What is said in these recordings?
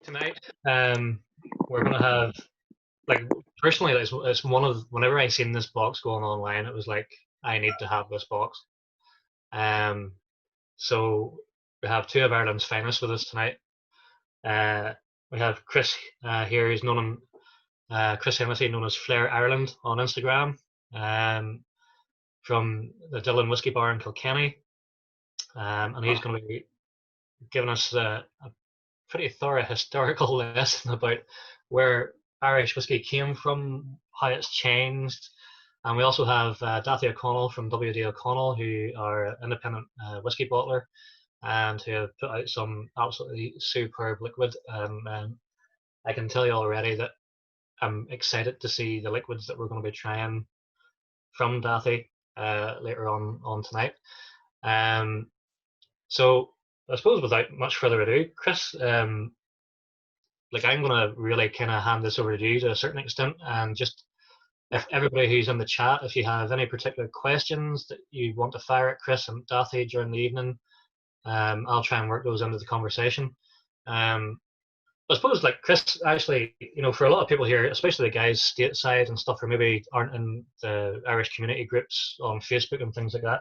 Tonight, we're gonna have like personally, it's one of whenever I seen this box going online, it was like I need to have this box. Um, so we have two of Ireland's finest with us tonight. Uh, we have Chris here. He's known Chris Hennessy, known as Flair Ireland on Instagram, um, from the Dillon Whiskey Bar in Kilkenny, and he's going to be giving us a pretty thorough historical lesson about where Irish whiskey came from, how it's changed. And we also have Daithí O'Connell from WD O'Connell, who are an independent whiskey bottler and who have put out some absolutely superb liquid. I can tell you already that I'm excited to see the liquids that we're going to be trying from Daithí later on tonight. So I suppose without much further ado, Chris, like I'm gonna really kind of hand this over to you to a certain extent, and just if everybody who's in the chat, if you have any particular questions that you want to fire at Chris and Daithí during the evening, I'll try and work those into the conversation. I suppose like Chris, actually, for a lot of people here, especially the guys stateside and stuff, who maybe aren't in the Irish community groups on Facebook and things like that,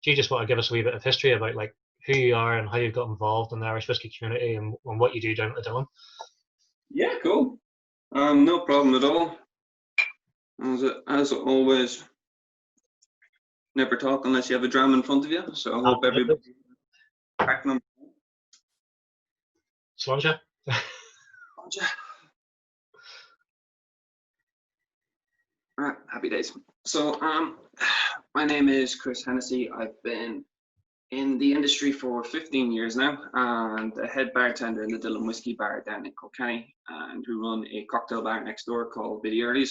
do you just want to give us a wee bit of history about like who you are and how you got involved in the Irish whiskey community and what you do down at Dillon? Yeah, cool. No problem at all. As always, never talk unless you have a dram in front of you. So I hope everybody cracking on. Slanja. Right, happy days. So my name is Chris Hennessy. I've been in the industry for 15 years now, and a head bartender in the Dillon Whiskey Bar down in Kilkenny, and we run a cocktail bar next door called Vitae.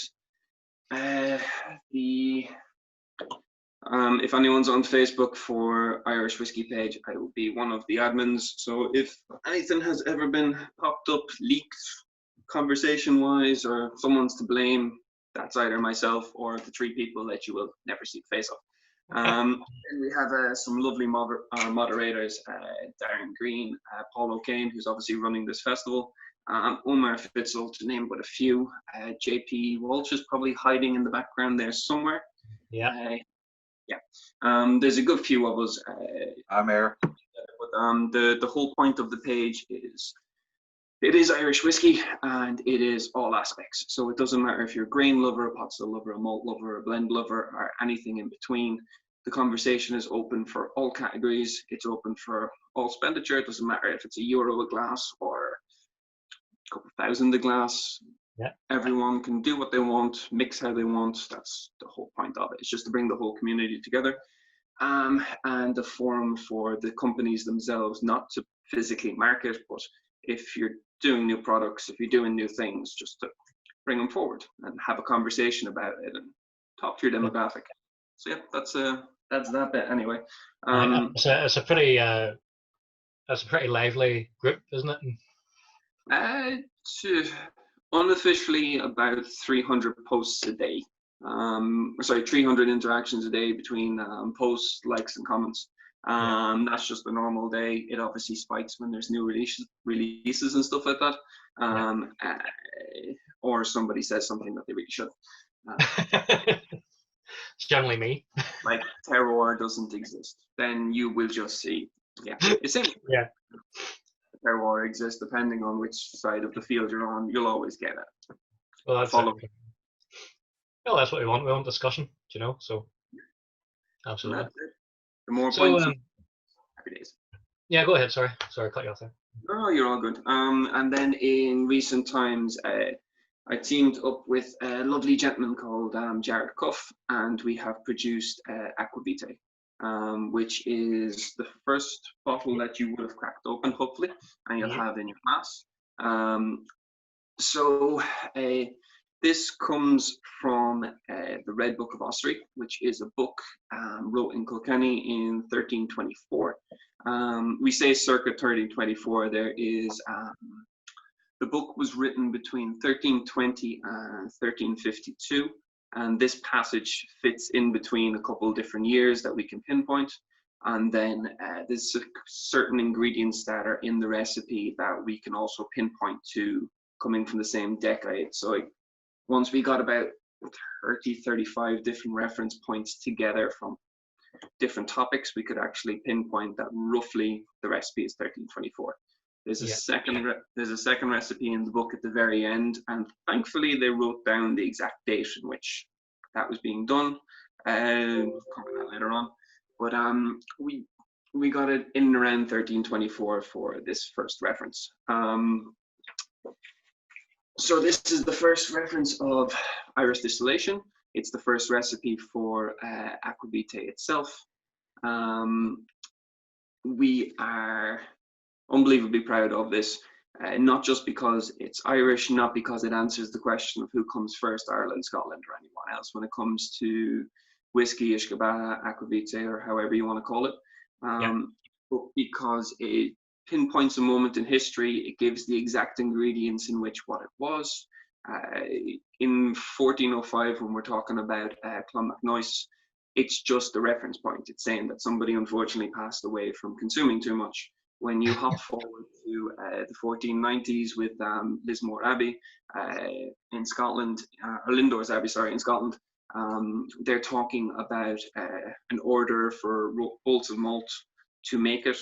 If anyone's on Facebook for Irish Whiskey page, I will be one of the admins. So if anything has ever been popped up, leaked, conversation-wise, or someone's to blame, that's either myself or the three people that you will never see the face of. And we have some lovely moderators, Darren Green, Paul O'Kane, who's obviously running this festival, Omar Fitzel, to name but a few. JP Walsh is probably hiding in the background there somewhere. Yeah. There's a good few of us. I'm here. But the whole point of the page is it is Irish whiskey, and it is all aspects. So it doesn't matter if you're a grain lover, a pot still lover, a malt lover, a blend lover, or anything in between. The conversation is open for all categories. It's open for all expenditure. It doesn't matter if it's €1 a glass or a couple thousand a glass. Yeah. Everyone can do what they want, mix how they want. That's the whole point of it. It's just to bring the whole community together. And a forum for the companies themselves, not to physically market, but if you're doing new products, if you're doing new things, just to bring them forward and have a conversation about it and talk to your demographic. So yeah, that's that bit anyway. It's a pretty lively group, isn't it? Unofficially about 300 posts a day. 300 interactions a day between posts, likes, and comments. That's just a normal day. It obviously spikes when there's new releases and stuff like that, or somebody says something that they really should. It's generally me. Like terroir doesn't exist, then you will just see. Yeah, terroir exists depending on which side of the field you're on. You'll always get it. Well, that's what we want. We want discussion, So absolutely. The more points, happy days. Yeah, go ahead. Sorry, cut you off there. No, you're all good. And then in recent times, I teamed up with a lovely gentleman called Jared Cuff, and we have produced Aqua Vitae, which is the first bottle that you would have cracked open, hopefully, and you'll have in your glass. This comes from the Red Book of Ossory, which is a book wrote in Kilkenny in 1324. We say circa 1324. There is the book was written between 1320 and 1352, and this passage fits in between a couple different years that we can pinpoint. And then there's certain ingredients that are in the recipe that we can also pinpoint to coming from the same decade. So once we got about 35 different reference points together from different topics, we could actually pinpoint that roughly the recipe is 1324. There's a second recipe in the book at the very end, and thankfully they wrote down the exact date in which that was being done. Cover that later on. But we got it in and around 1324 for this first reference. So this is the first reference of Irish distillation. It's the first recipe for Aqua Vitae itself. We are unbelievably proud of this, not just because it's Irish, not because it answers the question of who comes first, Ireland, Scotland, or anyone else when it comes to whiskey, Ishkabaha, Aqua Vitae, or however you want to call it, but because it pinpoints a moment in history. It gives the exact ingredients in which what it was. In 1405, when we're talking about Clonmacnoise, it's just a reference point. It's saying that somebody unfortunately passed away from consuming too much. When you hop forward to the 1490s with Lismore Abbey in Scotland, or Lindores Abbey, sorry, in Scotland, they're talking about an order for bolts of malt to make it.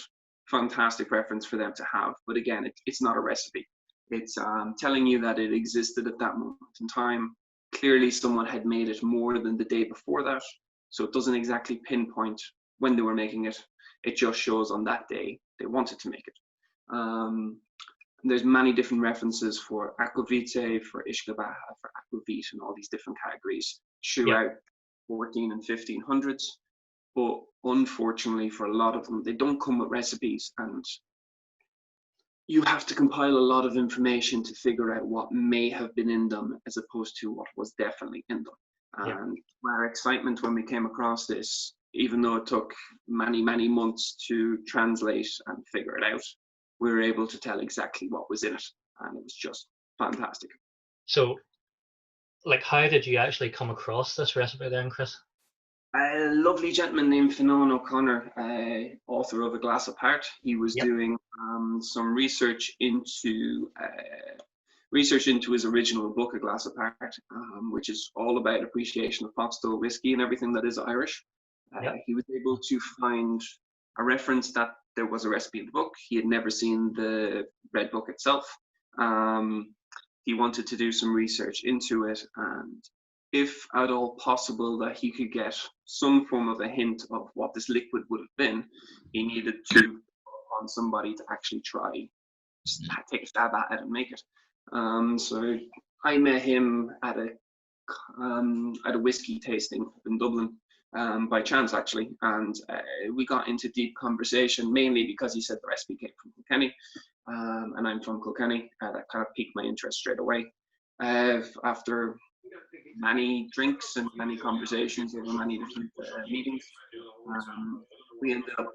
Fantastic reference for them to have. But again, it's not a recipe. It's telling you that it existed at that moment in time. Clearly, someone had made it more than the day before that. So it doesn't exactly pinpoint when they were making it. It just shows on that day they wanted to make it. There's many different references for Aqua Vitae, for Ishkabaha, for Aquavit, and all these different categories throughout 14 and 1500s. But unfortunately, for a lot of them, they don't come with recipes, and you have to compile a lot of information to figure out what may have been in them as opposed to what was definitely in them. And our excitement when we came across this, even though it took many, many months to translate and figure it out, we were able to tell exactly what was in it, and it was just fantastic. So, like, how did you actually come across this recipe then, Chris? A lovely gentleman named Fionnán O'Connor, author of A Glass Apart. He was doing some research into his original book, A Glass Apart, which is all about appreciation of pot still whiskey and everything that is Irish. He was able to find a reference that there was a recipe in the book. He had never seen the red book itself. He wanted to do some research into it, and if at all possible that he could get some form of a hint of what this liquid would have been, he needed to on somebody to actually try, take a stab at it and make it. So I met him at a whiskey tasting in Dublin by chance, actually, and we got into deep conversation, mainly because he said the recipe came from Kilkenny, and I'm from Kilkenny. That kind of piqued my interest straight away. After many drinks and many conversations over many different meetings, we ended up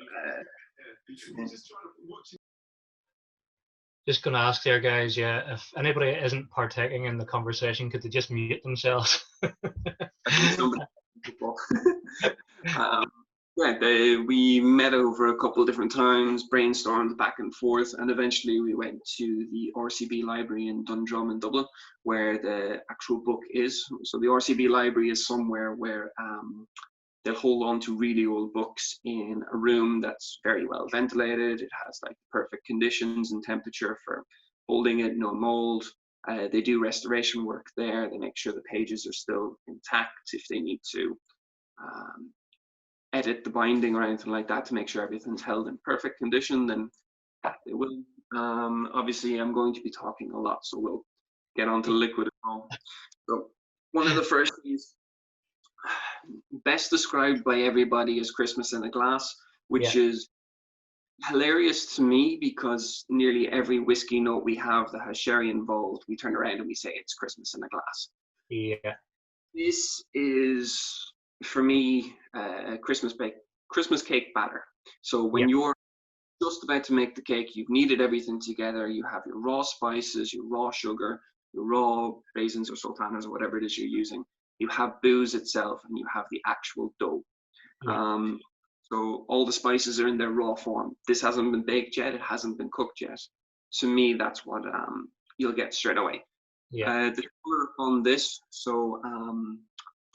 just going to ask there, guys, if anybody isn't partaking in the conversation, could they just mute themselves? We met over a couple of different times, brainstormed back and forth, and eventually we went to the RCB library in Dundrum in Dublin, where the actual book is. So the RCB library is somewhere where they'll hold on to really old books in a room that's very well ventilated. It has like perfect conditions and temperature for holding it, no mold. They do restoration work there. They make sure the pages are still intact. If they need to edit the binding or anything like that to make sure everything's held in perfect condition, then they will. Obviously, I'm going to be talking a lot, so we'll get on to liquid as well. So one of the first is best described by everybody as Christmas in a Glass, which is hilarious to me because nearly every whiskey note we have that has sherry involved, we turn around and we say it's Christmas in a Glass. Yeah. This is, for me, Christmas cake batter. So when you're just about to make the cake, you've kneaded everything together, you have your raw spices, your raw sugar, your raw raisins or sultanas or whatever it is you're using. You have booze itself, and you have the actual dough. So all the spices are in their raw form. This hasn't been baked yet. It hasn't been cooked yet. To me, that's what you'll get straight away. Yeah. The color on this, so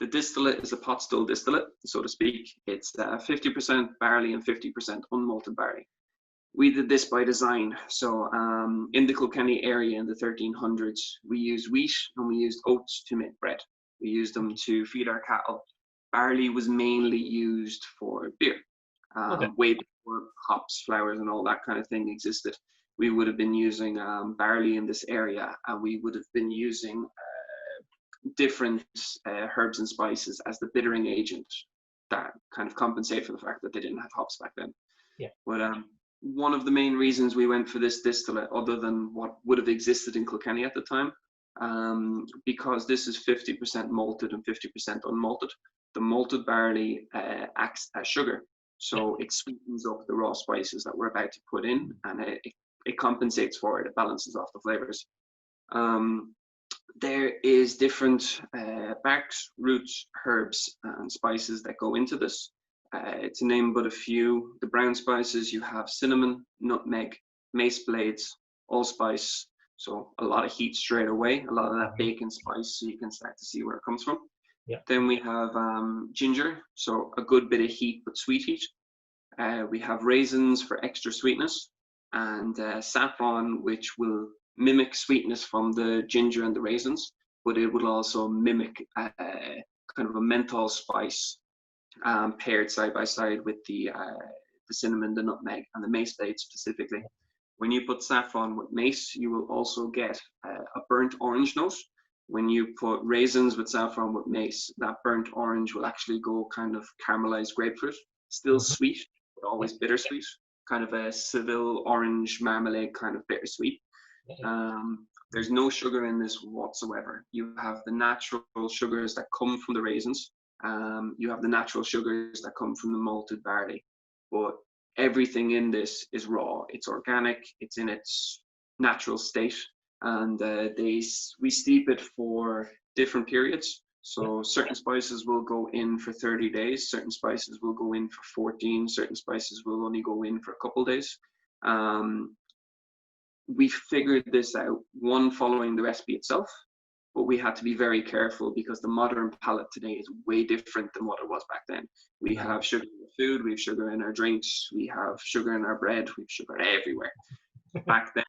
the distillate is a pot still distillate, so to speak. It's 50% barley and 50% unmalted barley. We did this by design. So in the Kilkenny area in the 1300s, we used wheat and we used oats to make bread. We used them to feed our cattle. Barley was mainly used for beer. Okay. Way before hops, flowers, and all that kind of thing existed. We would have been using barley in this area, and we would have been using different herbs and spices as the bittering agent that kind of compensate for the fact that they didn't have hops back then. Yeah. But one of the main reasons we went for this distillate, other than what would have existed in Kilkenny at the time, because this is 50% malted and 50% unmalted. The malted barley acts as sugar, so it sweetens up the raw spices that we're about to put in, and it compensates for it. It balances off the flavors. There is different barks, roots, herbs, and spices that go into this. To name but a few, the brown spices, you have cinnamon, nutmeg, mace blades, allspice. So a lot of heat straight away, a lot of that bacon spice, so you can start to see where it comes from. Yeah. Then we have ginger, so a good bit of heat, but sweet heat. We have raisins for extra sweetness, and saffron, which will mimic sweetness from the ginger and the raisins, but it will also mimic kind of a menthol spice paired side by side with the cinnamon, the nutmeg, and the mace blade specifically. When you put saffron with mace, you will also get a burnt orange note. When you put raisins with saffron with mace, that burnt orange will actually go kind of caramelized grapefruit, still sweet, but always bittersweet, kind of a Seville orange marmalade kind of bittersweet. There's no sugar in this whatsoever. You have the natural sugars that come from the raisins. You have the natural sugars that come from the malted barley, but everything in this is raw. It's organic. It's in its natural state, and we steep it for different periods. So certain spices will go in for 30 days. Certain spices will go in for 14. Certain spices will only go in for a couple days. We figured this out, one, following the recipe itself, but we had to be very careful because the modern palate today is way different than what it was back then. We have sugar in the food, we have sugar in our drinks, we have sugar in our bread, we have sugar everywhere. Back then,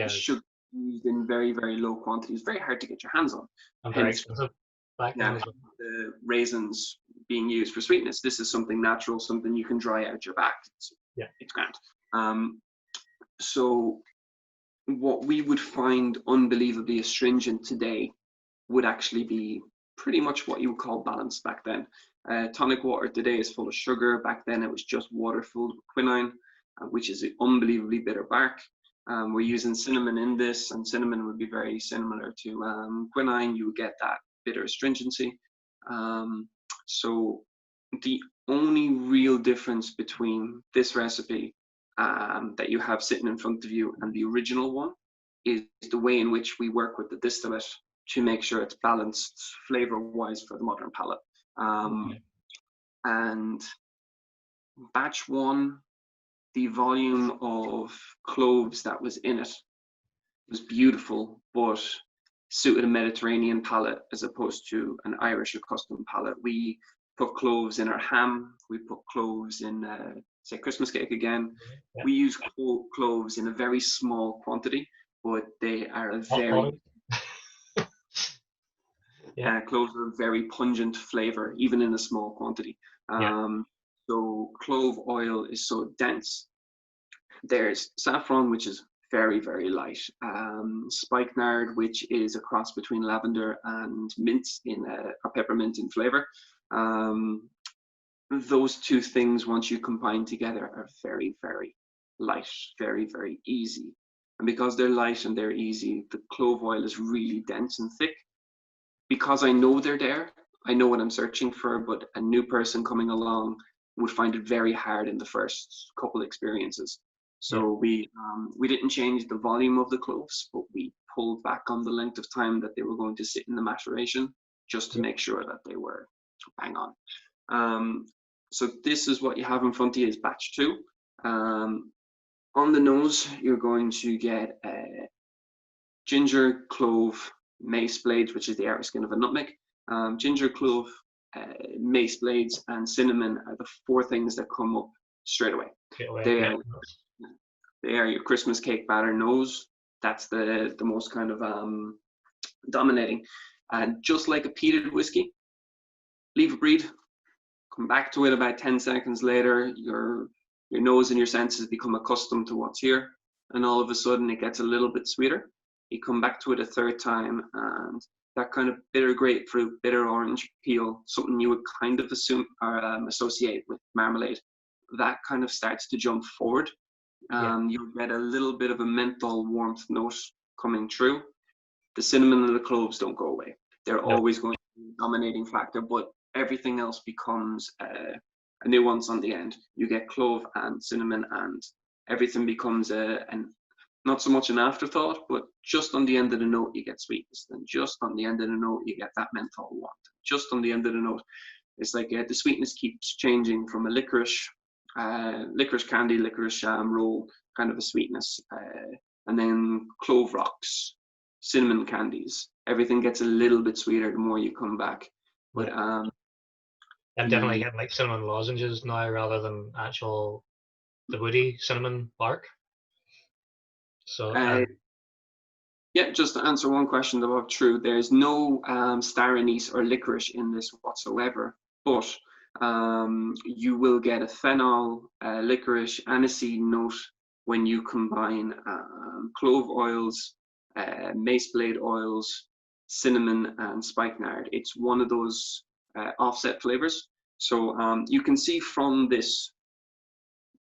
sugar used in very, very low quantities, very hard to get your hands on. And very expensive back then as well. The raisins being used for sweetness, this is something natural, something you can dry out your back. It's grand. So what we would find unbelievably astringent today would actually be pretty much what you would call balanced back then. Tonic water today is full of sugar. Back then it was just water filled with quinine, which is an unbelievably bitter bark. We're using cinnamon in this, and cinnamon would be very similar to quinine. You would get that bitter astringency. So the only real difference between this recipe that you have sitting in front of you and the original one is the way in which we work with the distillate to make sure it's balanced flavor-wise for the modern palate. And batch one, the volume of cloves that was in it was beautiful, but suited a Mediterranean palate as opposed to an Irish or custom palate. We put cloves in our ham, we put cloves in say Christmas cake again. We use cloves in a very small quantity, but they are a very cloves are a very pungent flavor, even in a small quantity. So clove oil is so dense. There's saffron, which is very, very light. Spikenard, which is a cross between lavender and mint or peppermint in flavor. Those two things, once you combine together, are very, very light, very, very easy. And because they're light and they're easy, the clove oil is really dense and thick. Because I know they're there, I know what I'm searching for, but a new person coming along would find it very hard in the first couple experiences. So we didn't change the volume of the cloves, but we pulled back on the length of time that they were going to sit in the maturation, just to make sure that they were bang on. So this is what you have in front of you is batch 2. On the nose, you're going to get ginger, clove, mace blades, which is the outer skin of a nutmeg. Ginger, clove, mace blades, and cinnamon are the 4 things that come up straight away. They are your Christmas cake batter nose. That's the most kind of dominating. And just like a peated whiskey, leave it breed, come back to it about 10 seconds later, your nose and your senses become accustomed to what's here, and all of a sudden it gets a little bit sweeter. You come back to it a 3rd time, and that kind of bitter grapefruit, bitter orange peel, something you would kind of assume or associate with marmalade, that kind of starts to jump forward. You get a little bit of a menthol warmth note coming through. The cinnamon and the cloves don't go away. They're always going to be a dominating factor, but everything else becomes a nuance on the end. You get clove and cinnamon, and everything becomes not so much an afterthought, but just on the end of the note you get sweetness, and just on the end of the note you get that menthol warmth. Just on the end of the note, it's like the sweetness keeps changing from a licorice candy, licorice roll kind of a sweetness, and then clove rocks, cinnamon candies. Everything gets a little bit sweeter the more you come back. But I'm definitely getting like cinnamon lozenges now rather than the woody cinnamon bark. So yeah, just to answer one question about true, there's no star anise or licorice in this whatsoever, but you will get a phenol, licorice, aniseed note when you combine clove oils, mace blade oils, cinnamon, and spikenard. It's one of those offset flavors. So you can see from this,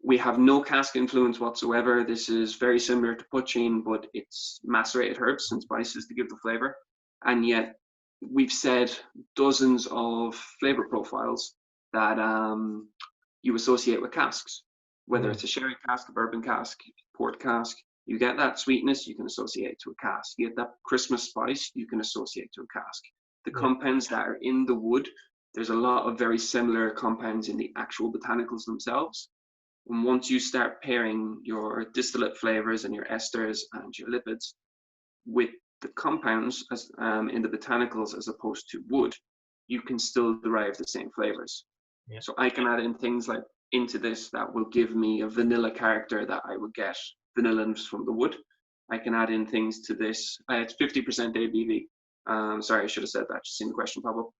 we have no cask influence whatsoever. This is very similar to poaching, but it's macerated herbs and spices to give the flavor. And yet we've said dozens of flavor profiles that you associate with casks, whether it's a sherry cask, a bourbon cask, port cask. You get that sweetness, you can associate to a cask. You get that Christmas spice, you can associate to a cask. The compounds that are in the wood, there's a lot of very similar compounds in the actual botanicals themselves. And once you start pairing your distillate flavors and your esters and your lipids with the compounds as in the botanicals as opposed to wood, you can still derive the same flavors. So I can add in things like into this that will give me a vanilla character that I would get vanilla from the wood. I can add in things to this. It's 50% ABV. Sorry, I should have said that. Just seen the question pop up.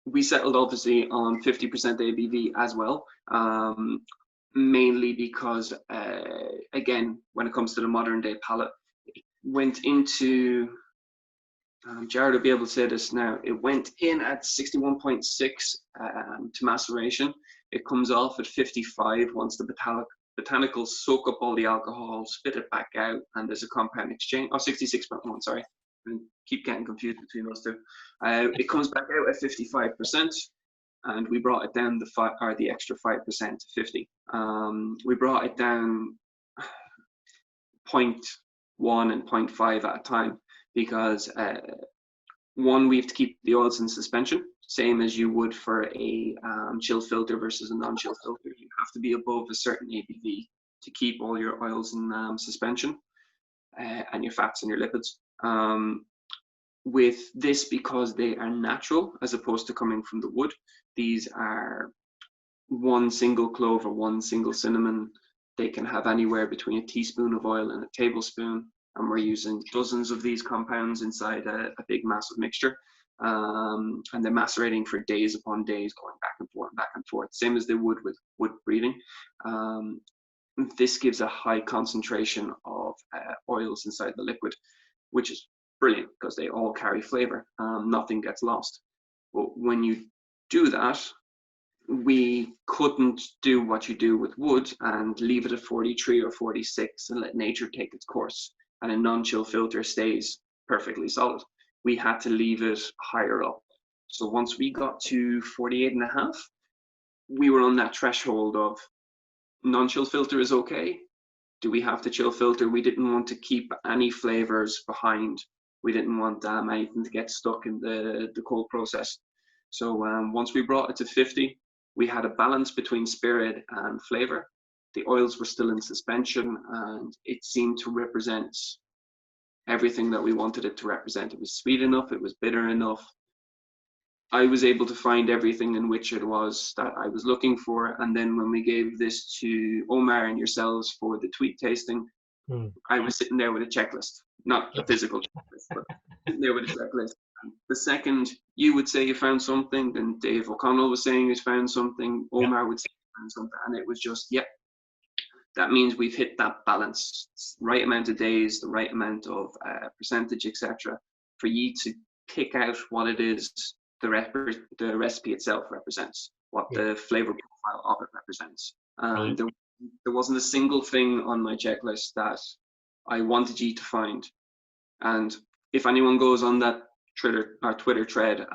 We settled obviously on 50% ABV as well, mainly because, again, when it comes to the modern day palate, it went into, Jared will be able to say this now, it went in at 61.6 to maceration. It comes off at 55 once the botanicals soak up all the alcohol, spit it back out, and there's a compound exchange, 66.1, sorry. And keep getting confused between those two. It comes back out at 55%, and we brought it down the extra 5% to 50. We brought it down 0.1 and 0.5 at a time because one, we have to keep the oils in suspension, same as you would for a chill filter versus a non-chill filter. You have to be above a certain ABV to keep all your oils in suspension and your fats and your lipids. With this, because they are natural as opposed to coming from the wood, these are one single clove or one single cinnamon. They can have anywhere between a teaspoon of oil and a tablespoon, and we're using dozens of these compounds inside a big massive mixture, and they're macerating for days upon days, going back and forth, same as they would with wood breeding. This gives a high concentration of oils inside the liquid, which is brilliant because they all carry flavor. Nothing gets lost. But when you do that, we couldn't do what you do with wood and leave it at 43 or 46 and let nature take its course, and a non-chill filter stays perfectly solid. We had to leave it higher up. So once we got to 48.5, we were on that threshold of non-chill filter is okay. Do we have to chill filter? We didn't want to keep any flavors behind. We didn't want anything to get stuck in the cold process. So once we brought it to 50, we had a balance between spirit and flavor. The oils were still in suspension, and it seemed to represent everything that we wanted it to represent. It was sweet enough, it was bitter enough. I was able to find everything in which it was that I was looking for. And then when we gave this to Omar and yourselves for the tweet tasting, I was sitting there with a checklist, not a physical checklist, but sitting there with a checklist. And the second you would say you found something, then Dave O'Connell was saying he's found something, Omar would say he found something, and it was just, yep, that means we've hit that balance, right amount of days, the right amount of percentage, etc., for you to pick out what it is the recipe itself represents, what the flavor profile of it represents. There wasn't a single thing on my checklist that I wanted you to find. And if anyone goes on that Twitter thread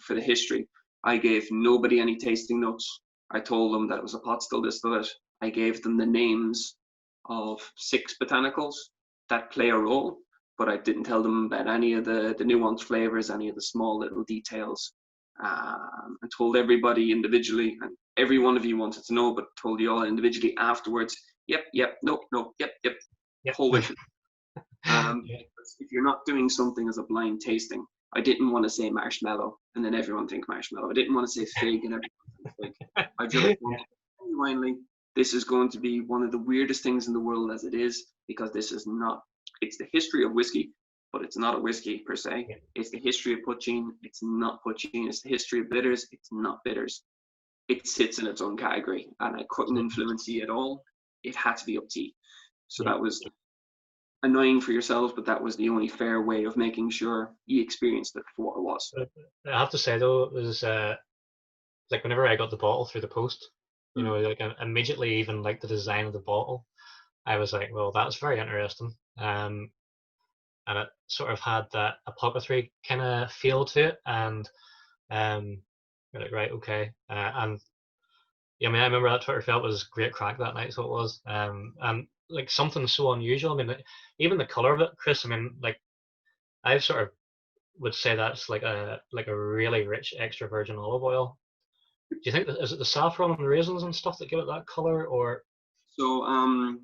for the history, I gave nobody any tasting notes. I told them that it was a pot still distillate. I gave them the names of 6 botanicals that play a role, but I didn't tell them about any of the nuanced flavors, any of the small little details. And told everybody individually, and every one of you wanted to know, but told you all individually afterwards, yep, no, yep, whole way through. If you're not doing something as a blind tasting, I didn't want to say marshmallow and then everyone think marshmallow. I didn't want to say fig and everyone think fig. I just wanted genuinely, this is going to be one of the weirdest things in the world as it is, because this is not, it's the history of whiskey, but it's not a whiskey per se. It's the history of poaching, it's not poaching. It's the history of bitters, it's not bitters. It sits in its own category, and I couldn't influence you at all. It had to be up to you. So that was annoying for yourselves, but that was the only fair way of making sure you experienced it for what it was. I have to say though, it was like whenever I got the bottle through the post, you know, like I immediately even liked the design of the bottle. I was like, well, that's very interesting. And it sort of had that apothecary kind of feel to it, and you're like, right, okay. And yeah, I mean, I remember that Twitter felt was great crack that night, so it was. And like something so unusual. I mean, even the color of it, Chris. I mean, like I sort of would say that's like a really rich extra virgin olive oil. Do you think that is it the saffron and the raisins and stuff that give it that color, or? So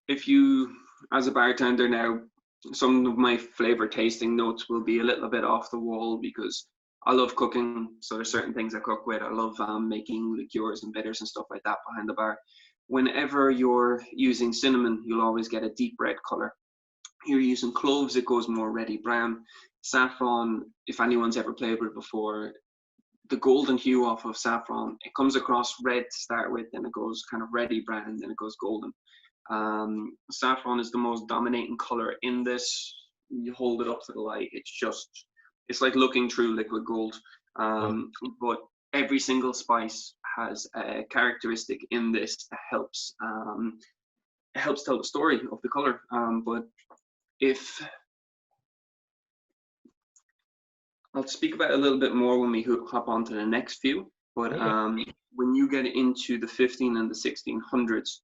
if you, as a bartender now, some of my flavor tasting notes will be a little bit off the wall because I love cooking. So there's certain things I cook with. I love making liqueurs and bitters and stuff like that behind the bar. Whenever you're using cinnamon, you'll always get a deep red color. You're using cloves, it goes more reddy brown. Saffron, if anyone's ever played with it before, the golden hue off of saffron, it comes across red to start with, then it goes kind of reddy brown, then it goes golden. Saffron is the most dominating color in this. You hold it up to the light, it's like looking through liquid gold. But every single spice has a characteristic in this that helps tell the story of the color. But if I'll speak about it a little bit more when we hop on to the next few, but when you get into the 15 and the 1600s,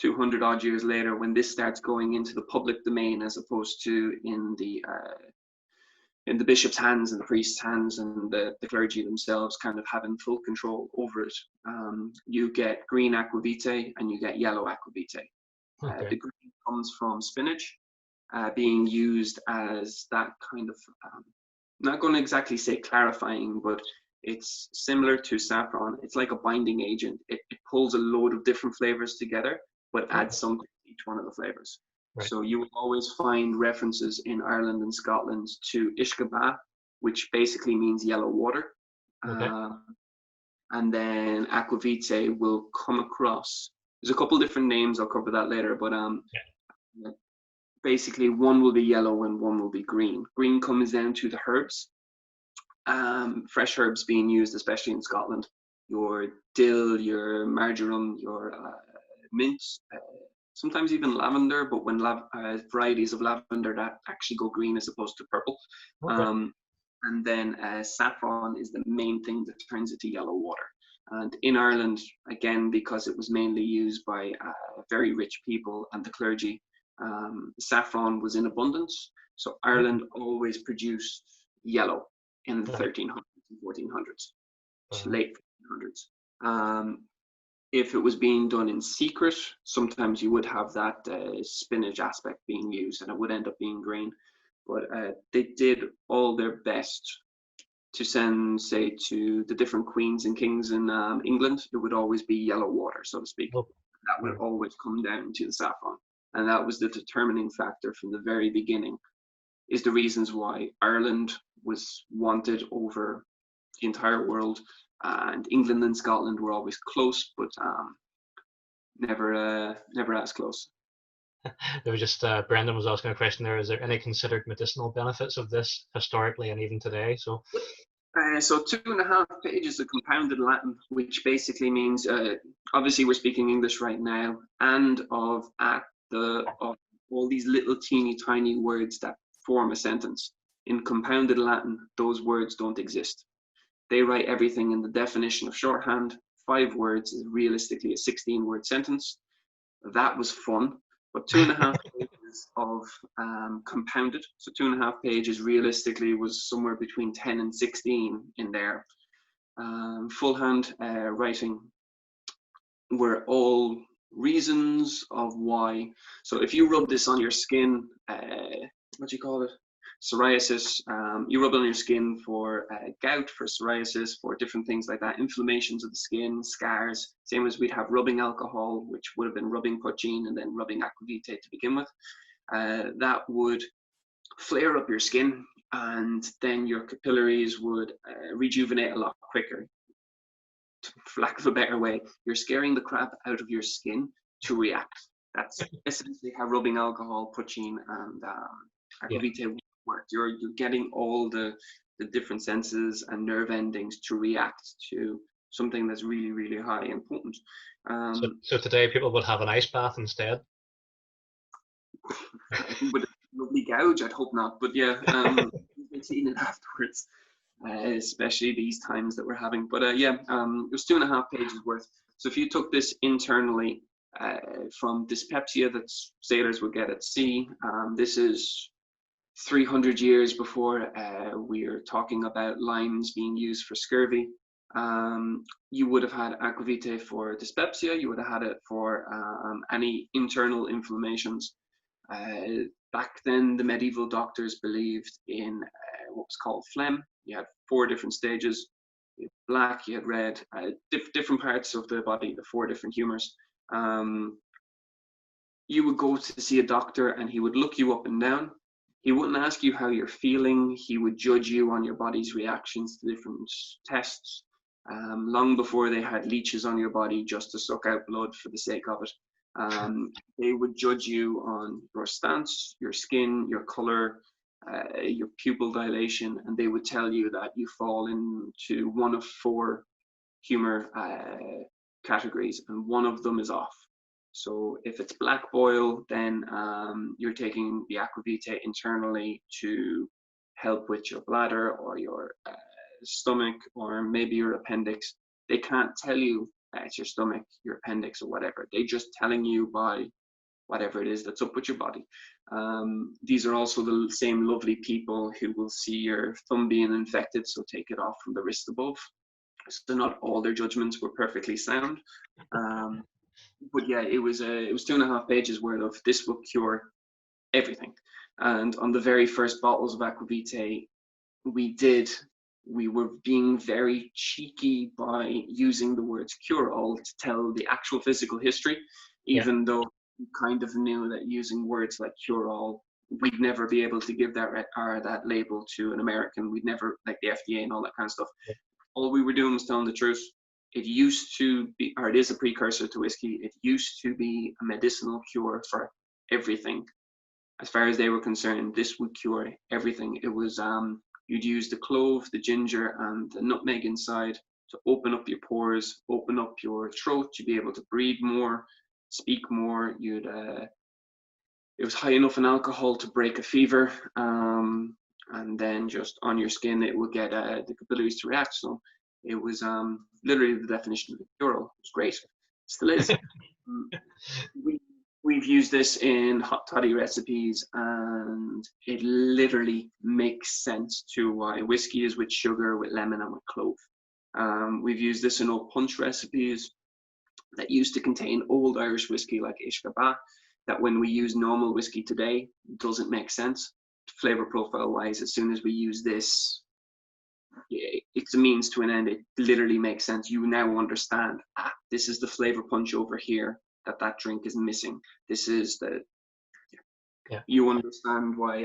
200 odd years later, when this starts going into the public domain as opposed to in the bishop's hands and the priest's hands and the clergy themselves kind of having full control over it, you get green Aqua Vitae and you get yellow Aqua Vitae. The green comes from spinach, being used as that kind of, not going to exactly say clarifying, but it's similar to saffron. It's like a binding agent. It pulls a load of different flavors together, but adds something to each one of the flavors. Right. So you will always find references in Ireland and Scotland to Ishkaba, which basically means yellow water. And then Aqua Vitae will come across. There's a couple different names. I'll cover that later, but basically one will be yellow and one will be green. Green comes down to the herbs. Fresh herbs being used, especially in Scotland. Your dill, your marjoram, your mint, sometimes even lavender, but when varieties of lavender that actually go green as opposed to purple. And then saffron is the main thing that turns it to yellow water. And in Ireland, again, because it was mainly used by very rich people and the clergy, saffron was in abundance. So Ireland always produced yellow. in the Right. 1300s and 1400s, Uh, late 1400s. If it was being done in secret, sometimes you would have that spinach aspect being used, and it would end up being green. But they did all their best to send, say, to the different queens and kings in England. It would always be yellow water, so to speak. oh, That would right. always come down to the saffron, and that was the determining factor from the very beginning. Is the reasons why Ireland was wanted over the entire world, and England and Scotland were always close, but never as close. There was just Brendan was asking a question there. Is there any considered medicinal benefits of this historically and even today? So, So 2.5 pages of compounded Latin, which basically means, obviously we're speaking English right now, and of all these little teeny tiny words that form a sentence. In compounded Latin, those words don't exist. They write everything in the definition of shorthand. 5 words is realistically a 16-word sentence. That was fun, but 2.5 pages of compounded. So 2.5 pages realistically was somewhere between 10 and 16 in there. Full hand writing were all reasons of why. So if you rub this on your skin, what do you call it? Psoriasis. You rub it on your skin for gout, for psoriasis, for different things like that, inflammations of the skin, scars. Same as we'd have rubbing alcohol, which would have been rubbing poachine and then rubbing Aqua Vitae to begin with. That would flare up your skin, and then your capillaries would rejuvenate a lot quicker. For lack of a better way, you're scaring the crap out of your skin to react. That's essentially how rubbing alcohol, poachine, and Aqua yeah. Vitae work. You're getting all the different senses and nerve endings to react to something that's really, really high and potent. So today people would have an ice bath instead. With a lovely gouge, I'd hope not, but yeah, clean it afterwards. Especially these times that we're having. But yeah, it was 2.5 pages worth. So if you took this internally from dyspepsia that sailors would get at sea, this is 300 years before we're talking about limes being used for scurvy. You would have had Aqua Vitae for dyspepsia. You would have had it for any internal inflammations. Back then, the medieval doctors believed in what was called phlegm. You had 4 different stages. You had black, you had red, different parts of the body, the 4 different humors. You would go to see a doctor and he would look you up and down. He wouldn't ask you how you're feeling. He would judge you on your body's reactions to different tests. Long before they had leeches on your body just to suck out blood for the sake of it. They would judge you on your stance, your skin, your color, your pupil dilation, and they would tell you that you fall into one of 4 humor categories, and one of them is off. So if it's black boil, then you're taking the Aqua Vitae internally to help with your bladder or your stomach or maybe your appendix. They can't tell you it's your stomach, your appendix, or whatever. They're just telling you by whatever it is that's up with your body. These are also the same lovely people who will see your thumb being infected, so take it off from the wrist above. So not all their judgments were perfectly sound. But yeah, it was 2.5 pages worth of this will cure everything. And on the very first bottles of Aqua Vitae, we were being very cheeky by using the words cure-all to tell the actual physical history, even though we kind of knew that using words like cure-all, we'd never be able to give that label to an American. We'd never, like the FDA and all that kind of stuff. Yeah. All we were doing was telling the truth. It used to be, or it is a precursor to whiskey. It used to be a medicinal cure for everything. As far as they were concerned, this would cure everything. It was, you'd use the clove, the ginger, and the nutmeg inside to open up your pores, open up your throat, to be able to breathe more, speak more. It was high enough in alcohol to break a fever, and then just on your skin, it would get the capillaries to react. So it was literally the definition of a cure-all. It was great. Still is. We've we've used this in hot toddy recipes, and it literally makes sense to why whiskey is with sugar, with lemon, and with clove. We've used this in old punch recipes that used to contain old Irish whiskey like Ishkaba, that when we use normal whiskey today, doesn't make sense. Flavor profile wise, as soon as we use this, it's a means to an end. It literally makes sense. You now understand, this is the flavor punch over here that drink is missing. This is the, you understand why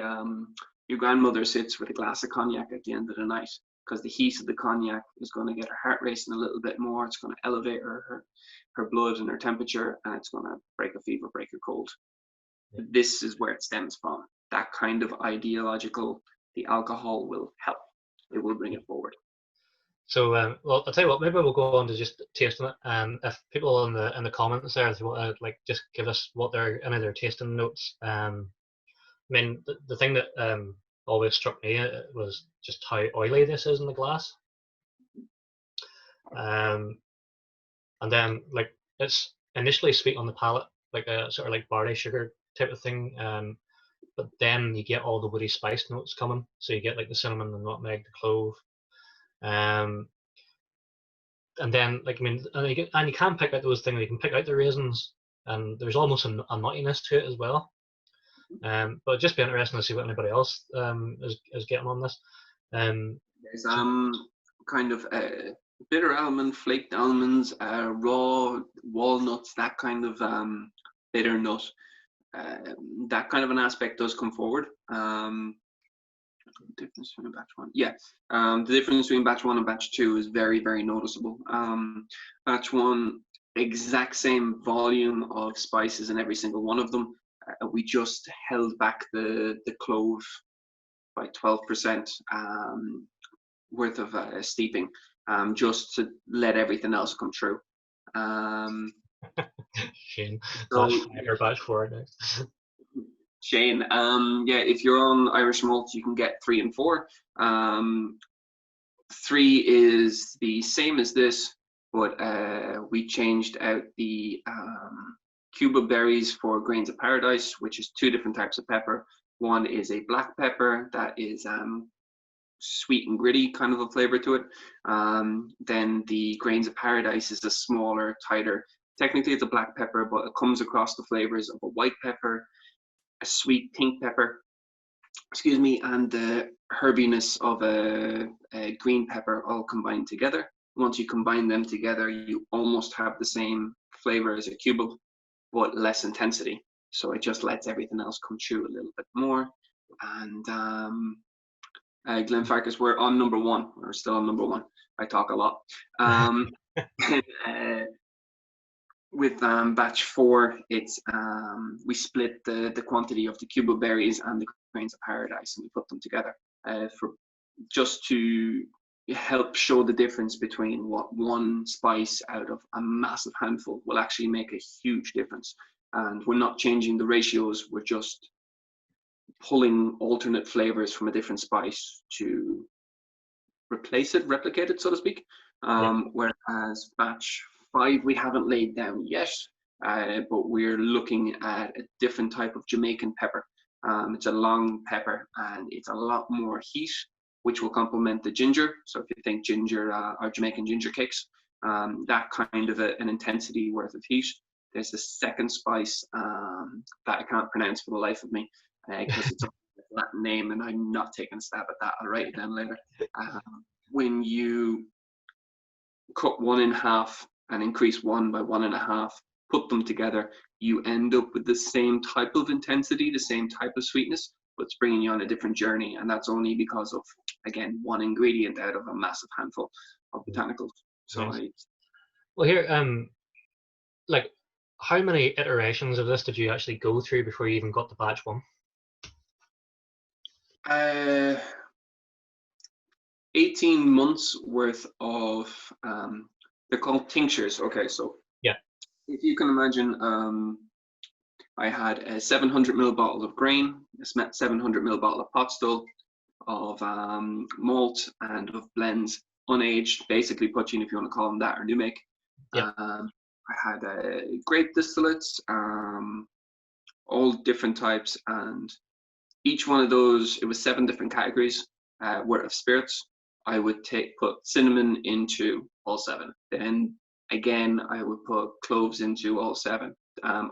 your grandmother sits with a glass of cognac at the end of the night, because the heat of the cognac is going to get her heart racing a little bit more. It's going to elevate her blood and her temperature, and it's going to break a fever, break a cold. This is where it stems from. That kind of ideological, the alcohol will help. It will bring it forward. So, well, I'll tell you what. Maybe we'll go on to just tasting it. If people in the comments there, if they want to just give us what any of their tasting notes. I mean, the thing that always struck me was just how oily this is in the glass. And then it's initially sweet on the palate, like a sort of like barley sugar type of thing. But then you get all the woody spice notes coming. So you get like the cinnamon, the nutmeg, the clove. And then and you can pick out those things. You can pick out the raisins, and there's almost a nuttiness to it as well. But it'd just be interesting to see what anybody else is getting on this. There's kind of bitter almond, flaked almonds, raw walnuts, that kind of bitter nut. That kind of an aspect does come forward. Difference between batch one, the difference between batch one and batch two is very, very noticeable. Batch one, exact same volume of spices in every single one of them. We just held back the clove by 12% worth of steeping, just to let everything else come through. Shane, batch 5 or batch 4 next. Shane, if you're on Irish malt, you can get 3 and 4. 3 is the same as this, but we changed out the Cuba berries for grains of paradise, which is 2 different types of pepper. One is a black pepper that is sweet and gritty kind of a flavor to it. Then the grains of paradise is a smaller, tighter. Technically, it's a black pepper, but it comes across the flavors of a white pepper, a sweet pink pepper, and the herbiness of a green pepper all combined together. Once you combine them together, you almost have the same flavor as a Cuba, but less intensity. So it just lets everything else come through a little bit more. And Glenfarclas, we're on number 1. We're still on number 1. I talk a lot. With batch 4, it's we split the quantity of the Cuba berries and the grains of paradise, and we put them together for just to help show the difference between what one spice out of a massive handful will actually make a huge difference. And we're not changing the ratios, we're just pulling alternate flavors from a different spice to replace it, replicate it, so to speak. Whereas batch 5 we haven't laid down yet, but we're looking at a different type of Jamaican pepper. It's a long pepper, and it's a lot more heat, which will complement the ginger. So if you think ginger or Jamaican ginger cakes, that kind of an intensity worth of heat. There's a second spice that I can't pronounce for the life of me, because it's a Latin name, and I'm not taking a stab at that. I'll write it down later. When you cut 1 in half and increase 1 by 1.5, put them together, you end up with the same type of intensity, the same type of sweetness, but it's bringing you on a different journey. And that's only because of, again, one ingredient out of a massive handful of botanicals. So nice. Well, here, how many iterations of this did you actually go through before you even got to batch 1? 18 months worth of, they're called tinctures. Okay, so if you can imagine, I had a 700 ml bottle of grain, a 700 ml bottle of pot still, of malt, and of blends, unaged, basically poaching, if you want to call them that, or new make. I had grape distillates, all different types, and each one of those, it was 7 different categories worth of spirits. I would put cinnamon into all 7. Then again, I would put cloves into all 7,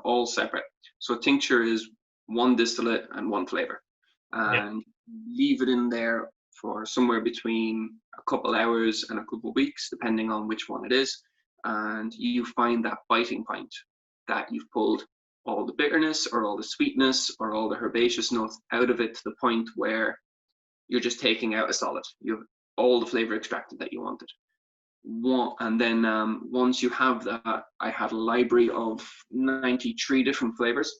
all separate. So tincture is 1 distillate and 1 flavor, and leave it in there for somewhere between a couple hours and a couple of weeks, depending on which one it is. And you find that biting point that you've pulled all the bitterness or all the sweetness or all the herbaceous notes out of it to the point where you're just taking out a solid. You have all the flavor extracted that you wanted. And then once you have that, I had a library of 93 different flavors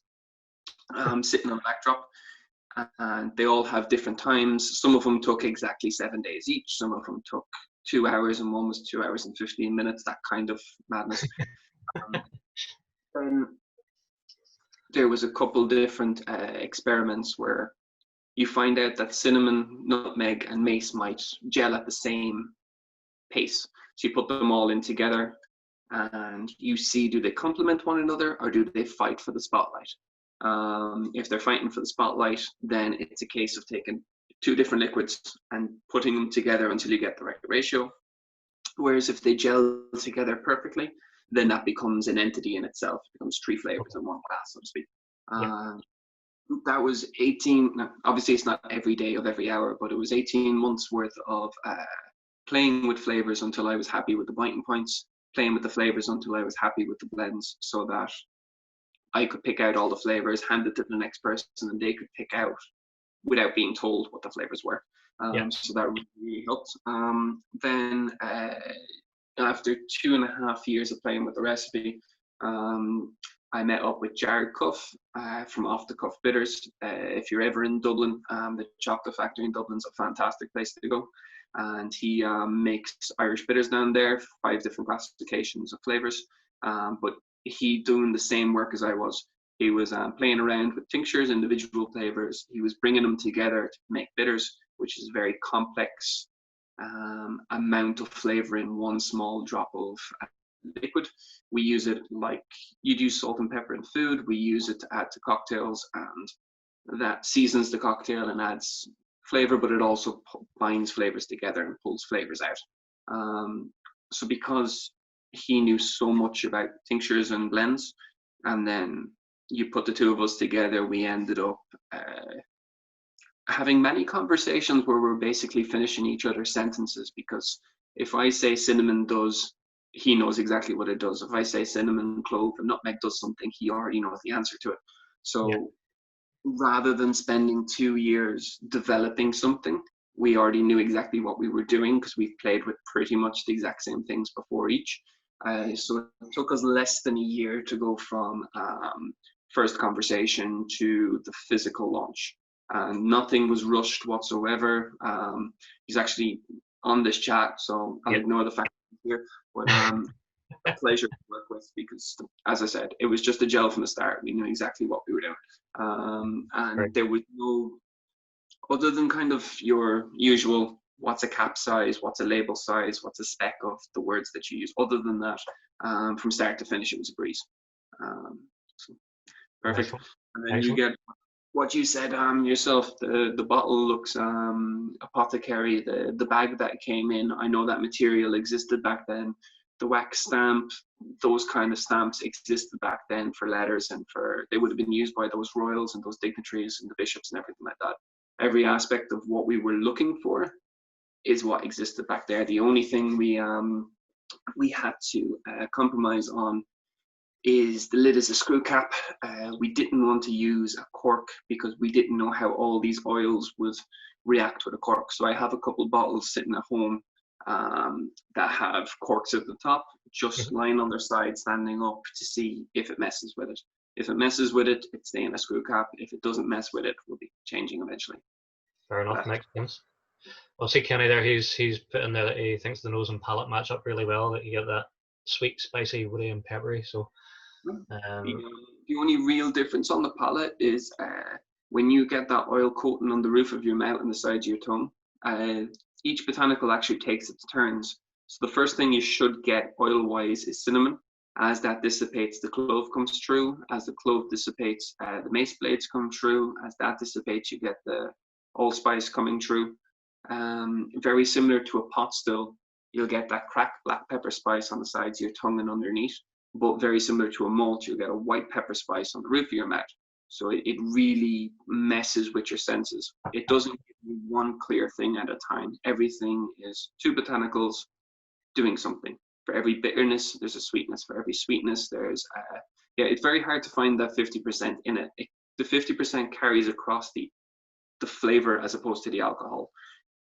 sitting on a backdrop, and they all have different times. Some of them took exactly 7 days each. Some of them took 2 hours, and one was 2 hours and 15 minutes, that kind of madness. Then there was a couple different experiments where you find out that cinnamon, nutmeg, and mace might gel at the same pace. So you put them all in together, and you see, do they complement one another or do they fight for the spotlight? If they're fighting for the spotlight, then it's a case of taking 2 different liquids and putting them together until you get the right ratio. Whereas if they gel together perfectly, then that becomes an entity in itself. It becomes 3 flavors in one glass, so to speak. That was 18, obviously it's not every day of every hour, but it was 18 months worth of playing with flavors until I was happy with the biting points, playing with the flavors until I was happy with the blends, so that I could pick out all the flavors, hand it to the next person, and they could pick out without being told what the flavors were. So that really helped. Then after 2.5 years of playing with the recipe, I met up with Jared Cuff from Off the Cuff Bitters. If you're ever in Dublin, the Chocolate Factory in Dublin's a fantastic place to go. And he makes Irish bitters down there, 5 different classifications of flavors. But he doing the same work as I was. He was playing around with tinctures, individual flavors. He was bringing them together to make bitters, which is a very complex amount of flavor in one small drop of liquid. We use it like you'd use salt and pepper in food. We use it to add to cocktails, and that seasons the cocktail and adds flavor, but it also binds flavors together and pulls flavors out. So because he knew so much about tinctures and blends, and then you put the 2 of us together, we ended up having many conversations where we're basically finishing each other's sentences, because if I say cinnamon does, he knows exactly what it does. If I say cinnamon, clove, and nutmeg does something, he already knows the answer to it. So rather than spending 2 years developing something, we already knew exactly what we were doing because we've played with pretty much the exact same things before each. So it took us less than a year to go from first conversation to the physical launch. Nothing was rushed whatsoever. He's actually on this chat, so I'll ignore the fact that he's here. But a pleasure to work with, because, as I said, it was just a gel from the start. We knew exactly what we were doing. And there was no, other than kind of your usual, what's a cap size, what's a label size, what's a spec of the words that you use. Other than that, from start to finish, it was a breeze. So perfect. And then you get what you said yourself. The bottle looks apothecary. The bag that came in, I know that material existed back then. The wax stamp, those kind of stamps existed back then for letters, and they would have been used by those royals and those dignitaries and the bishops and everything like that. Every aspect of what we were looking for is what existed back there. The only thing we had to compromise on is the lid is a screw cap. We didn't want to use a cork because we didn't know how all these oils would react with a cork. So I have a couple bottles sitting at home that have corks at the top, just lying on their side, standing up to see if it messes with it. If it messes with it, it's staying a screw cap. If it doesn't mess with it, we'll be changing eventually. Fair enough, makes sense. Well, see Kenny there, he's put in there that he thinks the nose and palate match up really well, that you get that sweet, spicy, woody and peppery. So the only real difference on the palate is when you get that oil coating on the roof of your mouth and the sides of your tongue, each botanical actually takes its turns. So the first thing you should get oil-wise is cinnamon, As that dissipates, the clove comes through. As the clove dissipates, the mace blades come through. As that dissipates, you get the allspice coming through. Very similar to a pot still, you'll get that cracked black pepper spice on the sides of your tongue and underneath. But very similar to a malt, you'll get a white pepper spice on the roof of your mouth. So it really messes with your senses. It doesn't give you one clear thing at a time. Everything is two botanicals doing something. For every bitterness, there's a sweetness. For every sweetness, there's it's very hard to find that 50% in it. The 50% carries across the flavor as opposed to the alcohol.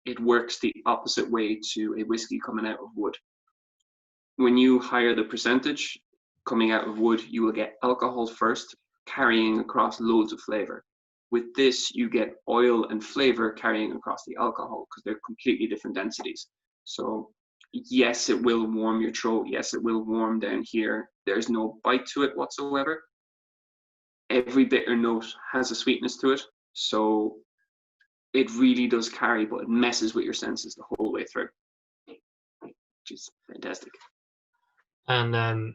It works the opposite way to a whiskey coming out of wood. When you higher the percentage coming out of wood, you will get alcohol first, carrying across loads of flavor. With this, you get oil and flavor carrying across the alcohol because they're completely different densities. So yes, it will warm your throat. Yes, it will warm down here. There's no bite to it whatsoever. Every bitter note has a sweetness to it. So it really does carry, but it messes with your senses the whole way through, which is fantastic. And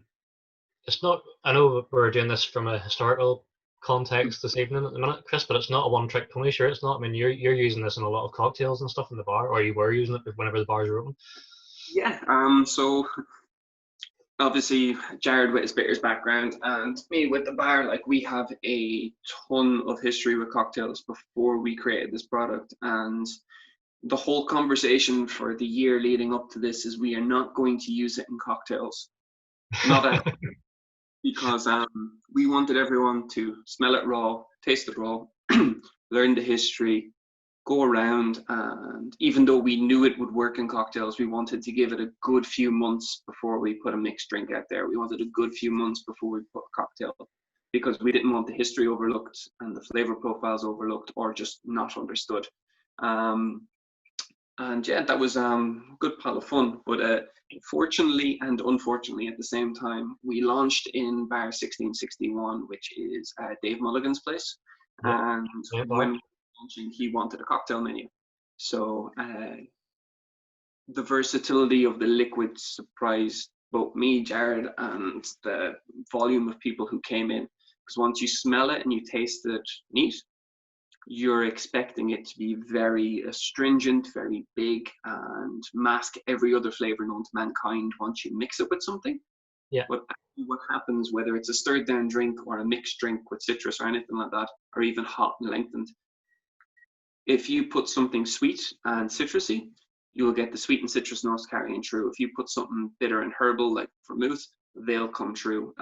it's not, I know we're doing this from a historical context this evening at the minute, Chris, but it's not a one-trick pony, sure it's not. I mean, you're using this in a lot of cocktails and stuff in the bar, or you were using it whenever the bars were open. Yeah, so obviously Jared with his bitters background and me with the bar, like we have a ton of history with cocktails before we created this product. And the whole conversation for the year leading up to this is we are not going to use it in cocktails. Not at all. Because we wanted everyone to smell it raw, taste it raw, learn the history, go around, and even though we knew it would work in cocktails, we wanted to give it a good few months before we put a mixed drink out there. We wanted a good few months before we put a cocktail, because we didn't want the history overlooked and the flavor profiles overlooked or just not understood. And yeah, that was a good pile of fun. But fortunately and unfortunately at the same time, we launched in Bar 1661, which is Dave Mulligan's place. Yeah. And when we were launching, he wanted a cocktail menu. So the versatility of the liquid surprised both me, Jared, and the volume of people who came in. Because once you smell it and you taste it neat, you're expecting it to be very astringent, very big, and mask every other flavor known to mankind once you mix it with something. Yeah. But what happens, whether it's a stirred down drink or a mixed drink with citrus or anything like that, or even hot and lengthened, if you put something sweet and citrusy, you will get the sweet and citrus notes carrying through. If you put something bitter and herbal like vermouth, they'll come through.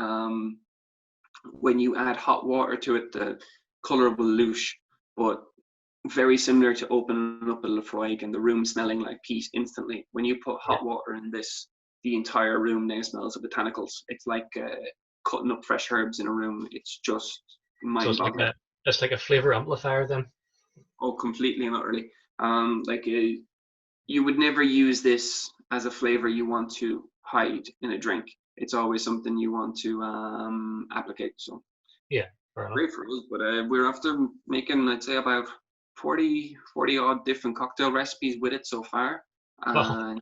When you add hot water to it, the color will loosh. But very similar to opening up a Lafroig and the room smelling like peat instantly. When you put hot water in this, the entire room now smells of botanicals. It's like cutting up fresh herbs in a room. It's just mind-boggling. So it's like a flavor amplifier then? Oh, completely and utterly. You would never use this as a flavor you want to hide in a drink. It's always something you want to applicate. So yeah. Great for us, but we're after making, I'd say, about 40 odd different cocktail recipes with it so far. And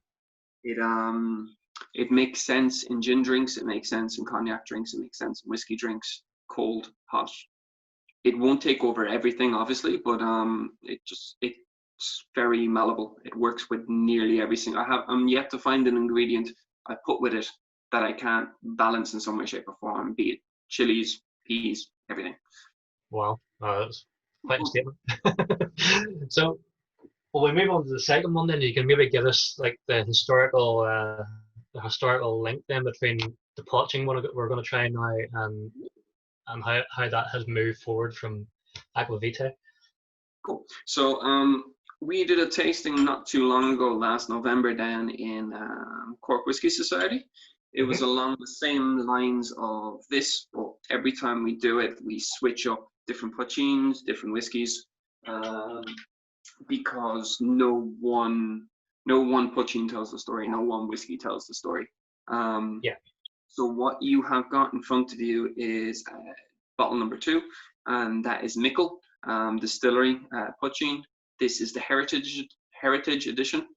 it makes sense in gin drinks, it makes sense in cognac drinks, it makes sense in whiskey drinks, cold, hot. It won't take over everything, obviously, but it's very malleable. It works with nearly every single. I'm yet to find an ingredient I put with it that I can't balance in some way, shape, or form, be it chilies, peas, everything. Wow, that's quite a statement. So, well, we move on to the second one. Then you can maybe give us like the historical link then between the poaching one we're going to try now and how that has moved forward from Aqua Vitae. Cool. So we did a tasting not too long ago, last November, down in Cork Whisky Society. It was along the same lines of this, but every time we do it, we switch up different poachings, different whiskies, because no one poaching tells the story, no one whiskey tells the story. So what you have got in front of you is bottle number 2, and that is Mickle Distillery poaching. This is the Heritage Edition.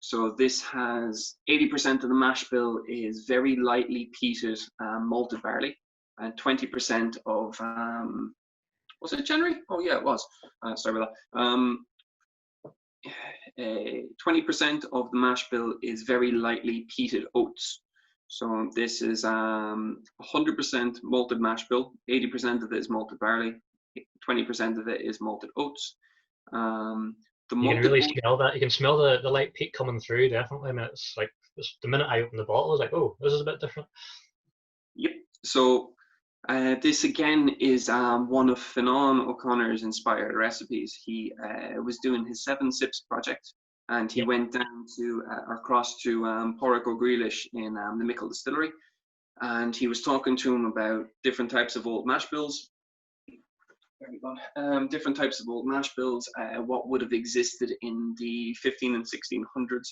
So this has 80% of the mash bill is very lightly peated malted barley, and 20% of was it January? Oh yeah, it was. Sorry about that. 20% of the mash bill is very lightly peated oats. So this is 100% malted mash bill. 80% of it is malted barley. 20% of it is malted oats. The You can malted really oats. smell that. You can smell the light peat coming through, definitely. I mean, it's like the minute I opened the bottle, I was like, oh, this is a bit different. Yep. So this again is one of Fionnán O'Connor's inspired recipes. He was doing his 7 Sips project, and he Yep. went down to or across to Pádraig Ó Grialis in the Mickle Distillery, and he was talking to him about different types of old mash bills. Different types of old mash bills, what would have existed in the 15 and 1600s.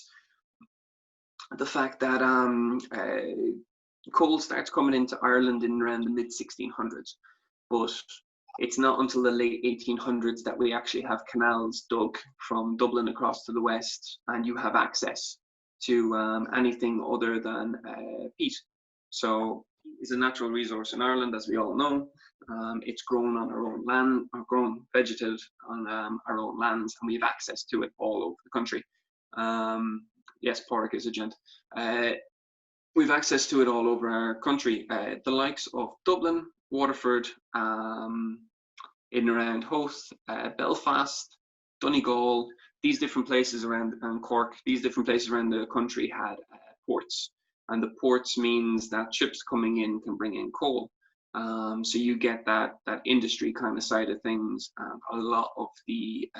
The fact that coal starts coming into Ireland in around the mid 1600s, but it's not until the late 1800s that we actually have canals dug from Dublin across to the west, and you have access to anything other than peat. So peat is a natural resource in Ireland, as we all know. It's grown on our own land, or grown vegetated on our own lands, and we have access to it all over the country. Yes, Pádraig is a gent. We've access to it all over our country. The likes of Dublin, Waterford, in and around Howth, Belfast, Donegal, these different places around Cork, these different places around the country had ports. And the ports means that ships coming in can bring in coal. So you get that industry kind of side of things. A lot of the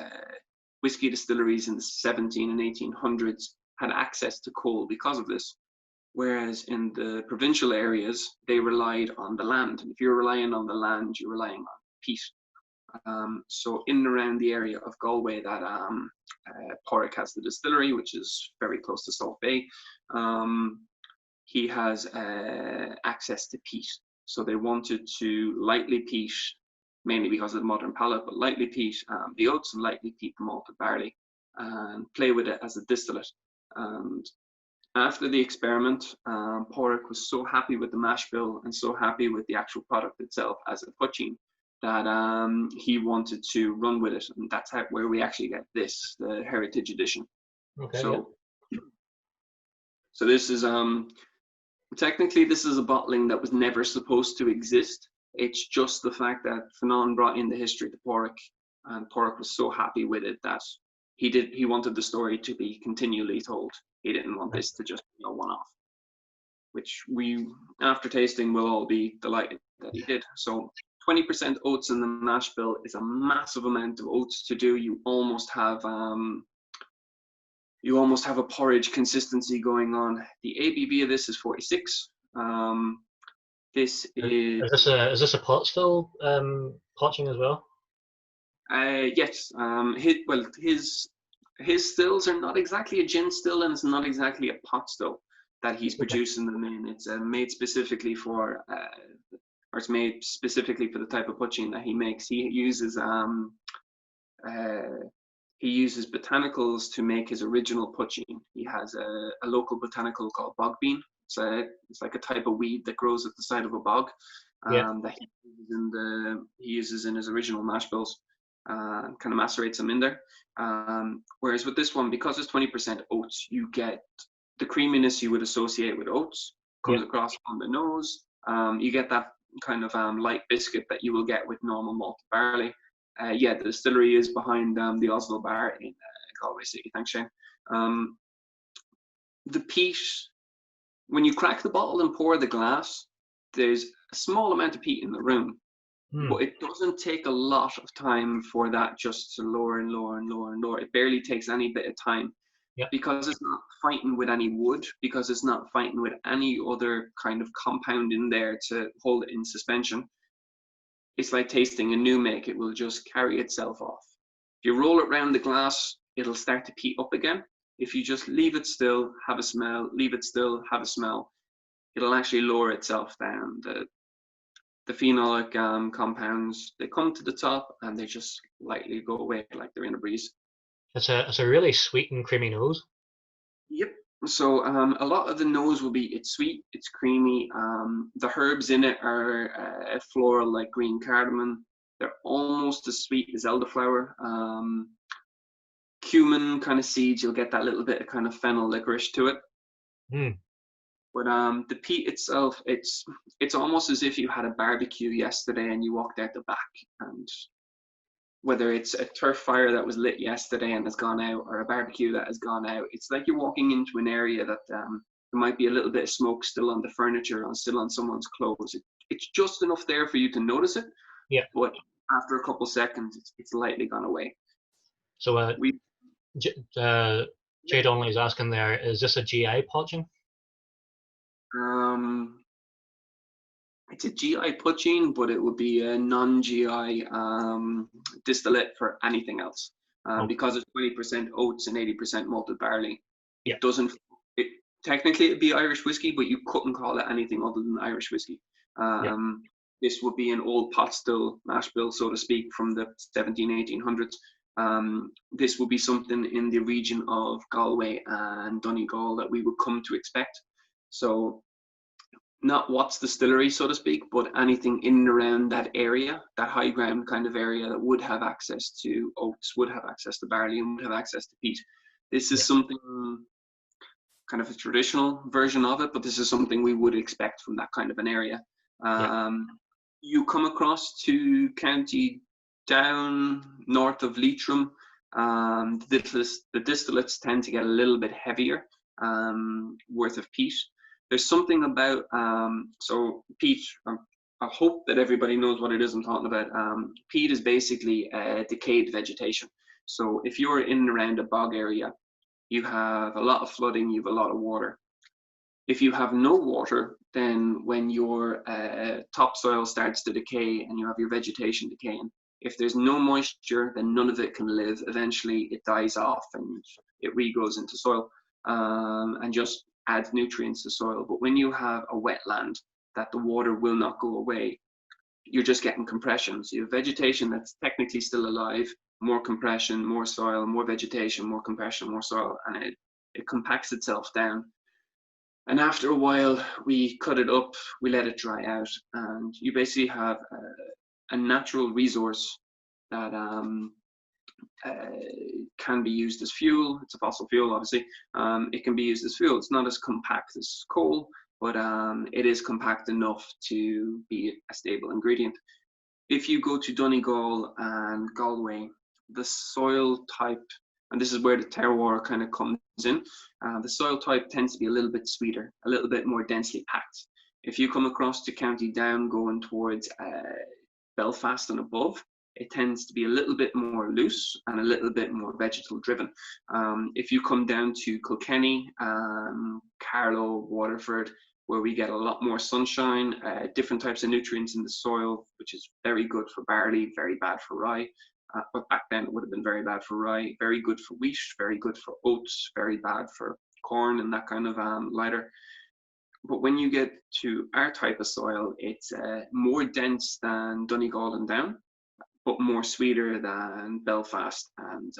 whiskey distilleries in the 17 and 1800s had access to coal because of this. Whereas in the provincial areas, they relied on the land. And if you're relying on the land, you're relying on peat. So in and around the area of Galway that Pádraig has the distillery, which is very close to Salt Bay, he has access to peat. So they wanted to lightly peat, mainly because of the modern palate, but lightly peat the oats and lightly peat the malted barley and play with it as a distillate. And after the experiment, Pádraig was so happy with the mash bill and so happy with the actual product itself as a poitín that he wanted to run with it, and that's where we actually get this, the Heritage Edition. Okay. So, yeah. So this is technically this is a bottling that was never supposed to exist. It's just the fact that Fionnán brought in the history to Pádraig, and Pádraig was so happy with it that he wanted the story to be continually told. He didn't want this to just be a one-off, which we, after tasting, will all be delighted that he did. So 20% oats in the mash bill is a massive amount of oats to do. You almost have a porridge consistency going on. The ABV of this is 46. This is this a pot still potching as well? Yes. His stills are not exactly a gin still, and it's not exactly a pot still that he's producing them in. It's made specifically for, or it's made specifically for the type of poitín that he makes. He uses botanicals to make his original poitín. He has a local botanical called bogbean. It's like a type of weed that grows at the side of a bog, that he uses in his original mash bills. Kind of macerates them in there. Whereas with this one, because it's 20% oats, you get the creaminess you would associate with oats comes across on the nose. You get that kind of light biscuit that you will get with normal malted barley. The distillery is behind the Oslo Bar in Galway City. Thanks, Shane. The peat, when you crack the bottle and pour the glass, there's a small amount of peat in the room. But it doesn't take a lot of time for that just to lower and lower and lower and lower. It barely takes any bit of time because it's not fighting with any wood, because it's not fighting with any other kind of compound in there to hold it in suspension. It's like tasting a new make. It will just carry itself off. If you roll it around the glass, it'll start to peat up again. If you just leave it still, have a smell, leave it still, have a smell, it'll actually lower itself down. The phenolic compounds, they come to the top and they just lightly go away like they're in a breeze. It's a really sweet and creamy nose. Yep. So a lot of the nose will be, it's sweet, it's creamy. The herbs in it are floral, like green cardamom. They're almost as sweet as elderflower. Cumin kind of seeds, you'll get that little bit of kind of fennel licorice to it. Mm. But the peat itself, it's almost as if you had a barbecue yesterday and you walked out the back, and whether it's a turf fire that was lit yesterday and has gone out, or a barbecue that has gone out, it's like you're walking into an area that there might be a little bit of smoke still on the furniture and still on someone's clothes. It's just enough there for you to notice it, Yeah. but after a couple seconds, it's lightly gone away. So We Jay Donnelly is asking there, is this a GI poaching? um, it's a GI poaching, but it would be a non-GI distillate for anything else. Oh, Because it's 20% oats and 80% malted barley. yeah. It doesn't. It technically it'd be Irish whiskey, but you couldn't call it anything other than Irish whiskey. Yeah. This would be an old pot still mash bill, so to speak, from the 1800s. This would be something in the region of Galway and Donegal that we would come to expect. So not Watts Distillery, so to speak, but anything in and around that area, that high ground kind of area that would have access to oats, would have access to barley, and would have access to peat. This is Yeah. something kind of a traditional version of it, but this is something we would expect from that kind of an area. Yeah. You come across to County Down, north of Leitrim. The distillates tend to get a little bit heavier, worth of peat. There's something about, so peat, I hope that everybody knows what it is I'm talking about. Peat is basically decayed vegetation. So if you're in and around a bog area, you have a lot of flooding, you have a lot of water. If you have no water, then when your topsoil starts to decay and you have your vegetation decaying, if there's no moisture, then none of it can live. Eventually, it dies off and it regrows into soil and just adds nutrients to soil. But when you have a wetland that the water will not go away, you're just getting compression. So you have vegetation that's technically still alive, more compression, more soil, more vegetation, more compression, more soil, and it compacts itself down. And after a while, we cut it up, we let it dry out, and you basically have a natural resource that can be used as fuel. It's a fossil fuel, obviously. It can be used as fuel. It's not as compact as coal, but it is compact enough to be a stable ingredient. If you go to Donegal and Galway, the soil type, and this is where the terroir kind of comes in, the soil type tends to be a little bit sweeter, a little bit more densely packed. If you come across to County Down going towards Belfast and above, it tends to be a little bit more loose and a little bit more vegetal driven. If you come down to Kilkenny, Carlow, Waterford, where we get a lot more sunshine, different types of nutrients in the soil, which is very good for barley, very bad for rye. But back then it would have been very bad for rye, very good for wheat, very good for oats, very bad for corn and that kind of lighter. But when you get to our type of soil, it's more dense than Donegal and Down, but more sweeter than Belfast and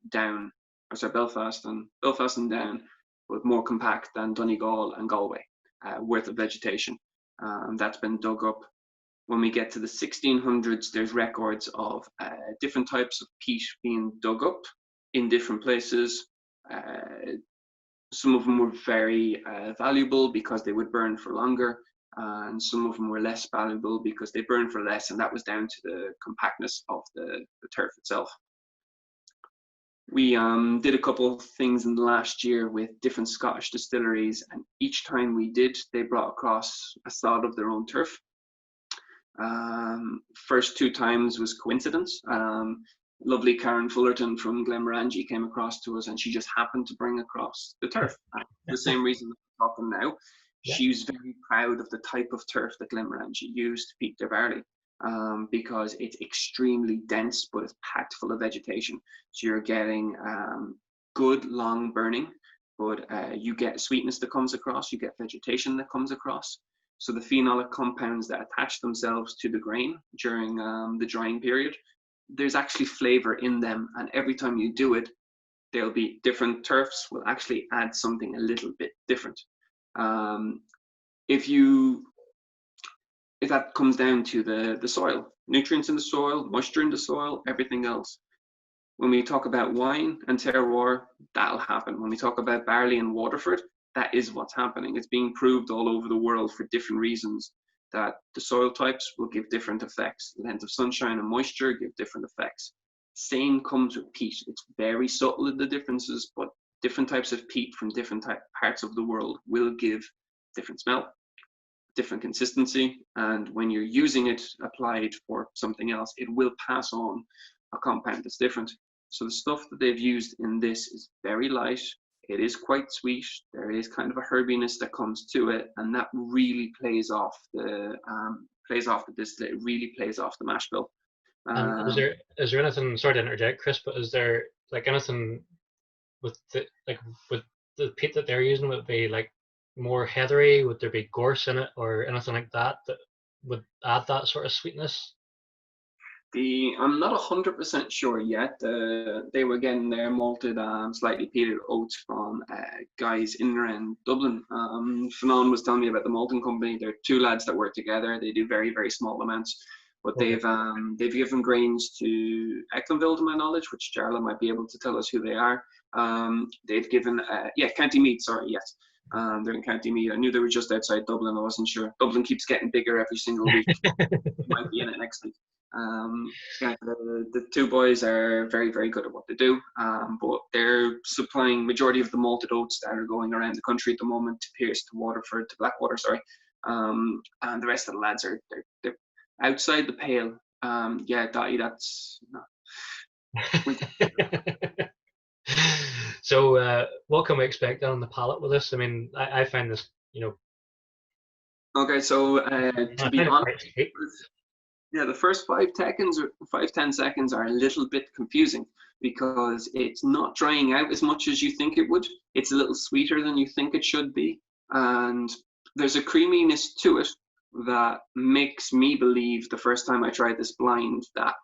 Down. Or sorry, Belfast and Down, but more compact than Donegal and Galway, worth of vegetation. That's been dug up. When we get to the 1600s, there's records of different types of peat being dug up in different places. Some of them were very valuable because they would burn for longer, and some of them were less valuable because they burned for less, and that was down to the compactness of the turf itself. We did a couple of things in the last year with different Scottish distilleries, and each time we did, they brought across a sod of their own turf. First two times was coincidence. Lovely Karen Fullerton from Glenmorangie came across to us, and she just happened to bring across the turf. The same reason we're talking now. Yeah. She was very proud of the type of turf that Glenmorangie used to peat their barley, because it's extremely dense, but it's packed full of vegetation. So you're getting good long burning, but you get sweetness that comes across, you get vegetation that comes across. So the phenolic compounds that attach themselves to the grain during the drying period, there's actually flavor in them. And every time you do it, there'll be different turfs will actually add something a little bit different. If that comes down to the soil, nutrients in the soil, moisture in the soil, everything else. When we talk about wine and terroir, that'll happen. When we talk about barley and Waterford, that is what's happening. It's being proved all over the world for different reasons that the soil types will give different effects. Length of sunshine and moisture give different effects. Same comes with peat. It's very subtle in the differences, but different types of peat from different parts of the world will give different smell, different consistency, and when you're using it applied for something else, it will pass on a compound that's different. So the stuff that they've used in this is very light. It is quite sweet. There is kind of a herbiness that comes to it, and that really plays off the distillate. It really plays off the mash bill. And is there anything? Sorry to interject, Chris, but is there like anything with with the peat that they're using? Would it be like more heathery? Would there be gorse in it or anything like that that would add that sort of sweetness? I'm not 100% sure yet. They were getting their malted, slightly peated oats from guys in and around Dublin. Fanon was telling me about the malting company. They're two lads that work together. They do very, very small amounts, but Okay. they've given grains to Ecklenville, to my knowledge, which Jarla might be able to tell us who they are. They've given, County Meath. Sorry, yes. They're in County Meath. I knew they were just outside Dublin. I wasn't sure. Dublin keeps getting bigger every single week. Might be in it next week. The two boys are very, very good at what they do, but they're supplying majority of the malted oats that are going around the country at the moment to Pierce, to Waterford, to Blackwater, sorry. And the rest of the lads they're outside the pale. Dottie, that's no. So, what can we expect on the palate with this? I mean, I find this, Okay, so I to be find it honest, quite sweet. yeah, the first 5-10 seconds are a little bit confusing because it's not drying out as much as you think it would. It's a little sweeter than you think it should be. And there's a creaminess to it that makes me believe the first time I tried this blind that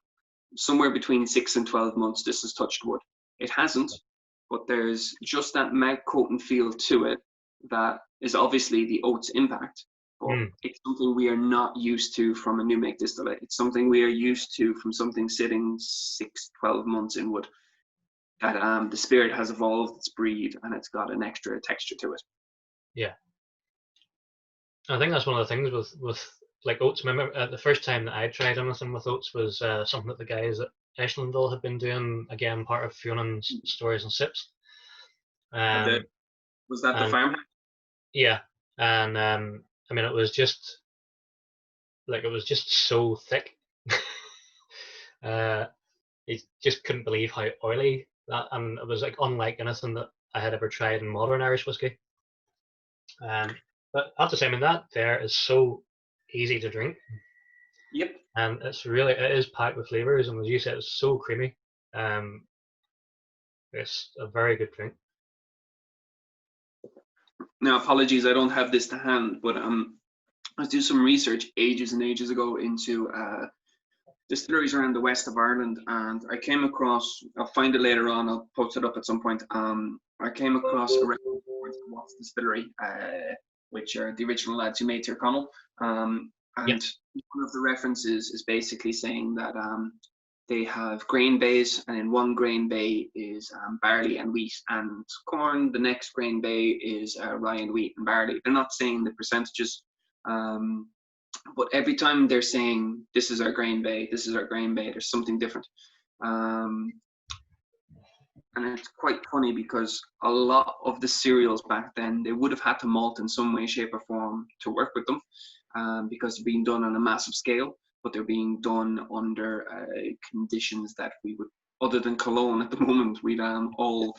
somewhere between 6 and 12 months this has touched wood. It hasn't, but there's just that mouth coating feel to it that is obviously the oats impact. But it's something we are not used to from a new make distillate. It's something we are used to from something sitting 6-12 months in wood. That the spirit has evolved its breed and it's got an extra texture to it. Yeah, I think that's one of the things with like oats. Remember, the first time that I tried anything with oats was something that the guys at Ashlandville had been doing. Again, part of Fionan's Stories and Sips. Was that the And farm? yeah, and I mean, it was just so thick. You just couldn't believe how oily that, and it was like unlike anything that I had ever tried in modern Irish whiskey. But I have to say, I mean, that there is so easy to drink. Yep. And it is packed with flavors, and as you said, it's so creamy. It's a very good drink. Now, apologies, I don't have this to hand, but I was doing some research ages and ages ago into distilleries around the west of Ireland, and I came across, I'll find it later on, I'll post it up at some point. I came across a reference to Watts Distillery, which are the original lads who made Tyrconnell. And one of the references is basically saying that they have grain bays, and in one grain bay is barley and wheat and corn. The next grain bay is rye and wheat and barley. They're not saying the percentages, but every time they're saying, this is our grain bay, this is our grain bay, there's something different. And it's quite funny because a lot of the cereals back then, they would have had to malt in some way, shape or form to work with them, because they're being done on a massive scale, but they're being done under conditions that we would, other than Cologne at the moment, we'd all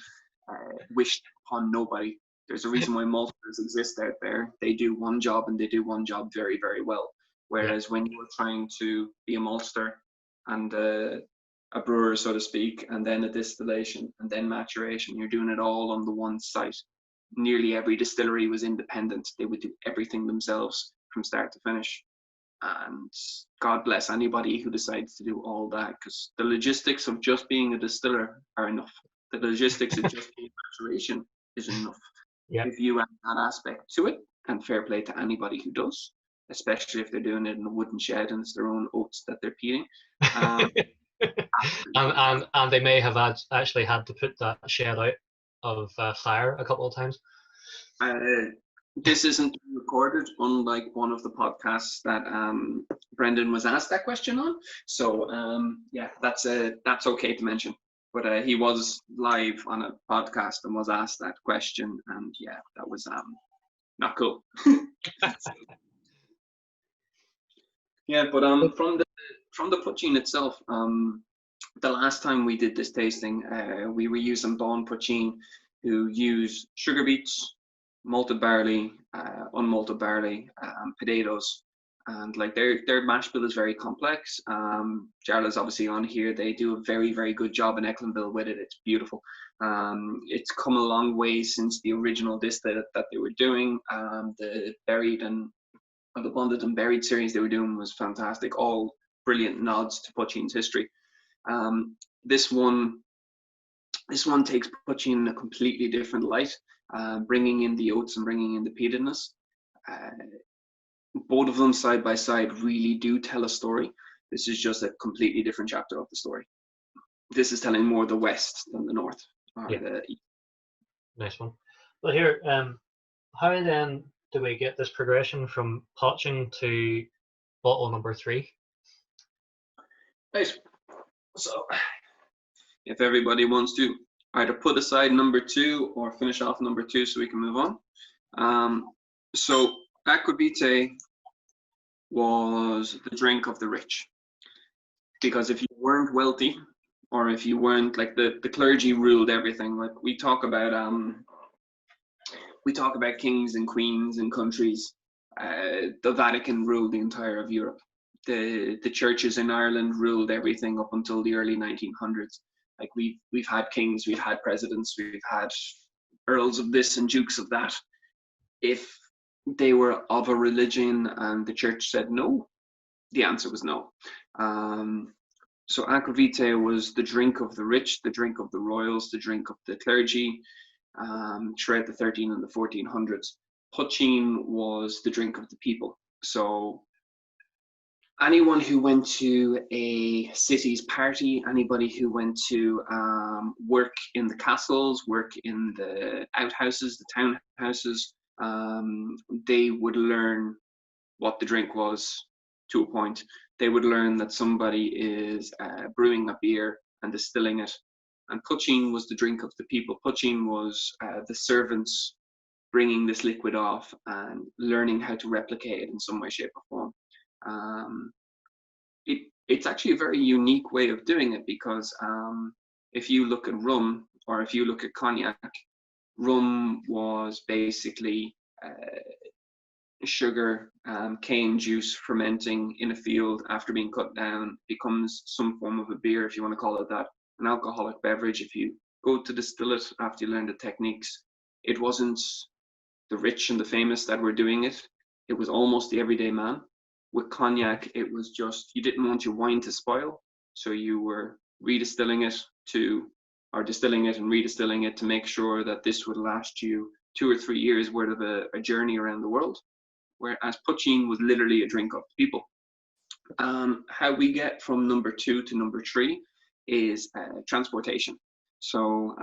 wished upon nobody. There's a reason why maltsters exist out there. They do one job and they do one job very, very well. Whereas when you're trying to be a maltster and a brewer, so to speak, and then a distillation and then maturation, you're doing it all on the one site. Nearly every distillery was independent. They would do everything themselves from start to finish. And God bless anybody who decides to do all that, because the logistics of just being a distiller are enough. The logistics of just the maturation is enough. Yeah. If you add that aspect to it, and fair play to anybody who does, especially if they're doing it in a wooden shed and it's their own oats that they're peeling. And they may have actually had to put that shed out of fire a couple of times. This isn't recorded, unlike one of the podcasts that Brendan was asked that question on. So yeah, that's okay to mention. But he was live on a podcast and was asked that question, and yeah, that was not cool. Yeah, but from the poaching itself, the last time we did this tasting, we were using Dawn Poachine, who use sugar beets, malted barley, unmalted barley, potatoes, and like their mash bill is very complex. Jarla's obviously on here. They do a very, very good job in Ecklandville with it. It's beautiful. It's come a long way since the original distillate that they were doing. The bonded and buried series they were doing was fantastic. All brilliant nods to poaching's history. This one takes poaching in a completely different light, bringing in the oats and bringing in the peatedness. Both of them side by side really do tell a story. This is just a completely different chapter of the story. This is telling more the west than the north or the east. Nice one. Well, here, how then do we get this progression from poaching to bottle number 3? Right. So, if everybody wants to either put aside number 2 or finish off number 2 so we can move on. So Aqua Vitae was the drink of the rich, because if you weren't wealthy, or if you weren't like the clergy ruled everything. Like we talk about kings and queens and countries. The Vatican ruled the entire of Europe. The churches in Ireland ruled everything up until the early 1900s. Like we've had kings, we've had presidents, we've had earls of this and dukes of that. If they were of a religion and the church said no, the answer was no. So Aqua Vitae was the drink of the rich, the drink of the royals, the drink of the clergy, throughout the 13 and the 1400s. Poaching was the drink of the people. So anyone who went to a city's party, anybody who went to work in the castles, work in the outhouses, the townhouses, they would learn what the drink was to a point. They would learn that somebody is brewing a beer and distilling it. And poaching was the drink of the people. Poaching was the servants bringing this liquid off and learning how to replicate it in some way, shape, or form. It's actually a very unique way of doing it, because if you look at rum or if you look at cognac, rum was basically sugar, cane juice fermenting in a field after being cut down, becomes some form of a beer, if you want to call it that, an alcoholic beverage. If you go to distill it after you learn the techniques, it wasn't the rich and the famous that were doing it. It was almost the everyday man. With cognac, it was just, you didn't want your wine to spoil, so you were distilling it and redistilling it to make sure that this would last you 2 or 3 years worth of a journey around the world. Whereas poaching was literally a drink of people. How we get from number 2 to number 3 is transportation. So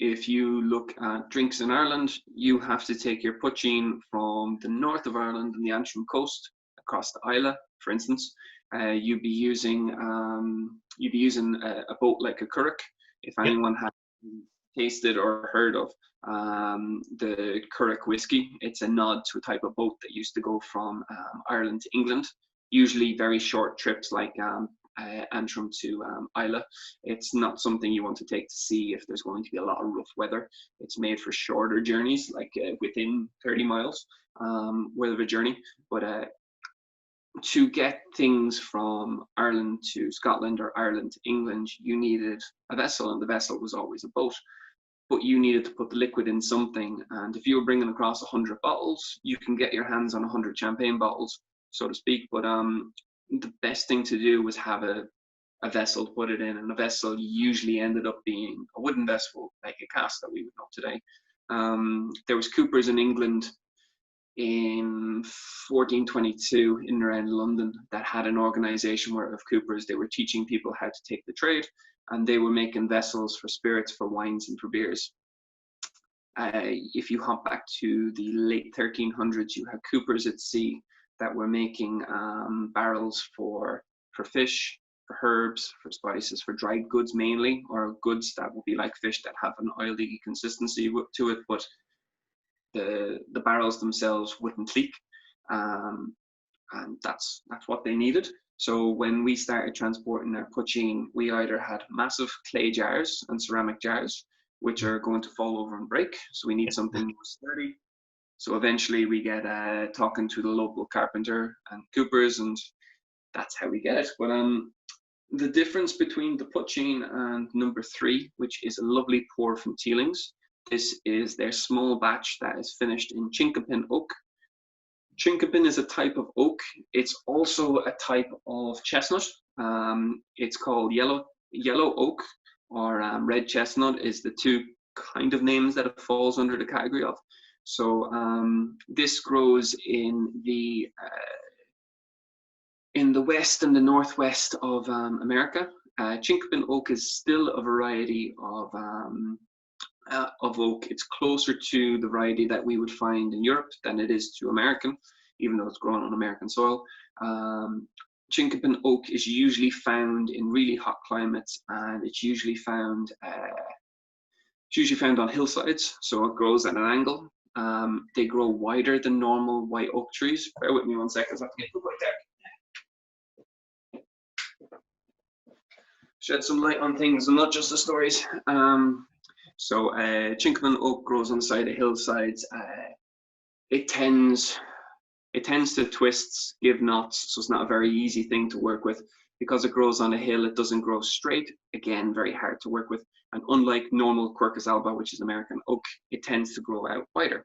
if you look at drinks in Ireland, you have to take your poaching from the north of Ireland and the Antrim coast across to Islay, for instance. You'd be using a boat like a curragh. If anyone has tasted or heard of the curragh whiskey, it's a nod to a type of boat that used to go from Ireland to England, usually very short trips like Antrim to Islay. It's not something you want to take to sea if there's going to be a lot of rough weather. It's made for shorter journeys, like within 30 miles worth of a journey. But to get things from Ireland to Scotland or Ireland to England, you needed a vessel, and the vessel was always a boat. But you needed to put the liquid in something, and if you were bringing across 100 bottles, you can get your hands on 100 champagne bottles, so to speak. But the best thing to do was have a a vessel to put it in, and a vessel usually ended up being a wooden vessel, like a cask that we would know today. There was coopers in England in 1422 in and around London that had an organization of coopers. They were teaching people how to take the trade, and they were making vessels for spirits, for wines, and for beers. If you hop back to the late 1300s, you had coopers at sea that were making barrels for fish, for herbs, for spices, for dried goods mainly, or goods that would be like fish that have an oily consistency to it, but the barrels themselves wouldn't leak, and that's what they needed. So when we started transporting our poaching, we either had massive clay jars and ceramic jars, which are going to fall over and break. So we need something more sturdy. So eventually we get talking to the local carpenter and coopers, and that's how we get it. But the difference between the poaching and number 3, which is a lovely pour from Teelings, this is their small batch that is finished in chinkapin oak. Chinkapin is a type of oak. It's also a type of chestnut. It's called yellow oak, or red chestnut is the two kind of names that it falls under the category of. So this grows in the west and the northwest of America. Chinkapin oak is still a variety of oak. It's closer to the variety that we would find in Europe than it is to American, even though it's grown on American soil. Chinkapin oak is usually found in really hot climates, and it's usually found on hillsides, so it grows at an angle. They grow wider than normal white oak trees. Bear with me 1 second, I have to get the white deck. Shed some light on things and not just the stories. So chinkapin oak grows on the side of hillsides. It tends to twist, give knots, so it's not a very easy thing to work with. Because it grows on a hill, it doesn't grow straight. Again, very hard to work with. And unlike normal Quercus alba, which is American oak, it tends to grow out wider.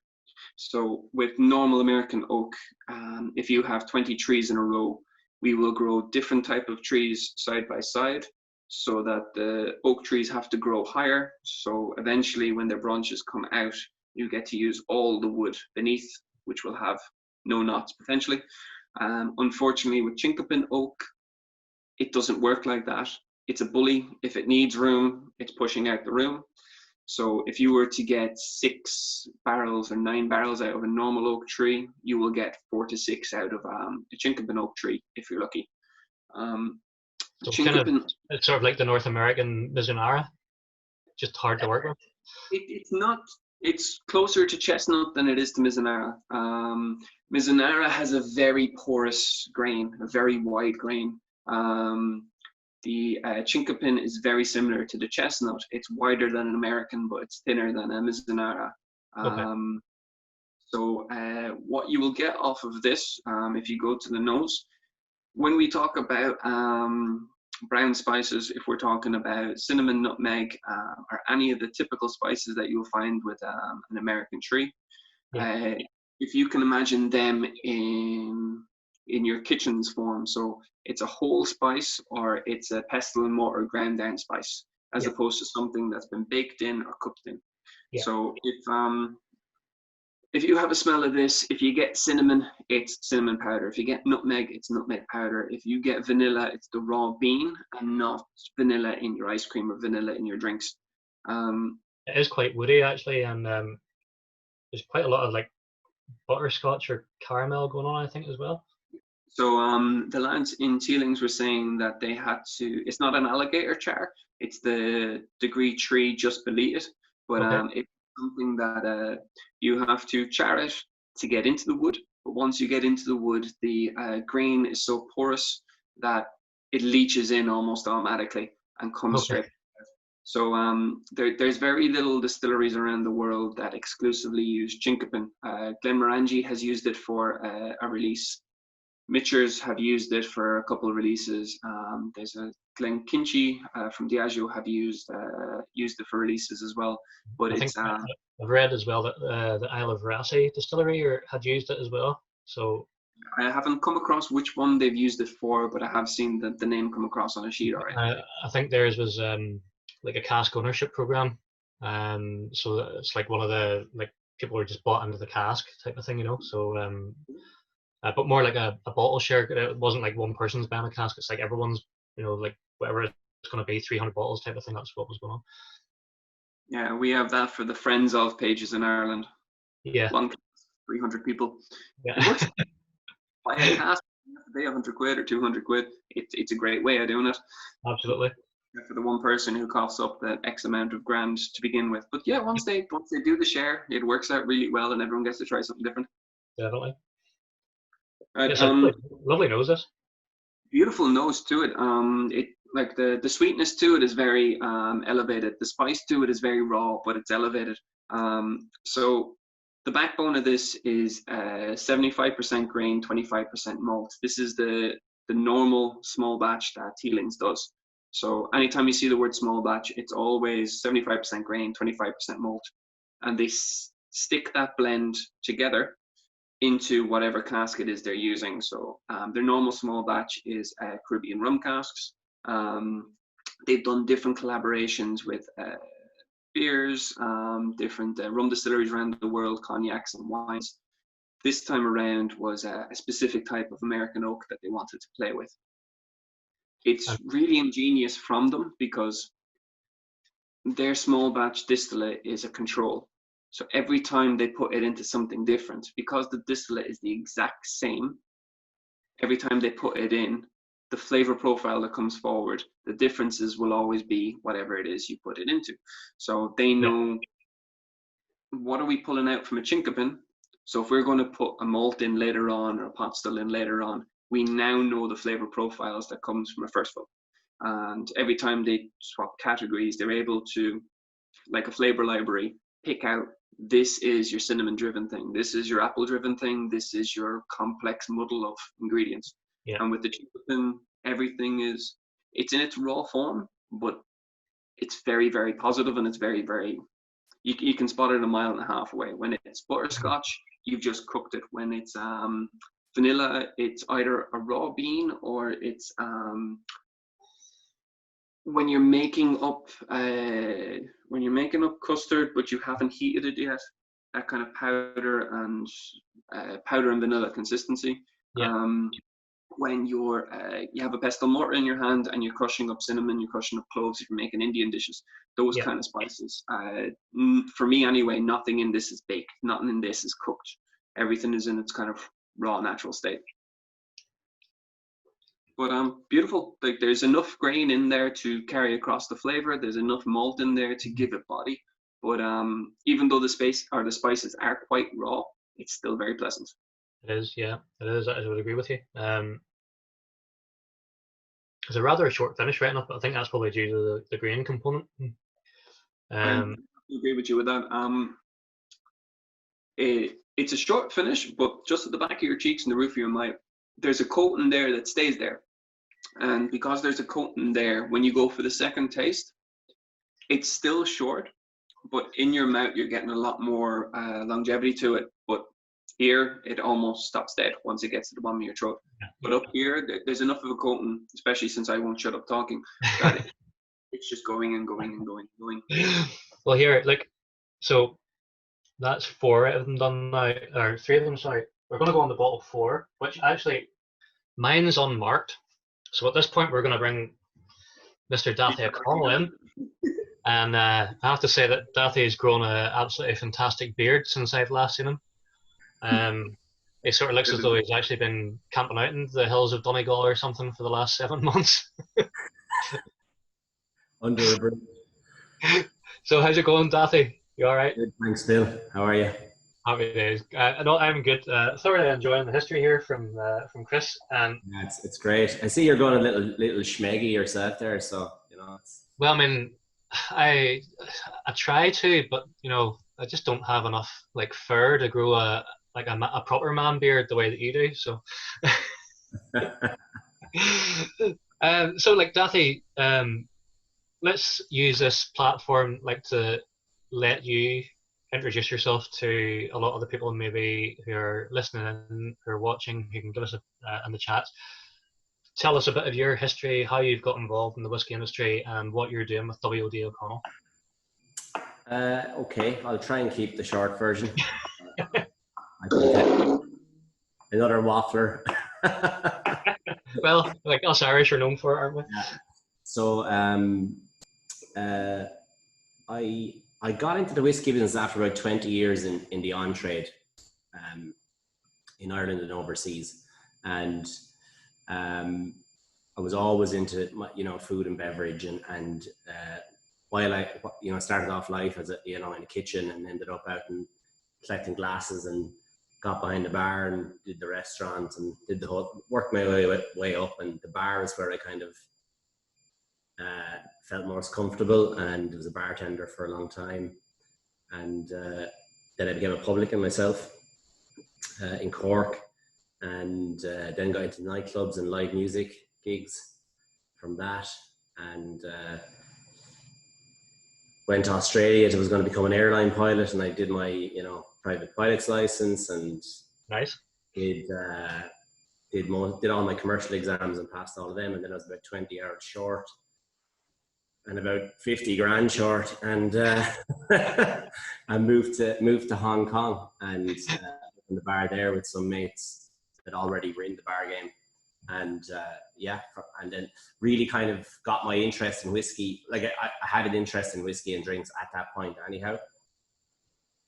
So with normal American oak, if you have 20 trees in a row, we will grow different type of trees side by side, so that the oak trees have to grow higher. So eventually when their branches come out, you get to use all the wood beneath, which will have no knots potentially. Unfortunately with chinkapin oak, it doesn't work like that. It's a bully. If it needs room, it's pushing out the room. So if you were to get 6 barrels or 9 barrels out of a normal oak tree, you will get 4 to 6 out of a chinkapin oak tree if you're lucky. So it's sort of like the North American Mizunara, just hard to work with. It's not. It's closer to chestnut than it is to Mizunara. Mizunara has a very porous grain, a very wide grain. The chinkapin is very similar to the chestnut. It's wider than an American, but it's thinner than a Mizunara. Okay. So what you will get off of this, if you go to the nose, when we talk about brown spices, if we're talking about cinnamon, nutmeg, or any of the typical spices that you'll find with an American tree, yeah. If you can imagine them in your kitchen's form, so it's a whole spice or it's a pestle and mortar ground down spice, as yeah. opposed to something that's been baked in or cooked in. Yeah. So if you have a smell of this, if you get cinnamon, it's cinnamon powder. If you get nutmeg, it's nutmeg powder. If you get vanilla, it's the raw bean and not vanilla in your ice cream or vanilla in your drinks. It is quite woody actually, and there's quite a lot of like butterscotch or caramel going on, I think, as well. So the lads in Teelings were saying that they had to, it's not an alligator char, it's the degree tree just beneath it, but okay. It's something that you have to char it to get into the wood. But once you get into the wood, the grain is so porous that it leaches in almost automatically and comes okay. straight out. So there's very little distilleries around the world that exclusively use chinkapin. Glenmorangie has used it for a release. Mitchers have used it for a couple of releases. There's a Glenkinchie from Diageo have used it for releases as well. But I've read as well that the Isle of Raasay distillery had used it as well. So I haven't come across which one they've used it for, but I have seen the name come across on a sheet already. I think theirs was like a cask ownership program. So it's like one of the like people are just bought into the cask type of thing, you know. So but more like a bottle share. It wasn't like one person's buying a cask. It's like everyone's, you know, like whatever it's going to be, 300 bottles type of thing. That's what was going on. Yeah, we have that for the Friends of pages in Ireland. Yeah. One cask, 300 people. Yeah. It works. Buy a cask, you have to pay 100 quid or 200 quid. It's a great way of doing it. Absolutely. For the one person who coughs up that X amount of grand to begin with. But yeah, once they do the share, it works out really well, and everyone gets to try something different. Definitely. It's a lovely, lovely noses. Beautiful nose to it. It like the sweetness to it is very elevated. The spice to it is very raw, but it's elevated. So the backbone of this is 75% grain, 25% malt. This is the normal small batch that Teelings does. So anytime you see the word small batch, it's always 75% grain, 25% malt, and they stick that blend together into whatever cask it is they're using. So their normal small batch is Caribbean rum casks. They've done different collaborations with beers, different rum distilleries around the world, cognacs and wines. This time around was a specific type of American oak that they wanted to play with. It's really ingenious from them because their small batch distillate is a control. So every time they put it into something different, because the distillate is the exact same, every time they put it in, the flavor profile that comes forward, the differences will always be whatever it is you put it into. So they know what are we pulling out from a chinkapin. So if we're going to put a malt in later on or a pot still in later on, we now know the flavor profiles that comes from a first fill. And every time they swap categories, they're able to, like a flavor library, pick out this is your cinnamon driven thing, this is your apple driven thing, this is your complex muddle of ingredients. Yeah. And with the chinkapin, everything is, it's in its raw form, but it's very, very positive, and it's very, very, you can spot it a mile and a half away. When it's butterscotch, you've just cooked it. When it's vanilla, it's either a raw bean or it's when you're making up custard, but you haven't heated it yet, that kind of powder and vanilla consistency. Yeah. When you have a pestle mortar in your hand and you're crushing up cinnamon, you're crushing up cloves, if you're making Indian dishes, those kind of spices. For me anyway, nothing in this is baked, nothing in this is cooked. Everything is in its kind of raw, natural state. But beautiful. Like there's enough grain in there to carry across the flavor. There's enough malt in there to give it body. But even though the spices are quite raw, it's still very pleasant. It is, yeah, it is. I would agree with you. It's a rather short finish right enough, but I think that's probably due to the grain component. I agree with you with that. It's a short finish, but just at the back of your cheeks and the roof of your mouth, there's a coating there that stays there. And because there's a coating there, when you go for the second taste, it's still short, but in your mouth, you're getting a lot more longevity to it. But here, it almost stops dead once it gets to the bottom of your throat. But up here, there's enough of a coating, especially since I won't shut up talking, that it's just going and going and going and going. Well, here, like, so that's 4 out of them done now, or 3 of them, sorry. We're going to go on the bottle 4, which actually, mine is unmarked. So at this point, we're going to bring Mr. Dathie O'Connell in. And I have to say that Dathie has grown an absolutely fantastic beard since I've last seen him. He sort of looks as though he's actually been camping out in the hills of Donegal or something for the last 7 months. Under a bridge. So how's it going, Dathie? You all right? Good, thanks, Bill. How are you? Happy days. I know I'm good. Thoroughly enjoying the history here from Chris. Yeah, it's great. I see you're going a little schmeggy yourself there, so you know. Well, I mean, I try to, but you know, I just don't have enough like fur to grow a proper man beard the way that you do. So, so like Dathie, let's use this platform like to let you introduce yourself to a lot of the people maybe who are listening and who are watching, who can give us in the chat. Tell us a bit of your history, how you've got involved in the whiskey industry, and what you're doing with WD O'Connell. Okay, I'll try and keep the short version. I can tell another waffler. Well, like us Irish are known for it, aren't we? Yeah. So I got into the whiskey business after about 20 years in the on-trade in Ireland and overseas, and I was always into food and beverage, and while I started off life as in the kitchen and ended up out and collecting glasses and got behind the bar and did the restaurant and did the whole, worked my way up, and the bar is where I kind of felt most comfortable, and was a bartender for a long time, and then I became a publican myself in Cork, and then got into nightclubs and live music gigs from that, and went to Australia. I was going to become an airline pilot, and I did my private pilot's license, and nice. Did all my commercial exams and passed all of them, and then I was about 20 hours short and about 50 grand short, and I moved to Hong Kong, and in the bar there with some mates that already were in the bar game, and and then really kind of got my interest in whiskey. Like I had an interest in whiskey and drinks at that point anyhow,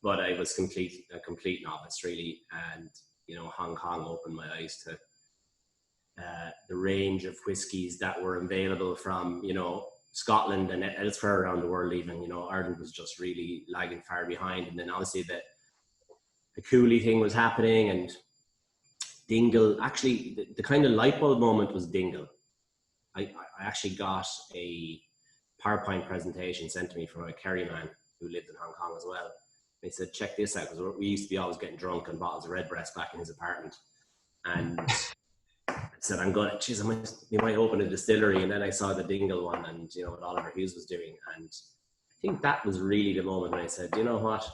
but I was a complete novice really, and Hong Kong opened my eyes to the range of whiskies that were available from Scotland and elsewhere around the world. Even Ireland was just really lagging far behind, and then obviously the Cooley thing was happening, and Dingle. Actually, the kind of light bulb moment was Dingle. I actually got a PowerPoint presentation sent to me from a Kerry man who lived in Hong Kong as well. They said, check this out, because we used to be always getting drunk on bottles of Redbreast back in his apartment, and I said, we might open a distillery. And then I saw the Dingle one, and what Oliver Hughes was doing, and I think that was really the moment when I said, you know what,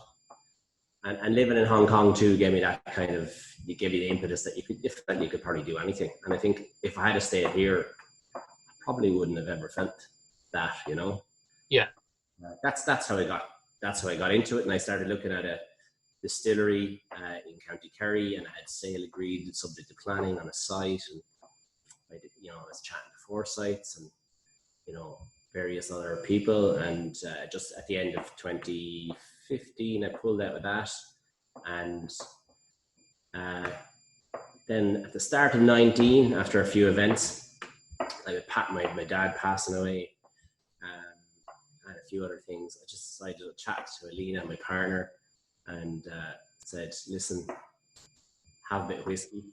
and living in Hong Kong too gave me that kind of, you gave me the impetus that you could probably do anything. And I think if I had stayed here, I probably wouldn't have ever felt that, Yeah. That's how I got into it, and I started looking at a distillery in County Kerry, and I had sale agreed subject to planning on a site, and I did, I was chatting to Foresights and various other people, and just at the end of 2015 I pulled out of that, and then at the start of 19, after a few events, my dad passing away, and a few other things, I just decided to chat to Alina, my partner, and said, listen, have a bit of whiskey,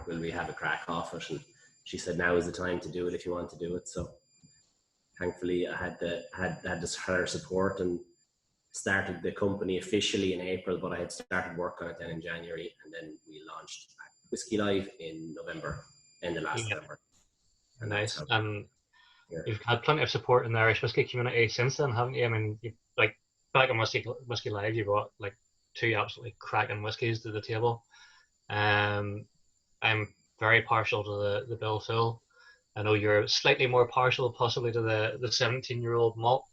will we have a crack off it? And she said, now is the time to do it if you want to do it. So thankfully I had her support, and started the company officially in April, but I had started work on it then in January, and then we launched Whiskey Live in November, end of last November. And nice. You've had plenty of support in the Irish whiskey community since then, haven't you? I mean, back on Whiskey Live, you brought like 2 absolutely cracking whiskies to the table. I'm very partial to the Bill Phil. I know you're slightly more partial possibly to the 17-year-old malt,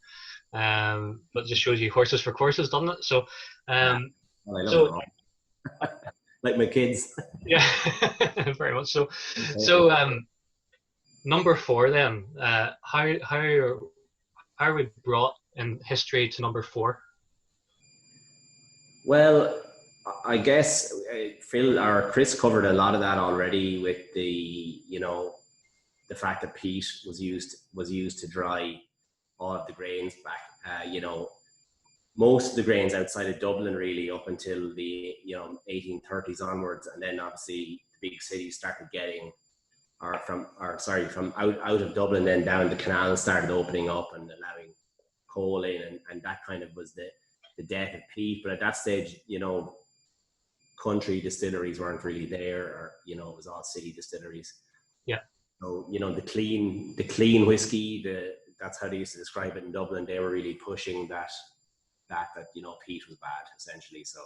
but it just shows you horses for courses, doesn't it? So, I love it. Like my kids. Yeah, very much so. So, number 4 then, how are we brought in history to number 4? Well, I guess Phil or Chris covered a lot of that already with the the fact that peat was used to dry all of the grains back. Most of the grains outside of Dublin really up until the 1830s onwards, and then obviously the big cities started getting, from out of Dublin, then down the canals started opening up and allowing coal in, and that kind of was the death of peat. But at that stage, country distilleries weren't really there, or it was all city distilleries. Yeah. So the clean whiskey, that's how they used to describe it in Dublin. They were really pushing that that you know peat was bad essentially. So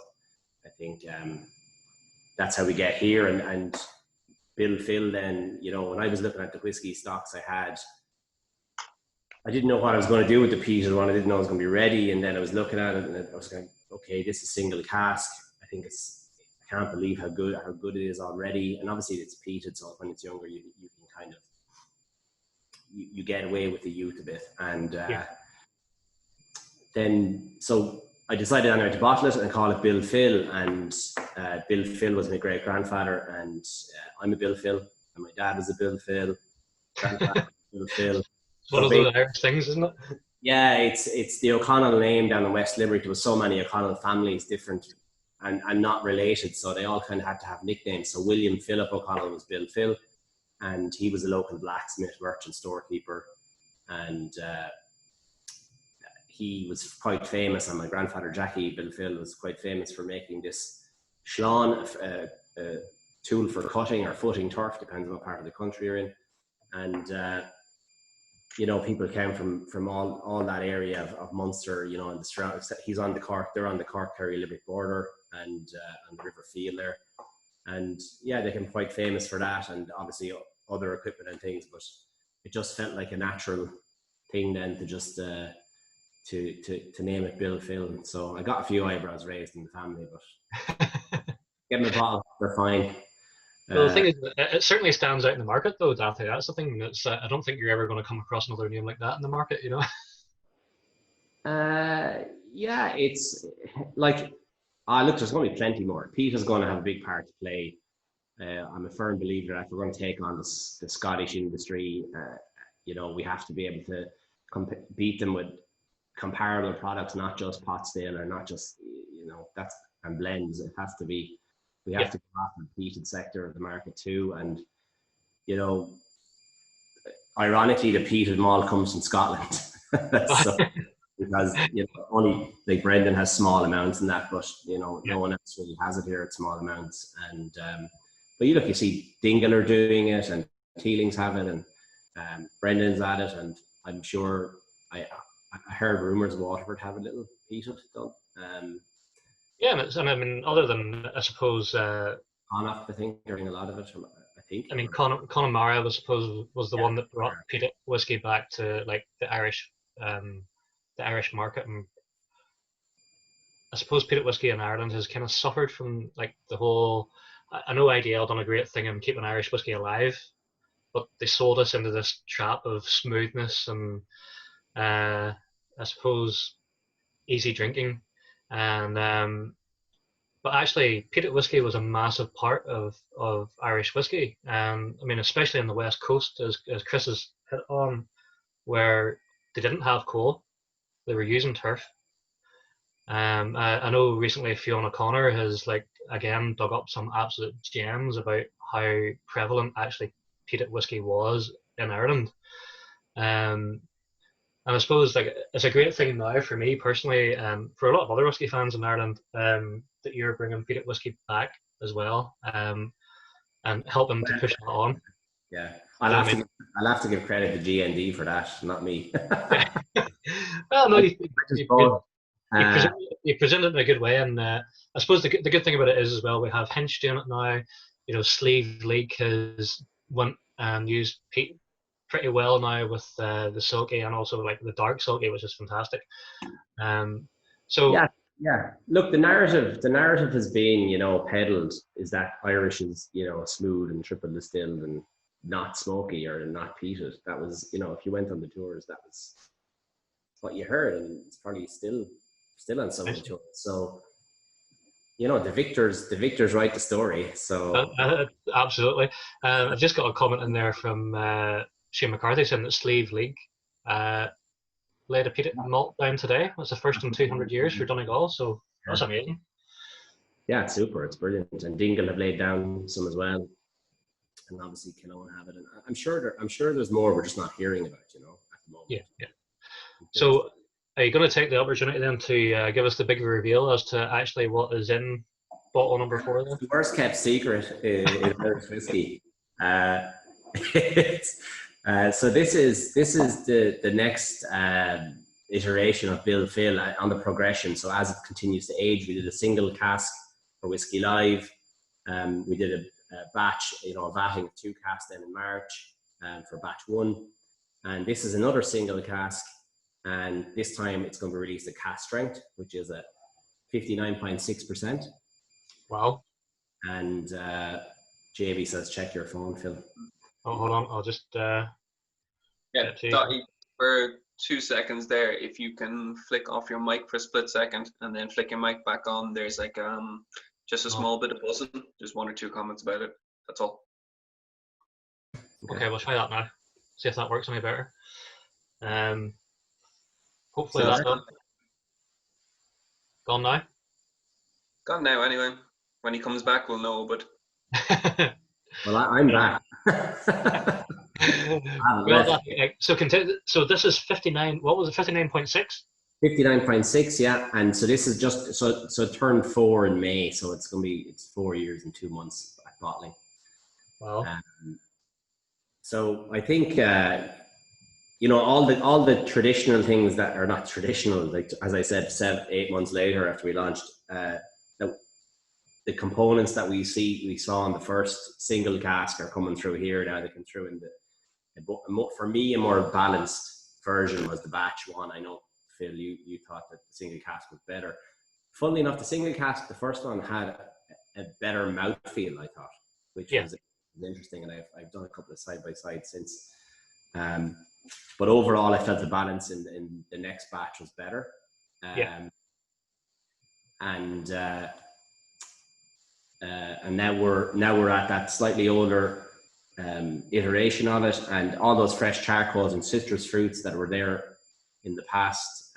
I think that's how we get here. And Bill Phil, then, you know, when I was looking at the whiskey stocks I didn't know what I was going to do with the peated one. I didn't know I was going to be ready. And then I was looking at it and I was going, okay, this is single cask. I can't believe how good it is already. And obviously it's peated, so when it's younger, you can kind of, you get away with the youth a bit. And then, so I decided anyway to bottle it and call it Bill Phil. And Bill Phil was my great grandfather, and I'm a Bill Phil, and my dad was a Bill Phil, grandfather Bill Phil. It's one of those Irish things, isn't it? Yeah, it's the O'Connell name down in West Limerick. There was so many O'Connell families, different and not related, so they all kind of had to have nicknames. So William Philip O'Connell was Bill Phil, and he was a local blacksmith, merchant, storekeeper, and he was quite famous. And my grandfather Jackie Bill Phil was quite famous for making this shlán, a tool for cutting or footing turf, depends on what part of the country you're in. And you know, people came from all that area of Munster, you know, and the surroundings. They're on the Cork Kerry Limerick border, and on the River Field there. And yeah, they became quite famous for that, and obviously other equipment and things, but it just felt like a natural thing then to just to name it Bill Phil. So I got a few eyebrows raised in the family, but get them a bottle, they're fine. Well, the thing is, it certainly stands out in the market, though, Dathy. That's the thing. That's I don't think you're ever going to come across another name like that in the market, you know. Yeah, it's like, look, there's going to be plenty more. Peter's going to have a big part to play. I'm a firm believer that if we're going to take on the Scottish industry, you know, we have to be able to beat them with comparable products, not just pot still or not just, you know, and blends. It has to be. We have to go after the peated sector of the market too. And, you know, ironically, the peated malt comes from Scotland. So, because, you know, only like Brendan has small amounts in that, but, you know, no one else really has it here at small amounts. And, but you see Dingle are doing it, and Teelings have it, and Brendan's at it. And I'm sure I heard rumours of Waterford have a little peated done. Yeah, and I mean, other than, I suppose, Connacht, I think, doing a lot of it. I think. I mean, Connemara, I suppose, was the one that brought peated whiskey back to like the Irish market. And I suppose peated whiskey in Ireland has kind of suffered from like the whole. I know IDL done a great thing in keeping Irish whiskey alive, but they sold us into this trap of smoothness and I suppose easy drinking. And but actually, peated whiskey was a massive part of Irish whiskey. I mean, especially on the west coast, as Chris has hit on, where they didn't have coal, they were using turf. I know recently Fiona Connor has like again dug up some absolute gems about how prevalent actually peated whiskey was in Ireland. And I suppose like it's a great thing now for me personally, and for a lot of other whiskey fans in Ireland, that you're bringing peated whiskey back as well, and helping to push that on. Yeah, I'll have to give credit to GND for that, not me. Well, no, you present it in a good way, and I suppose the good thing about it is as well we have Hinch doing it now. You know, Sleeve League has went and used peat pretty well now with the silky and also like the dark silky, which is fantastic. So yeah. Look, the narrative has been, you know, peddled is that Irish is, you know, smooth and triple distilled and not smoky or not peated. That was, you know, if you went on the tours, that was what you heard, and it's probably still on some of the tours. So, you know, the victors write the story. So absolutely. I've just got a comment in there from Shane McCarthy saying that Sleeve League laid a peated malt down today. That's the first in 200 years for Donegal, so that's amazing. Yeah, it's super. It's brilliant. And Dingle have laid down some as well, and obviously Killowen have it. And I'm sure there's more we're just not hearing about, you know, at the moment. Yeah. So, are you going to take the opportunity then to give us the big reveal as to actually what is in bottle number 4? Then? The worst kept secret in Irish whiskey. So this is the next iteration of Bill Phil on the progression. So as it continues to age, we did a single cask for Whiskey Live. We did a batch, a vatting of 2 casks then in March for batch 1. And this is another single cask. And this time it's going to be released at cask strength, which is at 59.6%. Wow. And JB says, check your phone, Phil. Oh, hold on. I'll just. Yeah, Dottie, for 2 seconds there, if you can flick off your mic for a split second and then flick your mic back on, there's like just a small bit of buzzing. Just 1 or 2 comments about it. That's all. Okay, we'll try that now. See if that works any better. Hopefully that's gone now. Gone now, anyway. When he comes back, we'll know. But well, I'm back. So this is 59. What was it? 59.6. 59.6, yeah. And so this is just so it turned 4 in May, so it's 4 years and 2 months at bottling. Wow. So I think all the traditional things that are not traditional, like as I said, 7-8 months later after we launched, the components that we saw in the first single cask are coming through here now. They come through in for me, a more balanced version was the batch 1. I know, Phil, you thought that the single cask was better. Funnily enough, the single cask, the first one, had a better mouthfeel, I thought, which was interesting. And I've done a couple of side-by-side since. But overall, I felt the balance in the next batch was better. And now we're at that slightly older iteration of it, and all those fresh charcoals and citrus fruits that were there in the past.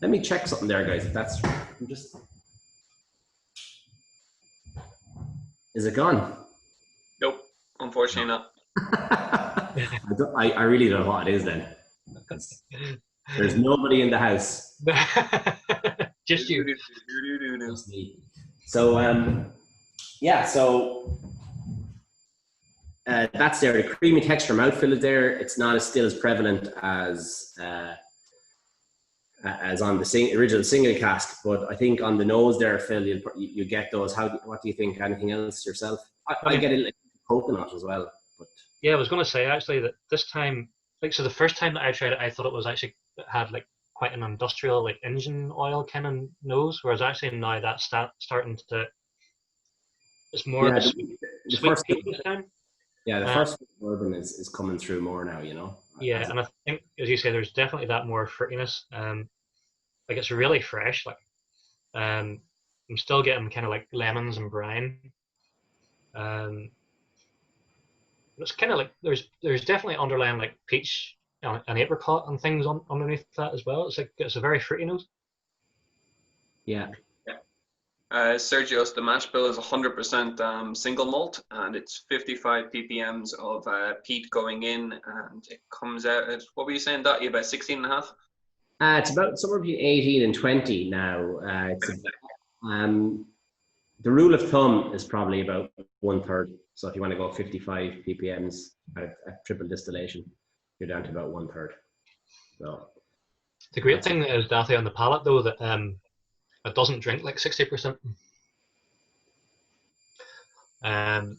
Let me check something there, guys. If that's is it gone? Nope, unfortunately not. I really don't know what it is then. There's nobody in the house. Just you. Just me. So that's there. The creamy texture mouthfeel is there. It's not still as prevalent as on the original single cask, but I think on the nose there, Phil, you get those. What do you think? Anything else yourself? I get it like coconut as well. But yeah, I was going to say actually that this time, so the first time that I tried it, I thought it had like quite an industrial, like engine oil kind of nose, whereas actually now that's starting to. It's more the sweet peat this time. Yeah, the first bourbon is coming through more now, Yeah, and I think, as you say, there's definitely that more fruitiness. Like it's really fresh. Like, I'm still getting kind of like lemons and brine. It's kind of like there's definitely underlying like peach and apricot and things underneath that as well. It's a very fruity nose. Yeah. Sergio's, the mash bill is 100% single malt, and it's 55 ppms of peat going in, and it comes out at, what were you saying, Dottie, about 16 and a half? It's about somewhere between 18 and 20 now. The rule of thumb is probably about 1/3. So if you want to go 55 ppms at triple distillation, you're down to about 1/3. So the great thing is definitely on the palate though that it doesn't drink like 60%. No,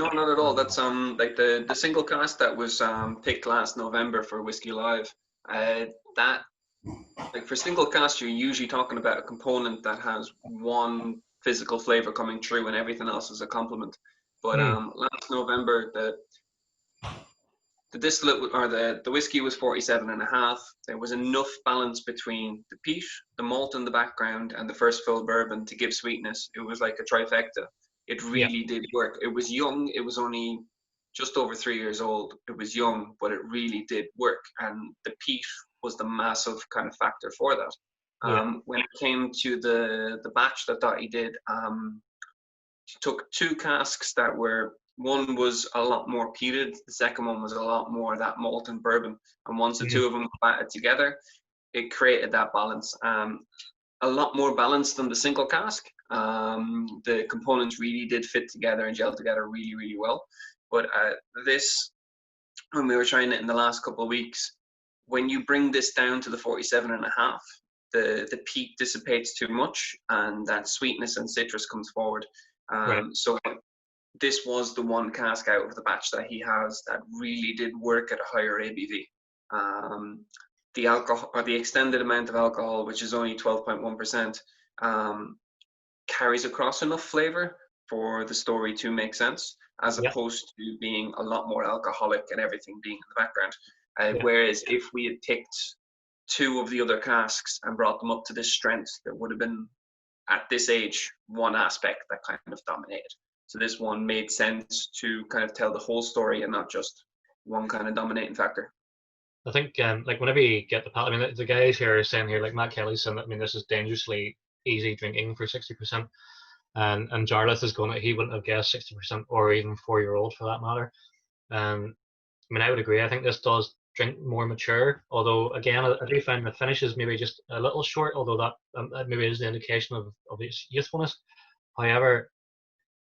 not at all. That's like the single cask that was picked last November for Whiskey Live. That, like, for single cask, you're usually talking about a component that has one physical flavor coming through and everything else is a complement. But last November, the distillate or the whiskey was 47.5. There was enough balance between the peat, the malt in the background, and the first full bourbon to give sweetness. It was like a trifecta. It really did work. It was young. It was only just over 3 years old. It was young, but it really did work. And the peat was the massive kind of factor for that. When it came to the batch that Dottie did, she took 2 casks that were, one was a lot more peated, the second one was a lot more that malt and bourbon. And once the two of them batted together, it created that balance. A lot more balanced than the single cask. The components really did fit together and gel together really, really well. But this, when we were trying it in the last couple of weeks, when you bring this down to the 47.5, the peat dissipates too much, and that sweetness and citrus comes forward. Right. So this was the one cask out of the batch that he has that really did work at a higher ABV. The alcohol, or the extended amount of alcohol, which is only 12.1%, carries across enough flavor for the story to make sense, as opposed to being a lot more alcoholic and everything being in the background. Whereas if we had picked two of the other casks and brought them up to this strength, there would have been, at this age, one aspect that kind of dominated. So this one made sense to kind of tell the whole story and not just one kind of dominating factor. I think like whenever you get the palate, I mean the guys here are saying here, like Matt Kelly's saying that, I mean, this is dangerously easy drinking for 60%, and Jarlath is going that he wouldn't have guessed 60%, or even 4-year-old for that matter. I mean, I would agree. I think this does drink more mature, although again I do find the finish is maybe just a little short, although that maybe is the indication of its youthfulness. However,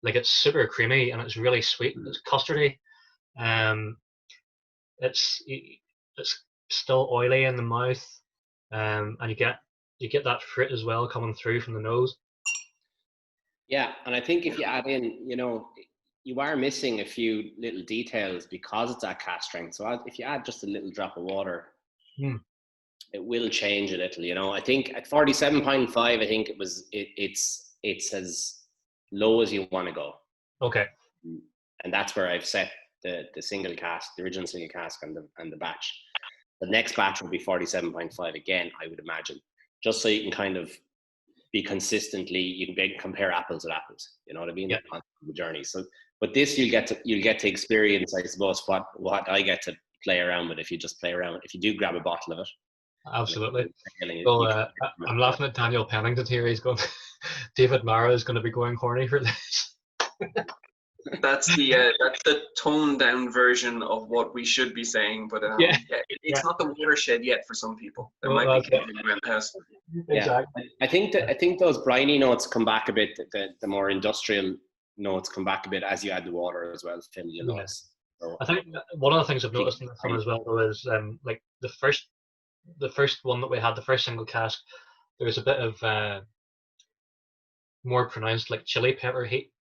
like, it's super creamy and it's really sweet. It's custardy. It's still oily in the mouth, and you get that fruit as well coming through from the nose. Yeah, and I think if you add in, you are missing a few little details because it's at cask strength. So if you add just a little drop of water, it will change a little. I think at 47.5, I think it's as low as you want to go. Okay. And that's where I've set the single cask, the original single cask, and the batch. The next batch will be 47.5 again, I would imagine, just so you can kind of be consistently, you can compare apples with apples. You know what I mean? Yeah. On the journey. So, but this you'll get to experience, I suppose, what I get to play around with if you just play around. If you do grab a bottle of it. Absolutely. Well, I'm laughing at Daniel Pennington here. He's going, David Mara is going to be going horny for this. That's the toned down version of what we should be saying, but it's not the watershed yet for some people. There might be people around the house. Exactly. I think those briny notes come back a bit. The more industrial notes come back a bit as you add the water as well. Phil, you'll notice. So, I think one of the things I've noticed in this one as well, though, is like the first one that we had, the first single cask, there was a bit of more pronounced like chili pepper heat.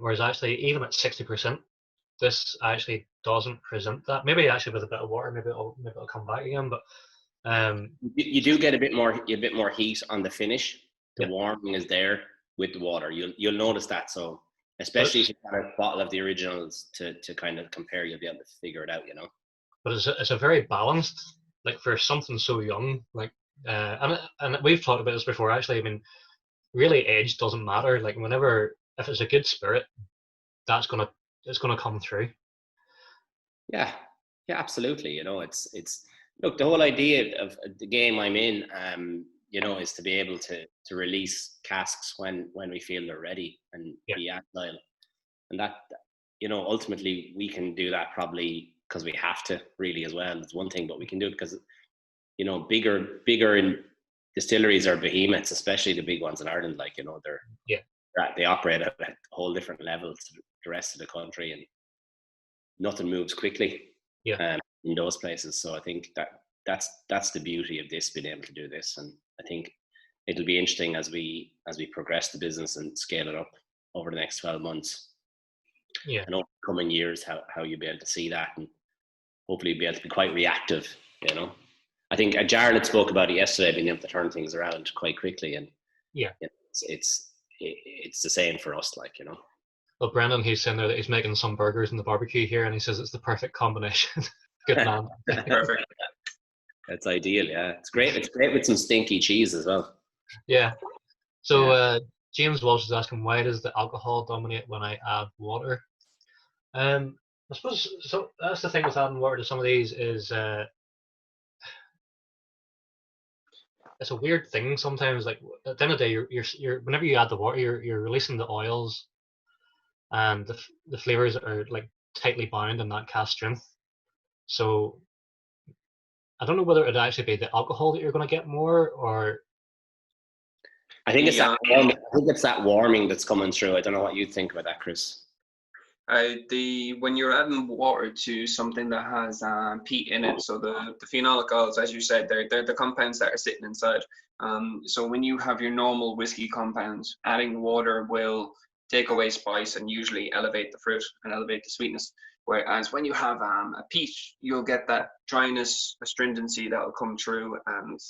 Whereas actually, even at 60%, this actually doesn't present that. Maybe actually with a bit of water, maybe it'll come back again. But you do get a bit more heat on the finish. The warming is there with the water. You'll notice that. So especially if you got a bottle of the originals to kind of compare, you'll be able to figure it out. But it's a very balanced, like, for something so young, like and we've talked about this before. Actually, I mean, really, age doesn't matter. Like, if it's a good spirit, it's gonna come through. Yeah, absolutely. It's look, the whole idea of the game I'm in, is to be able to release casks when we feel they're ready and be agile, and that ultimately we can do that probably because we have to, really, as well. It's one thing, but we can do it because bigger in distilleries are behemoths, especially the big ones in Ireland. Like, they operate at a whole different level to the rest of the country, and nothing moves quickly in those places. So I think that's the beauty of this, being able to do this. And I think it'll be interesting as we progress the business and scale it up over the next 12 months. Yeah. And over the coming years, how you'll be able to see that, and hopefully be able to be quite reactive. I think Jarlath spoke about it yesterday, being able to turn things around quite quickly, and it's the same for us, like. Well, Brendan, he's saying there that he's making some burgers in the barbecue here, and he says it's the perfect combination. Good man. Perfect. That's ideal. Yeah, it's great. It's great with some stinky cheese as well. Yeah. So James Walsh is asking, why does the alcohol dominate when I add water? I suppose so. That's the thing with adding water to some of these is it's a weird thing sometimes. Like, at the end of the day, you're whenever you add the water, you're releasing the oils, and the flavors are like tightly bound in that cask strength. So I don't know whether it'd actually be the alcohol that you're going to get more, or I think it's that warming that's coming through. I don't know what you think about that, Chris. When you're adding water to something that has peat in it, so the phenolic oils, as you said, they're the compounds that are sitting inside. So when you have your normal whiskey compounds, adding water will take away spice and usually elevate the fruit and elevate the sweetness. Whereas when you have a peat, you'll get that dryness, astringency that will come through, and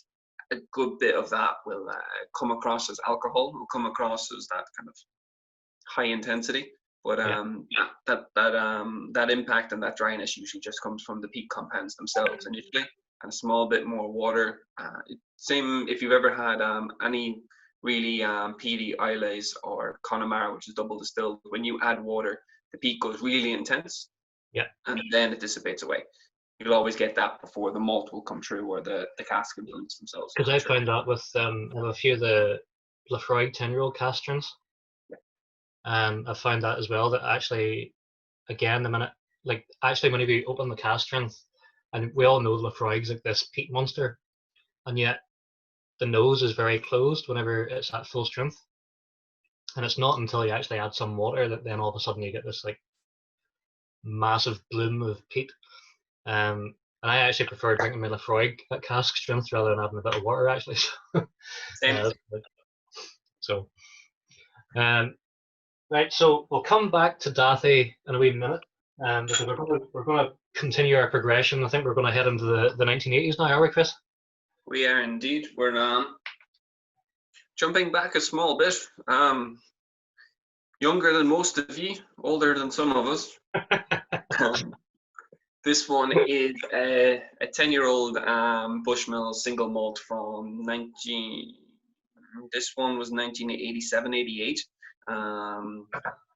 a good bit of that will come across as alcohol, will come across as that kind of high intensity. But that impact and that dryness usually just comes from the peat compounds themselves initially, and a small bit more water. Same if you've ever had any really peaty Islays or Connemara, which is double distilled. When you add water, the peat goes really intense, and then it dissipates away. You'll always get that before the malt will come through, or the cask influence themselves. Because I found that with a few of the Lafroig 10-year-old cask strengths. I found that as well, that actually, again, the minute, like, actually whenever you open the cask strength, and we all know Lafroig's like this peat monster, and yet the nose is very closed whenever it's at full strength. And it's not until you actually add some water that then all of a sudden you get this like massive bloom of peat. And I actually prefer drinking my Lafroig at cask strength rather than having a bit of water, actually. So, right, so we'll come back to Dathie in a wee minute, because we're going to continue our progression. I think we're going to head into the 1980s now, are we, Chris? We are indeed. We're jumping back a small bit. Younger than most of you, older than some of us. This one is a 10-year-old Bushmill single malt from this one was 1987-88.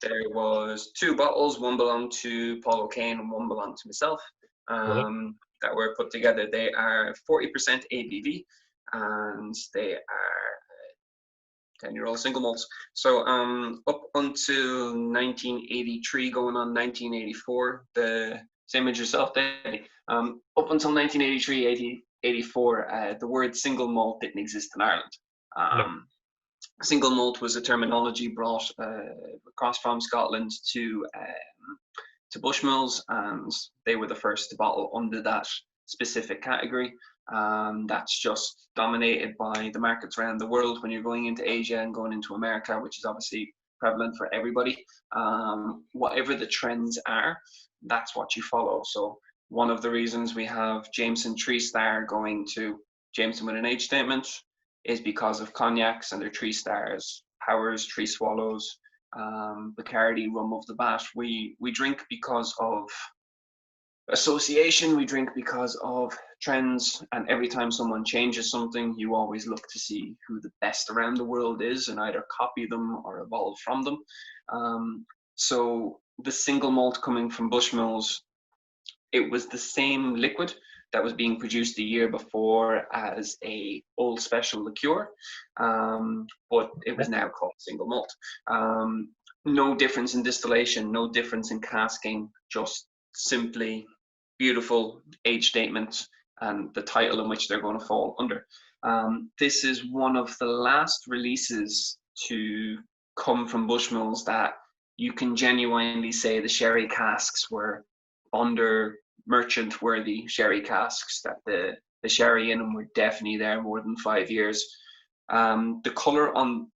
There was 2 bottles, one belonged to Paul O'Kane and one belonged to myself, that were put together. They are 40% ABV, and they are 10-year-old single malts. So up until 1983, going on 1984, the same as yourself, Danny. Up until 1983, 84, the word single malt didn't exist in Ireland. Single malt was a terminology brought across from Scotland to Bushmills, and they were the first to bottle under that specific category. That's just dominated by the markets around the world. When you're going into Asia and going into America, which is obviously prevalent for everybody, whatever the trends are, that's what you follow. So one of the reasons we have Jameson 3-star going to Jameson with an H statement is because of cognacs and their 3 stars, Powers, 3 Swallows, Bacardi, Rum of the Bat. We drink because of association, we drink because of trends, and every time someone changes something, you always look to see who the best around the world is and either copy them or evolve from them. So the single malt coming from Bushmills, it was the same liquid that was being produced the year before as a old special liqueur, but it was now called single malt. No difference in distillation, no difference in casking, just simply beautiful age statements and the title in which they're going to fall under. This is one of the last releases to come from Bushmills that you can genuinely say the sherry casks were under merchant worthy sherry casks, that the sherry in them were definitely there more than 5 years. The color on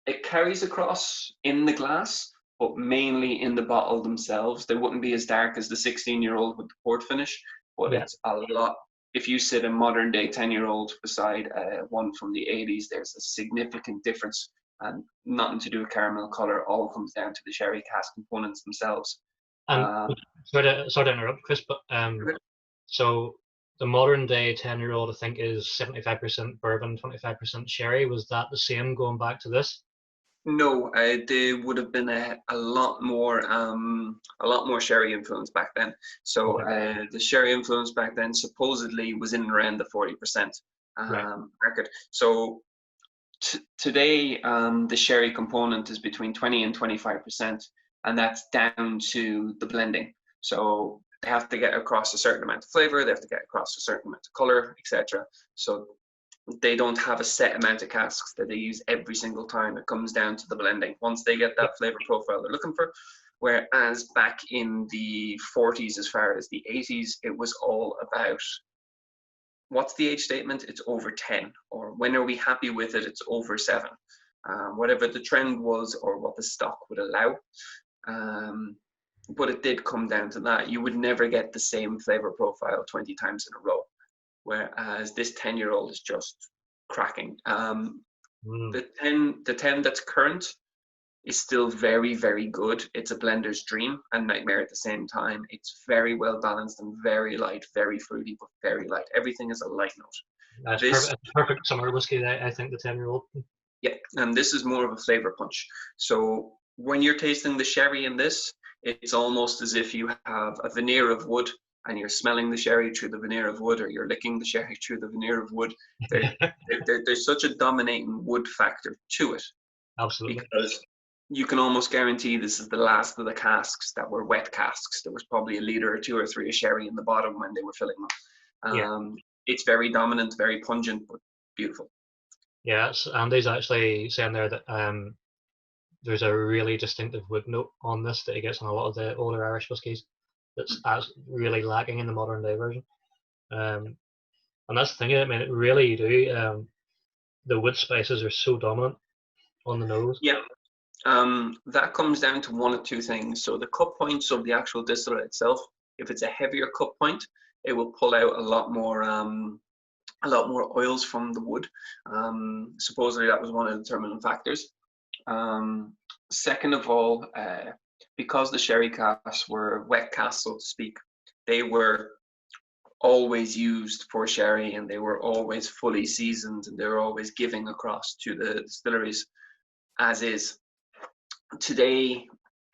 it carries across in the glass, but mainly in the bottle themselves. They wouldn't be as dark as the 16-year-old with the port finish, but it's a lot. If you sit a modern day 10-year-old beside one from the 80s, there's a significant difference, and nothing to do with caramel color. All comes down to the sherry cask components themselves. Sorry to interrupt, Chris, but so the modern day 10-year-old, I think, is 75% bourbon, 25% sherry. Was that the same going back to this? No, they would have been a lot more sherry influence back then. So the sherry influence back then supposedly was in and around the 40% market. So today the sherry component is between 20 and 25%, and that's down to the blending. So they have to get across a certain amount of flavor, they have to get across a certain amount of color, etc. So they don't have a set amount of casks that they use every single time. It comes down to the blending. Once they get that flavor profile they're looking for, Whereas back in the 40s, as far as the 80s, it was all about, what's the age statement? It's over 10. Or when are we happy with it? It's over 7. Whatever the trend was or what the stock would allow. But it did come down to that. You would never get the same flavor profile 20 times in a row. Whereas this 10-year-old is just cracking. The 10 that's current is still very, very good. It's a blender's dream and nightmare at the same time. It's very well balanced and very light, very fruity, but very light. Everything is a light note. It's perfect summer whiskey, I think, the 10-year-old. Yeah, and this is more of a flavor punch. So when you're tasting the sherry in this, it's almost as if you have a veneer of wood and you're smelling the sherry through the veneer of wood, or you're licking the sherry through the veneer of wood. There's such a dominating wood factor to it. Absolutely. Because you can almost guarantee this is the last of the casks that were wet casks. There was probably a liter or 2 or 3 of sherry in the bottom when they were filling them. It's very dominant, very pungent, but beautiful. Yeah, Andy's actually saying there that there's a really distinctive wood note on this that he gets on a lot of the older Irish whiskies that's really lacking in the modern day version. And that's the thing, I mean, it really you do. The wood spices are so dominant on the nose. Yeah. That comes down to one of two things. So the cup points of the actual distillate itself, if it's a heavier cup point, it will pull out a lot more oils from the wood. Supposedly that was one of the determining factors. Second of all, because the sherry casks were wet casks, so to speak, they were always used for sherry and they were always fully seasoned and they were always giving across to the distilleries as is. Today,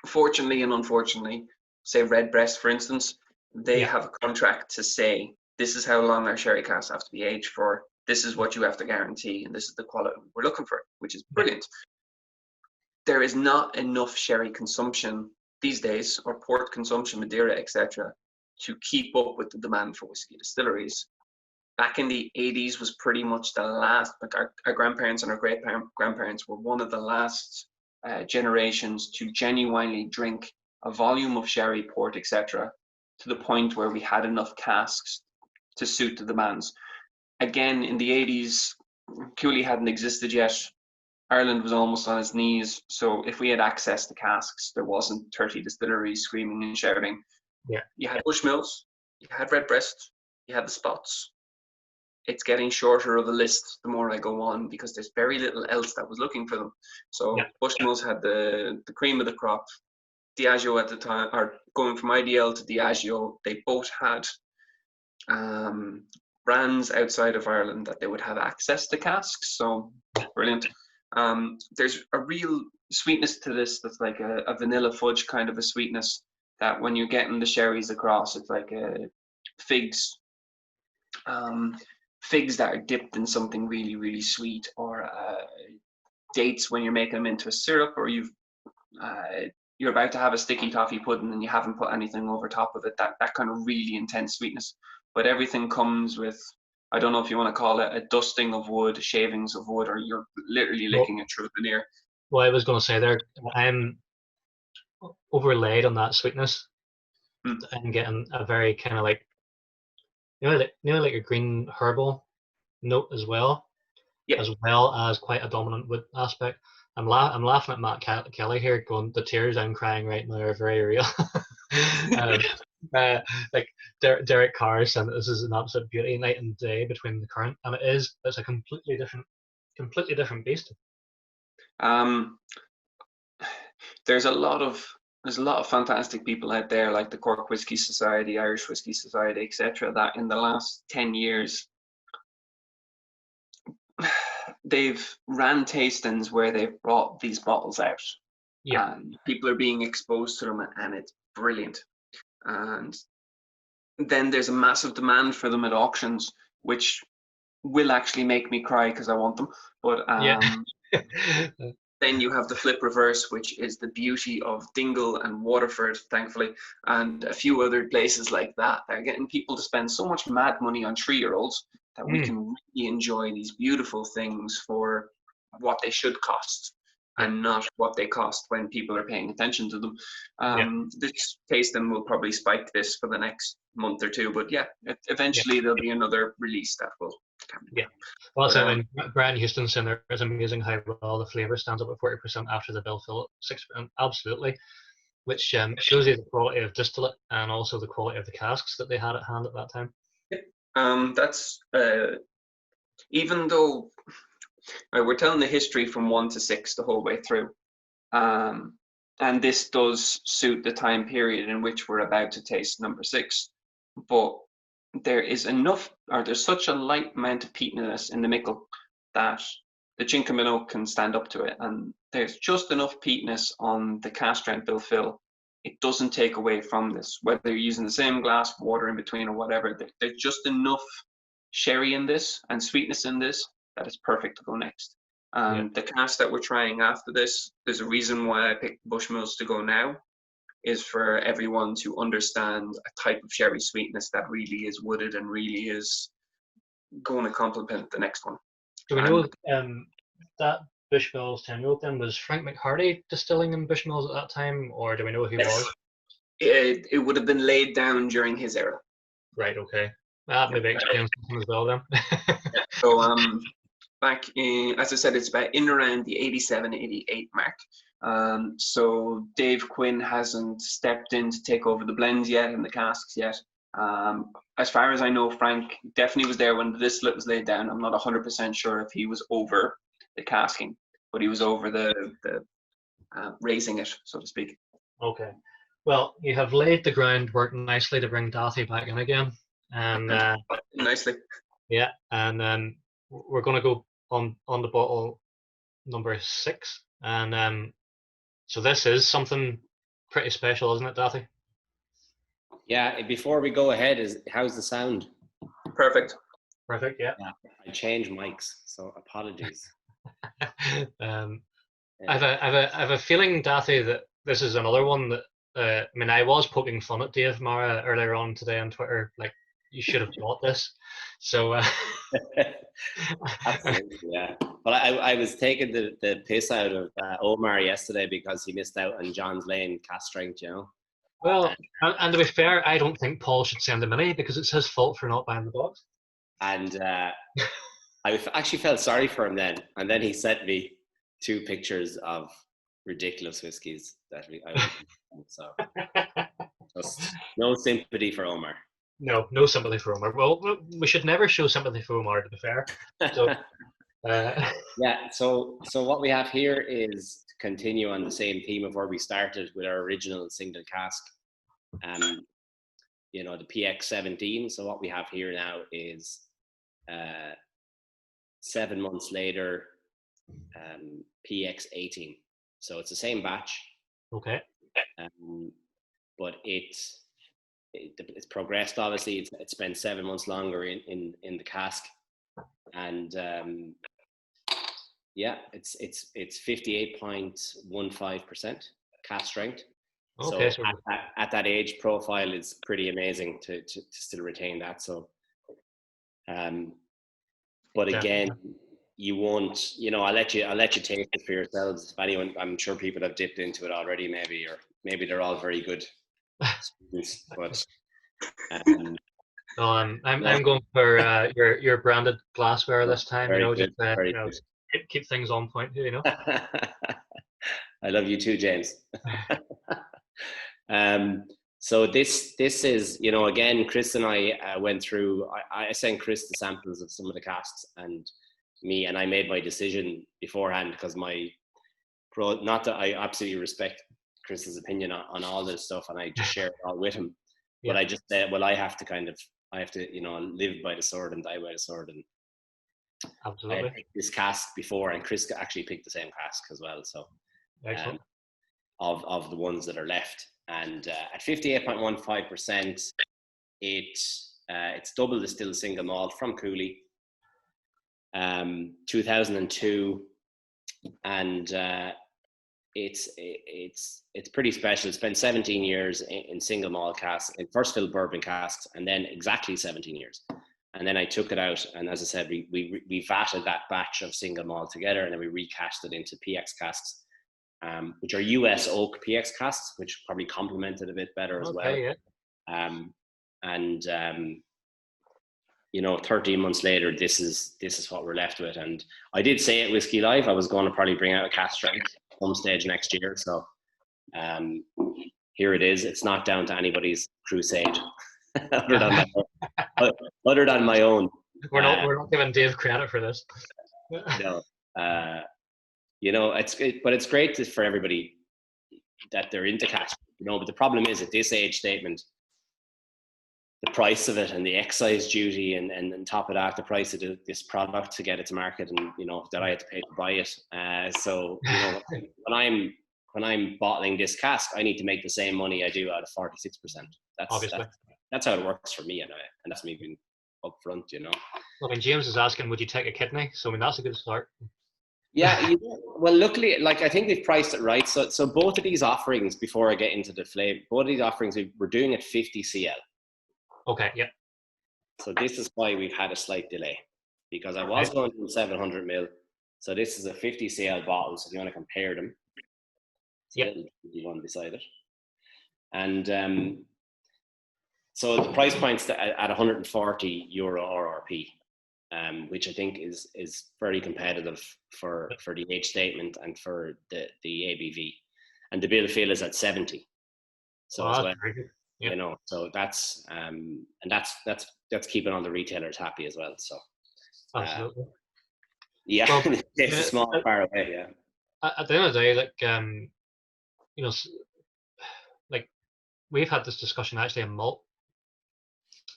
fortunately and unfortunately, say Redbreast, for instance, they have a contract to say, this is how long our sherry casks have to be aged for, this is what you have to guarantee, and this is the quality we're looking for, which is brilliant. There is not enough sherry consumption these days, or port consumption, Madeira, etc., to keep up with the demand for whiskey distilleries. Back in the 80s was pretty much the last, like our grandparents and our great-grandparents were one of the last generations to genuinely drink a volume of sherry, port, etc., to the point where we had enough casks to suit the demands. Again, in the 80s, Cooley hadn't existed yet. Ireland was almost on its knees. So if we had access to casks, there wasn't 30 distilleries screaming and shouting. Yeah. You had Bushmills, you had Redbreast, you had the Spots. It's getting shorter of a list the more I go on because there's very little else that was looking for them. So Bushmills had the cream of the crop. Diageo at the time, or going from IDL to Diageo, they both had brands outside of Ireland that they would have access to casks. So brilliant. There's a real sweetness to this that's like a vanilla fudge kind of a sweetness that when you're getting the sherries across, it's like figs. Figs that are dipped in something really, really sweet, or dates when you're making them into a syrup, or you're about to have a sticky toffee pudding and you haven't put anything over top of it, that kind of really intense sweetness. But everything comes with, I don't know if you want to call it a dusting of wood, shavings of wood, or you're literally licking it through the veneer. Well, I was going to say there, I'm overlaid on that sweetness and getting a very kind of like, like a green herbal note as well, as well as quite a dominant wood aspect. I'm laughing at Matt Kelly here, going, the tears I'm crying right now are very real. Like Derek Carr said, this is an absolute beauty, night and day between the current, and it's a completely different beast. There's a lot of fantastic people out there, like the Cork Whisky Society, Irish Whisky Society, etc., that in the last 10 years they've ran tastings where they've brought these bottles out. And people are being exposed to them, and it's brilliant. And then there's a massive demand for them at auctions, which will actually make me cry because I want them. But then you have the flip reverse, which is the beauty of Dingle and Waterford, thankfully, and a few other places like that. They're getting people to spend so much mad money on 3-year-olds that we can really enjoy these beautiful things for what they should cost. and not what they cost when people are paying attention to them. This tasting will probably spike this for the next month or two, but eventually there'll be another release that will. Well, so when Brian Houston saying there is amazing how well the flavour stands up at 40% after the bill fill at 6%. Absolutely. Which shows you the quality of distillate and also the quality of the casks that they had at hand at that time. That's even though we're telling the history from 1 to 6 the whole way through, and this does suit the time period in which we're about to taste number 6, but there's such a light amount of peatiness in the mickle that the Chincomin oak can stand up to it, and there's just enough peatiness on the cask strength bill fill. It doesn't take away from this, whether you're using the same glass of water in between or whatever. There's just enough sherry in this and sweetness in this that it's perfect to go next. The cask that we're trying after this, there's a reason why I picked Bushmills to go now, is for everyone to understand a type of sherry sweetness that really is wooded and really is going to complement the next one. Do we know that Bushmills 10-year-old then was Frank McHardy distilling in Bushmills at that time, or do we know who he was? It would have been laid down during his era. Right, okay. That maybe explains something as well then. So back in, as I said, it's about in around the 87, 88 mark. So Dave Quinn hasn't stepped in to take over the blends yet and the casks yet. As far as I know, Frank definitely was there when the distillate was laid down. I'm not 100% sure if he was over the casking, but he was over the raising it, so to speak. Okay. Well, you have laid the groundwork nicely to bring Dathie back in again. And nicely. Yeah, and we're going to go on the bottle number 6. And so this is something pretty special, isn't it, Dathie? Yeah, before we go ahead, how's the sound? Perfect. Perfect, yeah. I changed mics, so apologies. I have a feeling, Dathie, that this is another one that I mean, I was poking fun at Dave Mara earlier on today on Twitter, like, you should have bought this. So absolutely, yeah. But I was taking the piss out of Omar yesterday because he missed out on John's Lane cast strength, you know. Well, and to be fair, I don't think Paul should send him any because it's his fault for not buying the box. And I actually felt sorry for him then. And then he sent me 2 pictures of ridiculous whiskies that so just no sympathy for Omar. No sympathy for Omar. Well, we should never show sympathy for Omar, to be fair. So, yeah. So what we have here is to continue on the same theme of where we started with our original single cask, you know, the PX17. So what we have here now is 7 months later, PX18. So it's the same batch. Okay. But it's progressed. Obviously, it's spent 7 months longer in the cask, and yeah, it's 58.15% cask strength. Okay, so at that age profile, it's pretty amazing to still retain that. So, but again, you won't. You know, I'll let you taste it for yourselves. If anyone, I'm sure people have dipped into it already, maybe they're all very good students, but. I'm going for your branded glassware this time. Very you know, good, just keep things on point. You know. I love you too, James. So this is, you know, again, Chris and I went through. I sent Chris the samples of some of the casks, and I made my decision beforehand because not that I absolutely respect Chris's opinion on all this stuff, and I just share it all with him. Yeah. But I just said, well, I have to, you know, live by the sword and die by the sword. And absolutely. I picked this cask before, and Chris actually picked the same cask as well. So, of the ones that are left, and at 58.15%, it's double distilled single malt from Cooley, 2002, and it's pretty special. It's been 17 years in single malt casks, in first fill bourbon casks, and then exactly 17 years. And then I took it out, and as I said, we vatted that batch of single malt together, and then we recast it into PX casks. which are US oak PX casks, which probably complement it a bit better as well. Yeah. And 13 months later, this is what we're left with. And I did say at Whiskey Live I was going to probably bring out a cask strength at some stage next year. So here it is. It's not down to anybody's crusade other than my own. We're not giving Dave credit for this. No, it's great for everybody that they're into cask. But the problem is at this age statement, the price of it and the excise duty and on top of that, the price of this product to get it to market, and that I had to pay to buy it. So when I'm bottling this cask, I need to make the same money I do out of 46%. That's how it works for me, and that's me being upfront. Well, James is asking, would you take a kidney? So that's a good start. Yeah, well, luckily, I think they've priced it right. So both of these offerings, before I get into the flavor, both of these offerings we're doing at 50 cl. Okay, yeah. So this is why we've had a slight delay, because I was going to 700 ml. So this is a 50 cl bottle. So if you want to compare them, it's a little one beside it. And so the price point's at 140 euro RRP, which I think is very competitive for the age statement and for the ABV. And the bill of fare is at 70. So as well. Yep. So that's and that's keeping all the retailers happy as well. So absolutely, well, it's a small far away. Yeah. At the end of the day, we've had this discussion actually in malt.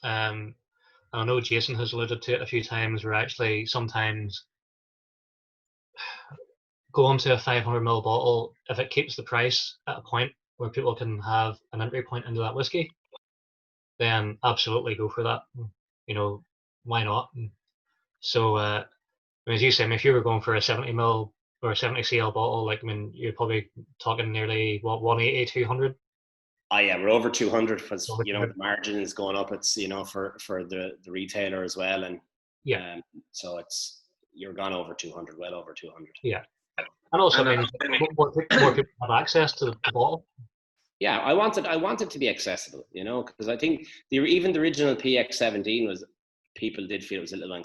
I know Jason has alluded to it a few times. We're actually sometimes going to a 500 ml bottle if it keeps the price at a point where people can have an entry point into that whiskey, then absolutely go for that. Why not? So, as you say, if you were going for a 70 ml or a 70 cl bottle, you're probably talking nearly 180, 200. Yeah, we're over 200 because the margin is going up. It's for the retailer as well, and so you're gone over 200, well over 200. Yeah, and also more people have access to the bottle. Yeah, I wanted to be accessible, because I think even the original PX17 people did feel it was a little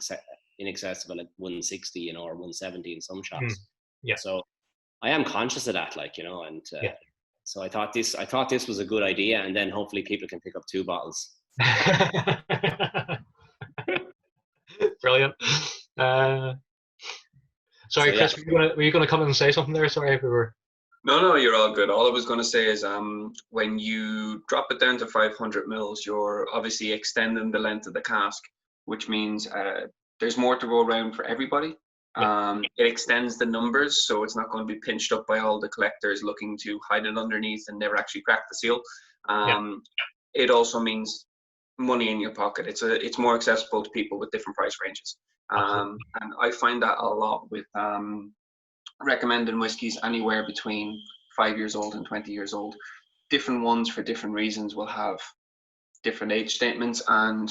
inaccessible at 160, or 170 in some shops. Yeah. So I am conscious of that, and so I thought this was a good idea, and then hopefully people can pick up 2 bottles. Brilliant. Sorry, Chris, were you going to come in and say something there? Sorry if we were. No, you're all good. All I was going to say is when you drop it down to 500 mils, you're obviously extending the length of the cask, which means there's more to go around for everybody. It extends the numbers, so it's not going to be pinched up by all the collectors looking to hide it underneath and never actually crack the seal. It also means money in your pocket. It's more accessible to people with different price ranges. And I find that a lot with recommending whiskies anywhere between 5 years old and 20 years old. Different ones for different reasons will have different age statements and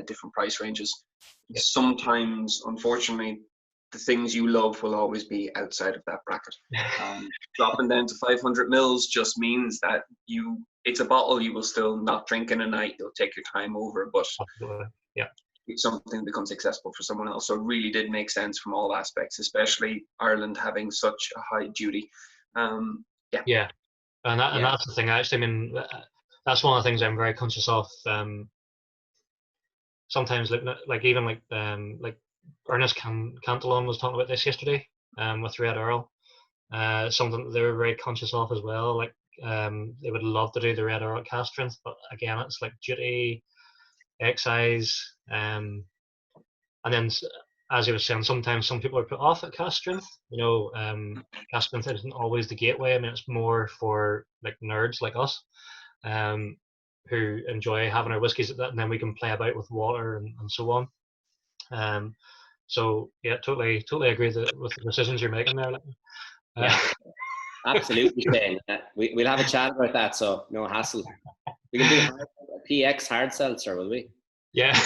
different price ranges. Sometimes, unfortunately, the things you love will always be outside of that bracket. Dropping down to 500 mils just means that it's a bottle you will still not drink in a night. You'll take your time over, but it's something that becomes accessible for someone else. So it really did make sense from all aspects, especially Ireland having such a high duty. And that's the thing. Actually, that's one of the things I'm very conscious of. Sometimes, like Ernest Cantillon was talking about this yesterday with Red Earl. Something that they were very conscious of as well. They would love to do the Red Earl cask strength, but again, it's like duty, excise, and then as you were saying, sometimes some people are put off at cask strength. Cask strength isn't always the gateway. It's more for like nerds like us, who enjoy having our whiskies at that, and then we can play about with water and so on. So yeah, totally agree with the decisions you're making there. Absolutely, Shane. We'll have a chat about that, so no hassle. We can do PX hard seltzer, will we? Yeah.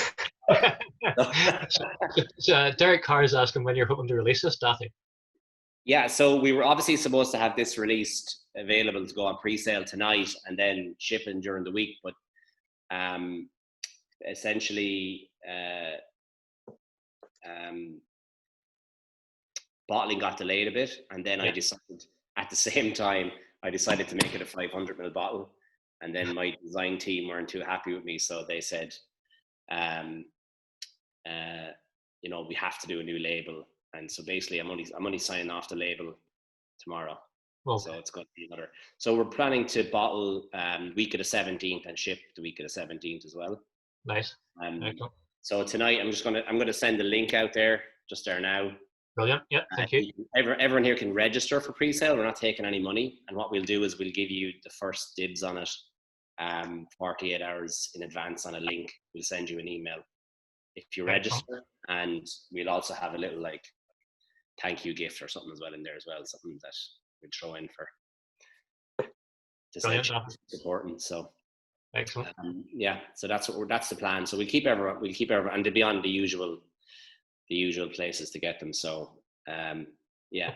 So Derek Carr is asking when you're hoping to release this, Daffy. Yeah, so we were obviously supposed to have this released available to go on pre-sale tonight and then shipping during the week, but essentially bottling got delayed a bit, and then I decided at the same time I decided to make it a 500 ml bottle, and then my design team weren't too happy with me, so they said, you know, we have to do a new label, and so basically I'm only signing off the label tomorrow. So it's going to be another. So we're planning to bottle week of the 17th and ship the week of the 17th as well. Nice. So tonight I'm going to send the link out there just there now. Brilliant. Yeah, thank you. Everyone here can register for pre-sale. We're not taking any money, and what we'll do is we'll give you the first dibs on it 48 hours in advance on a link. We'll send you an email if you register, and we'll also have a little like thank you gift or something as well in there as well, something that we'll throw in for supporting. So excellent. Yeah, so that's the plan. So we'll keep everyone, and they'll be on the usual places to get them. So yeah.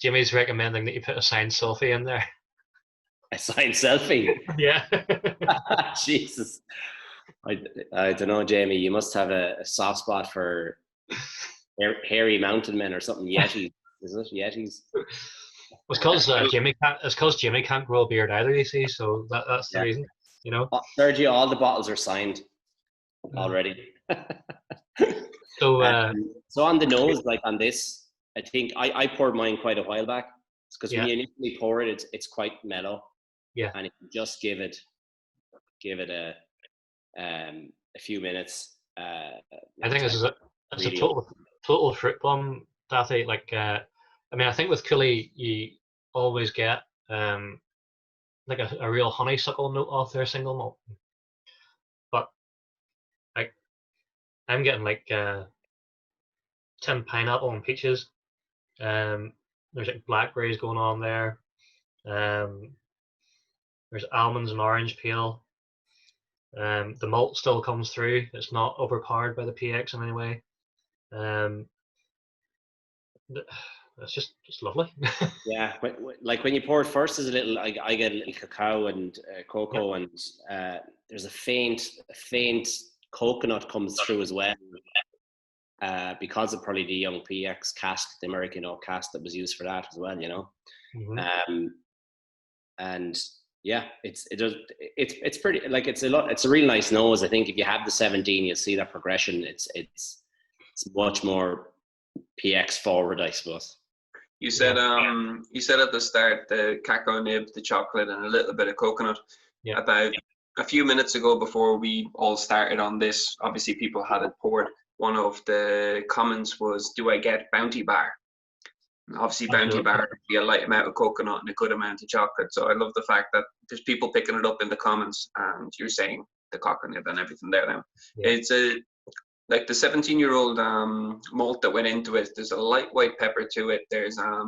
Jimmy's recommending that you put a signed selfie in there. A signed selfie? Yeah. Jesus. I don't know, Jamie. You must have a soft spot for hairy mountain men or something. Yetis, is it Yetis? It's because Jimmy can't grow a beard either. You see, so that's the reason. You know. Sergio, all the bottles are signed already. So on the nose, like on this, I think I poured mine quite a while back because when you initially pour it, it's quite mellow. Yeah. And if you just give it a few minutes. I think it's a total fruit bomb, Dathy. Like, I mean, I think with Cooley you always get like a real honeysuckle note off their single malt, but like I'm getting like tinned pineapple and peaches. There's like blackberries going on there. There's almonds and orange peel. The malt still comes through. It's not overpowered by the PX in any way. It's just lovely. Yeah, like when you pour it first, there's a little. I get a little cacao and cocoa, and there's a faint coconut comes through as well, because of probably the young PX cask, the American oak cask that was used for that as well. You know, and yeah, it's pretty, like it's a real nice nose. I think if you have the 17, you'll see that progression. It's much more PX forward, I suppose. You said at the start the cacao nib, the chocolate, and a little bit of coconut. Yeah. About a few minutes ago, before we all started on this, obviously people had it poured. One of the comments was, "Do I get Bounty Bar?" And obviously, Bounty Bar would be a light amount of coconut and a good amount of chocolate. So I love the fact that there's people picking it up in the comments, and you're saying the coconut nib and everything there now. Yeah. It's like the 17-year-old malt that went into it. There's a light white pepper to it. There's a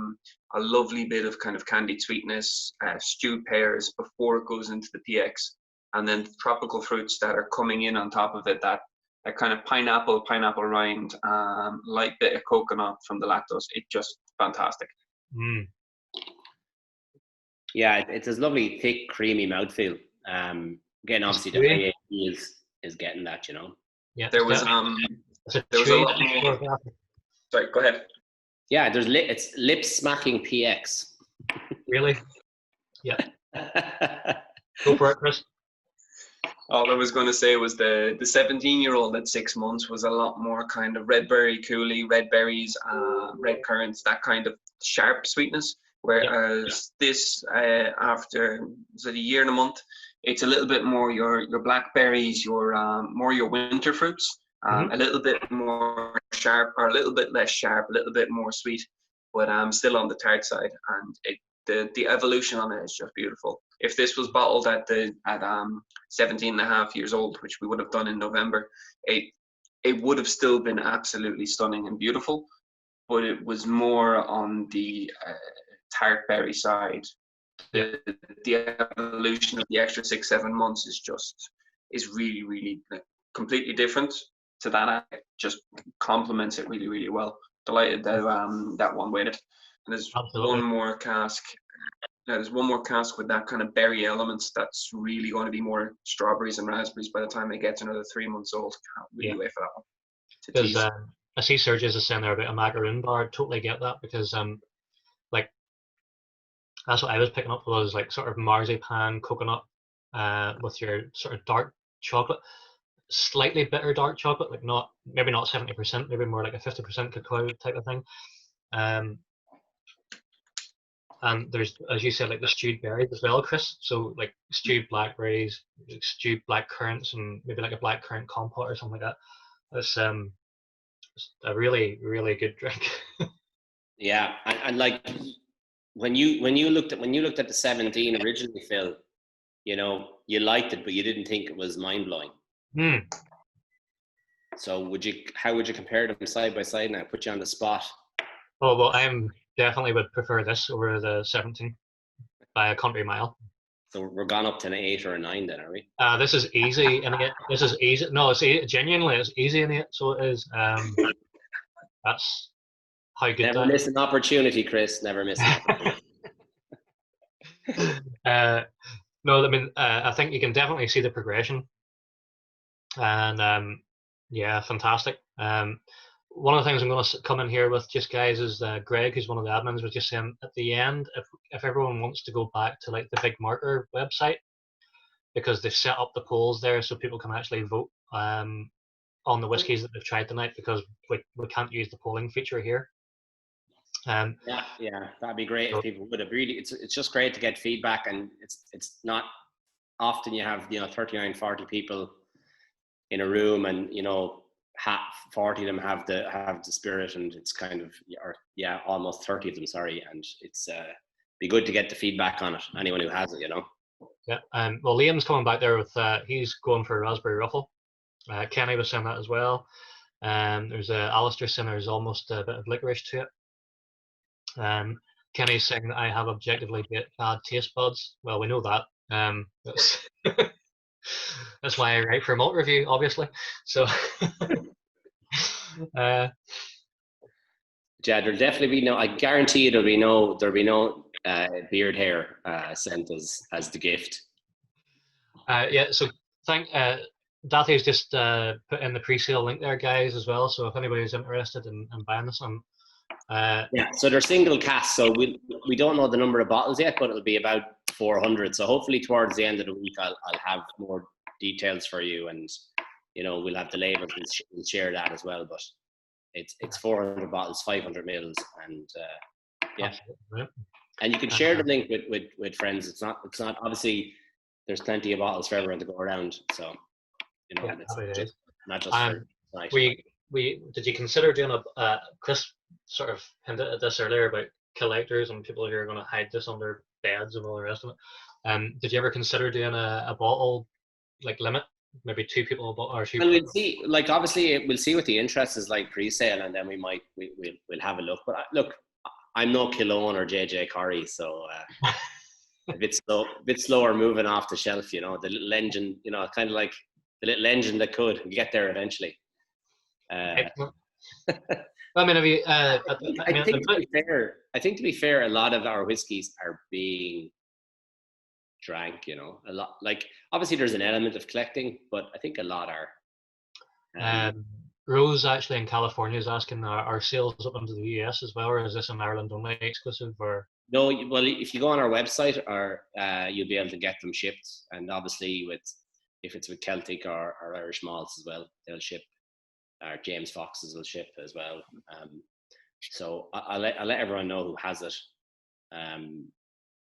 lovely bit of kind of candied sweetness, stewed pears before it goes into the PX, and then tropical fruits that are coming in on top of it. That kind of pineapple rind, light bit of coconut from the lactose. It's just fantastic. Yeah, it's a lovely, thick, creamy mouthfeel. Again, obviously the IAP is getting that, you know. Yeah, there was a lot more. Sorry, go ahead. Yeah, it's lip smacking PX. Really? Yeah. Go for it, Chris. All I was going to say was the 17-year-old at 6 months was a lot more kind of red berry coulis, red berries, red currants, that kind of sharp sweetness. Whereas this, after a year and a month, it's a little bit more your blackberries, more your winter fruits, a little bit more sharp, or a little bit less sharp, a little bit more sweet, but still on the tart side. And the evolution on it is just beautiful. If this was bottled at 17 and a half years old, which we would have done in November, it would have still been absolutely stunning and beautiful, but it was more on the tart berry side. The evolution of the extra 6-7 months is really, really completely different to that. It just complements it really, really well. Delighted that that one waited. And there's Absolutely. one more cask. There's one more cask with that kind of berry elements that's really going to be more strawberries and raspberries by the time they get to another 3 months old. Can't really wait for that one to Because tease. I see Sergius is saying there about a macaroon bar. I totally get that, because like that's what I was picking up, was like sort of marzipan coconut with your sort of dark chocolate, slightly bitter dark chocolate, like maybe not 70%, maybe more like a 50% cacao type of thing. And there's, as you said, like the stewed berries as well, Chris. So like stewed blackberries, stewed black currants, and maybe like a black currant compote or something like that. It's a really, really good drink. Yeah, and like when you looked at the 17 originally, Phil, you know, you liked it, but you didn't think it was mind blowing. So how would you compare them side by side now? Put you on the spot. Oh well, I'm definitely would prefer this over the 17 by a country mile. So we're gone up to an 8 or a 9 then, are we? This is easy in it. This is easy. No, genuinely, it's easy in it. So it is. That's how good Never that miss is. an opportunity, Chris. Never miss an opportunity. No, I mean, I think you can definitely see the progression, and yeah, fantastic. One of the things I'm going to come in here with, just guys, is Greg, who's one of the admins, was just saying at the end, if everyone wants to go back to like the Big Marker website, because they've set up the polls there so people can actually vote on the whiskies that they've tried tonight, because we can't use the polling feature here. Yeah, that'd be great if people would have really. It's just great to get feedback, and it's not often you have 39, 40 people in a room, and 40 of them have the spirit, and it's kind of almost 30 of them, sorry, and it's be good to get the feedback on it. Anyone who has it, Yeah. Well, Liam's coming back there with he's going for a raspberry ruffle. Kenny was saying that as well. There's Alistair saying there's almost a bit of licorice to it. Kenny's saying that I have objectively bad taste buds. Well, we know that. That's why I write for malt review, obviously. So, yeah, there'll definitely be no. I guarantee you, there'll be no beard hair sent as the gift. Yeah. So Dathy's just put in the pre-sale link there, guys, as well. So if anybody's interested in buying this one. So they're single casks, so we don't know the number of bottles yet, but it'll be about 400. So hopefully towards the end of the week, I'll have more details for you, and we'll have the labels. We'll share that as well. But it's 400 bottles, 500 mils, and and you can share the link with friends. It's not obviously there's plenty of bottles for everyone to go around. So it's not just for tonight. We did you consider doing Chris sort of hinted at this earlier about collectors and people who are going to hide this under beds and all the rest of it. Did you ever consider doing a bottle like limit? Maybe 2 people a bottle or 2 Well, we'll see. Like obviously, we'll see what the interest is like pre-sale, and then we'll have a look. But look, I'm no Killoan or JJ Corrie, so a bit slower moving off the shelf. The little engine, kind of like the little engine that could get there eventually. I mean, have you? I think to be fair, a lot of our whiskies are being drank. A lot. Like obviously, there's an element of collecting, but I think a lot are. Rose actually in California is asking, are sales up into the US as well, or is this an Ireland only exclusive? Or no, well, if you go on our website, or you'll be able to get them shipped, and obviously if it's with Celtic or Irish malts as well, they'll ship. Our James Foxes will ship as well. So I'll let everyone know who has it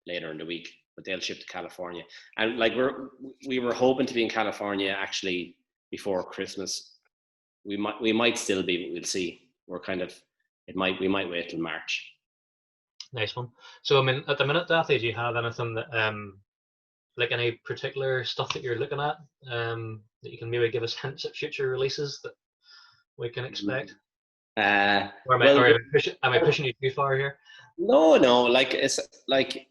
later in the week, but they'll ship to California. And like we were hoping to be in California actually before Christmas. We might still be, but we'll see. We might wait till March. Nice one. So I mean, at the minute, Dathy, do you have anything that like any particular stuff that you're looking at that you can maybe give us hints at future releases that we can expect? Or am I pushing you too far here? No. Like it's like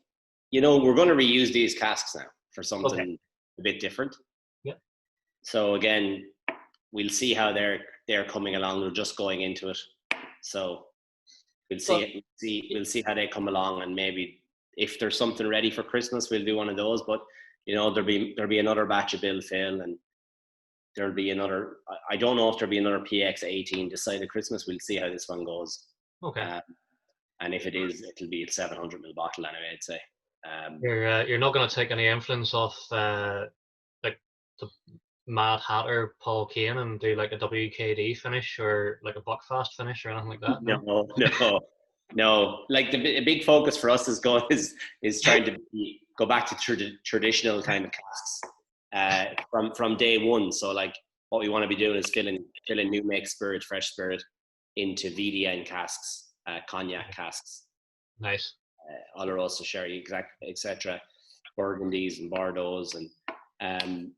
we're going to reuse these casks now for something a bit different. Yeah. So again, we'll see how they're coming along. We're just going into it, so we'll see how they come along, and maybe if there's something ready for Christmas, we'll do one of those. But there'll be another batch of Bill Phil, and there'll be another. I don't know if there'll be another PX18 this side of Christmas. We'll see how this one goes. Okay. And if it is, it'll be a 700ml bottle anyway, I'd say. You're not going to take any influence off like the Mad Hatter Paul Kane and do like a WKD finish or like a Buckfast finish or anything like that? No. Like a big focus for us is trying to go back to traditional kind of casks from day one. So like what we want to be doing is filling new make spirit, fresh spirit into VDN casks, cognac casks. Nice. Oloroso, sherry, etc. Burgundies and Bordeaux's and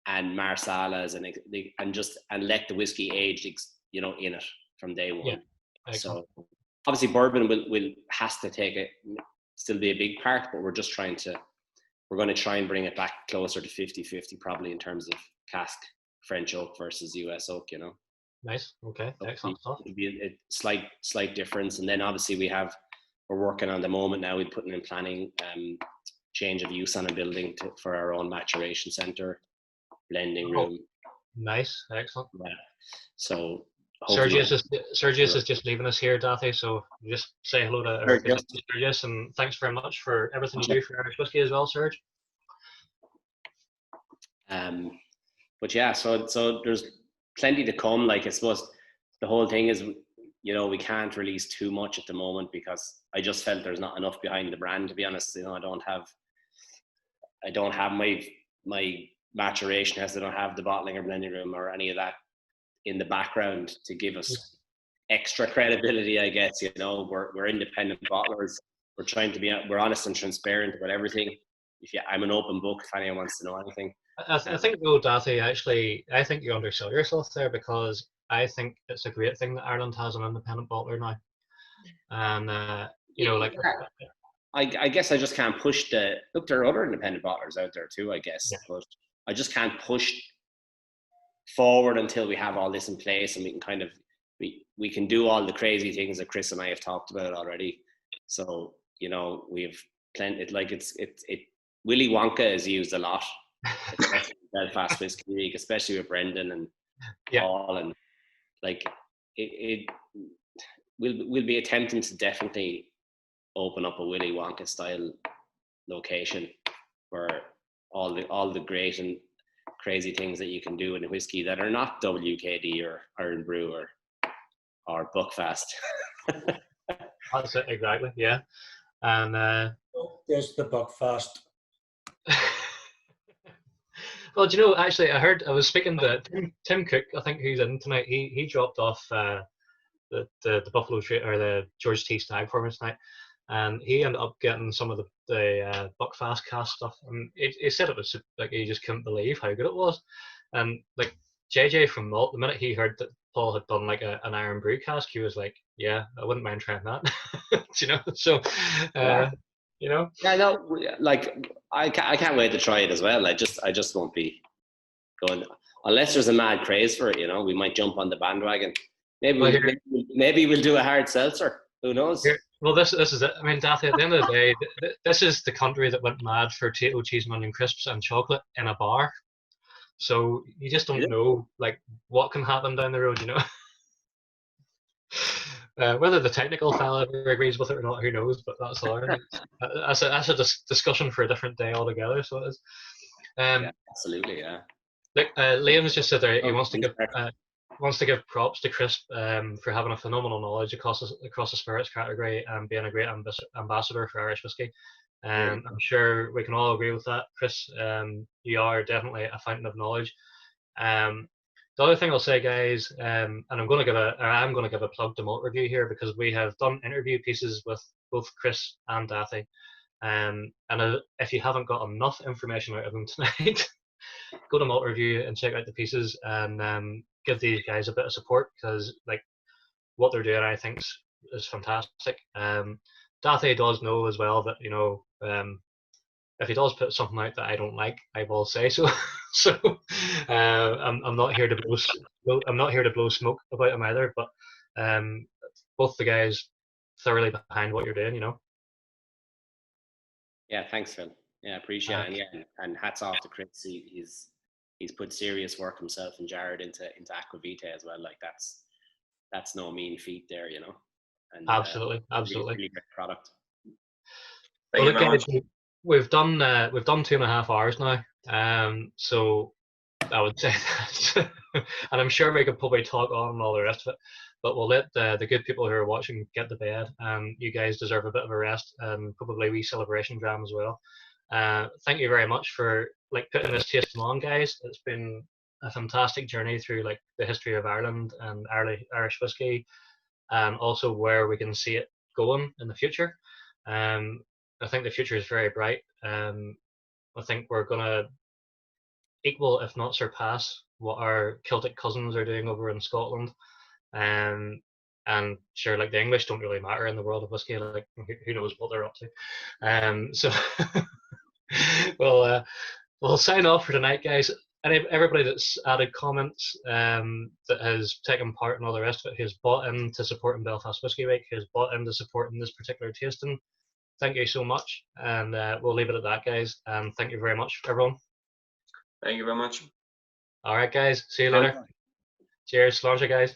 Marsalas and let the whiskey age, in it from day one. Yeah, so obviously bourbon will has to still be a big part, but we're going to try and bring it back closer to 50-50 probably in terms of cask French oak versus US oak. Nice. Okay. Excellent stuff. It'll be a slight difference, and then obviously we're working on the moment now. We're putting in planning change of use on a building for our own maturation center, blending room. Nice. Excellent. Yeah. So Sergius is just leaving us here, Dathy. So just say hello to Sergius, and thanks very much for everything you do for Irish whiskey as well, Serge. But yeah, so there's plenty to come. Like I suppose the whole thing is, we can't release too much at the moment because I just felt there's not enough behind the brand, to be honest. I don't have my maturation house. I don't have the bottling or blending room or any of that in the background to give us extra credibility, I guess. We're independent bottlers. We're trying to we're honest and transparent about everything. I'm an open book if anyone wants to know anything. I think though, Dathy, actually, I think you undersell yourself there, because I think it's a great thing that Ireland has an independent bottler now. And I guess I just can't push there are other independent bottlers out there too, I guess. Yeah. But I just can't push forward until we have all this in place, and we can kind of we can do all the crazy things that Chris and I have talked about already. So we have plenty. Like it's Willy Wonka is used a lot, especially in Belfast Whiskey Week, especially with Brendan and Paul, and like we'll be attempting to definitely open up a Willy Wonka style location where all the great and crazy things that you can do in a whiskey that are not WKD or Iron Brew or Buckfast. That's it, exactly. Yeah. And there's the Buckfast. Well, actually, I was speaking to Tim Cook, I think, who's in tonight. He dropped off the Buffalo or the George T. Stag for me tonight, and he ended up getting some of the Buckfast cast stuff, and he said it was like he just couldn't believe how good it was. And like JJ from Malt, the minute he heard that Paul had done like an Iron Brew cask, he was like, "Yeah, I wouldn't mind trying that." So. Yeah, no, like I can't wait to try it as well. I just won't be going unless there's a mad craze for it. We might jump on the bandwagon. Maybe we'll do a hard seltzer. Who knows? Well, this is it. I mean, Dathy, at the end of the day, this is the country that went mad for Tito cheese and onion crisps and chocolate in a bar. So you just don't know like what can happen down the road. Whether the technical fella ever agrees with it or not, who knows? But that's all right. That's a discussion for a different day altogether. So it is. Absolutely, yeah. Like Liam's just said there, he wants to give props to Chris for having a phenomenal knowledge across the spirits category and being a great ambassador for Irish whiskey. I'm sure we can all agree with that, Chris. You are definitely a fountain of knowledge. The other thing I'll say, guys, and I'm going to give a plug to Malt Review here, because we have done interview pieces with both Chris and Dathy, and if you haven't got enough information out of them tonight, go to Malt Review and check out the pieces and give these guys a bit of support, because like what they're doing, I think, is fantastic. Dathy does know as well that if he does put something out that I don't like, I will say so. So I'm not here to blow smoke about him either. But both the guys thoroughly behind what you're doing. You know. Yeah, thanks, Phil. Yeah, appreciate it. And yeah, and hats off to Chris. He's put serious work himself and Jared into Aqua Vitae as well. Like that's no mean feat there, you know. And Absolutely, absolutely. really great product. Thank Well, you look, very guys, much. we've done 2.5 hours now. So I would say that, and I'm sure we could probably talk on and all the rest of it, but we'll let the good people who are watching get to bed. You guys deserve a bit of a rest and probably a wee celebration dram as well. Thank you very much for like putting this tasting on, guys. It's been a fantastic journey through like the history of Ireland and Irish whiskey, and also where we can see it going in the future. I think the future is very bright. I think we're gonna equal, if not surpass, what our Celtic cousins are doing over in Scotland. And sure, like the English don't really matter in the world of whiskey. Like who knows what they're up to. So we'll sign off for tonight, guys. And everybody that's added comments, that has taken part in all the rest of it, who's bought into supporting Belfast Whiskey Week, who's bought into supporting this particular tasting, thank you so much. And we'll leave it at that, guys. And thank you very much, everyone. Thank you very much. All right, guys. See you later. Cheers. Slán, guys.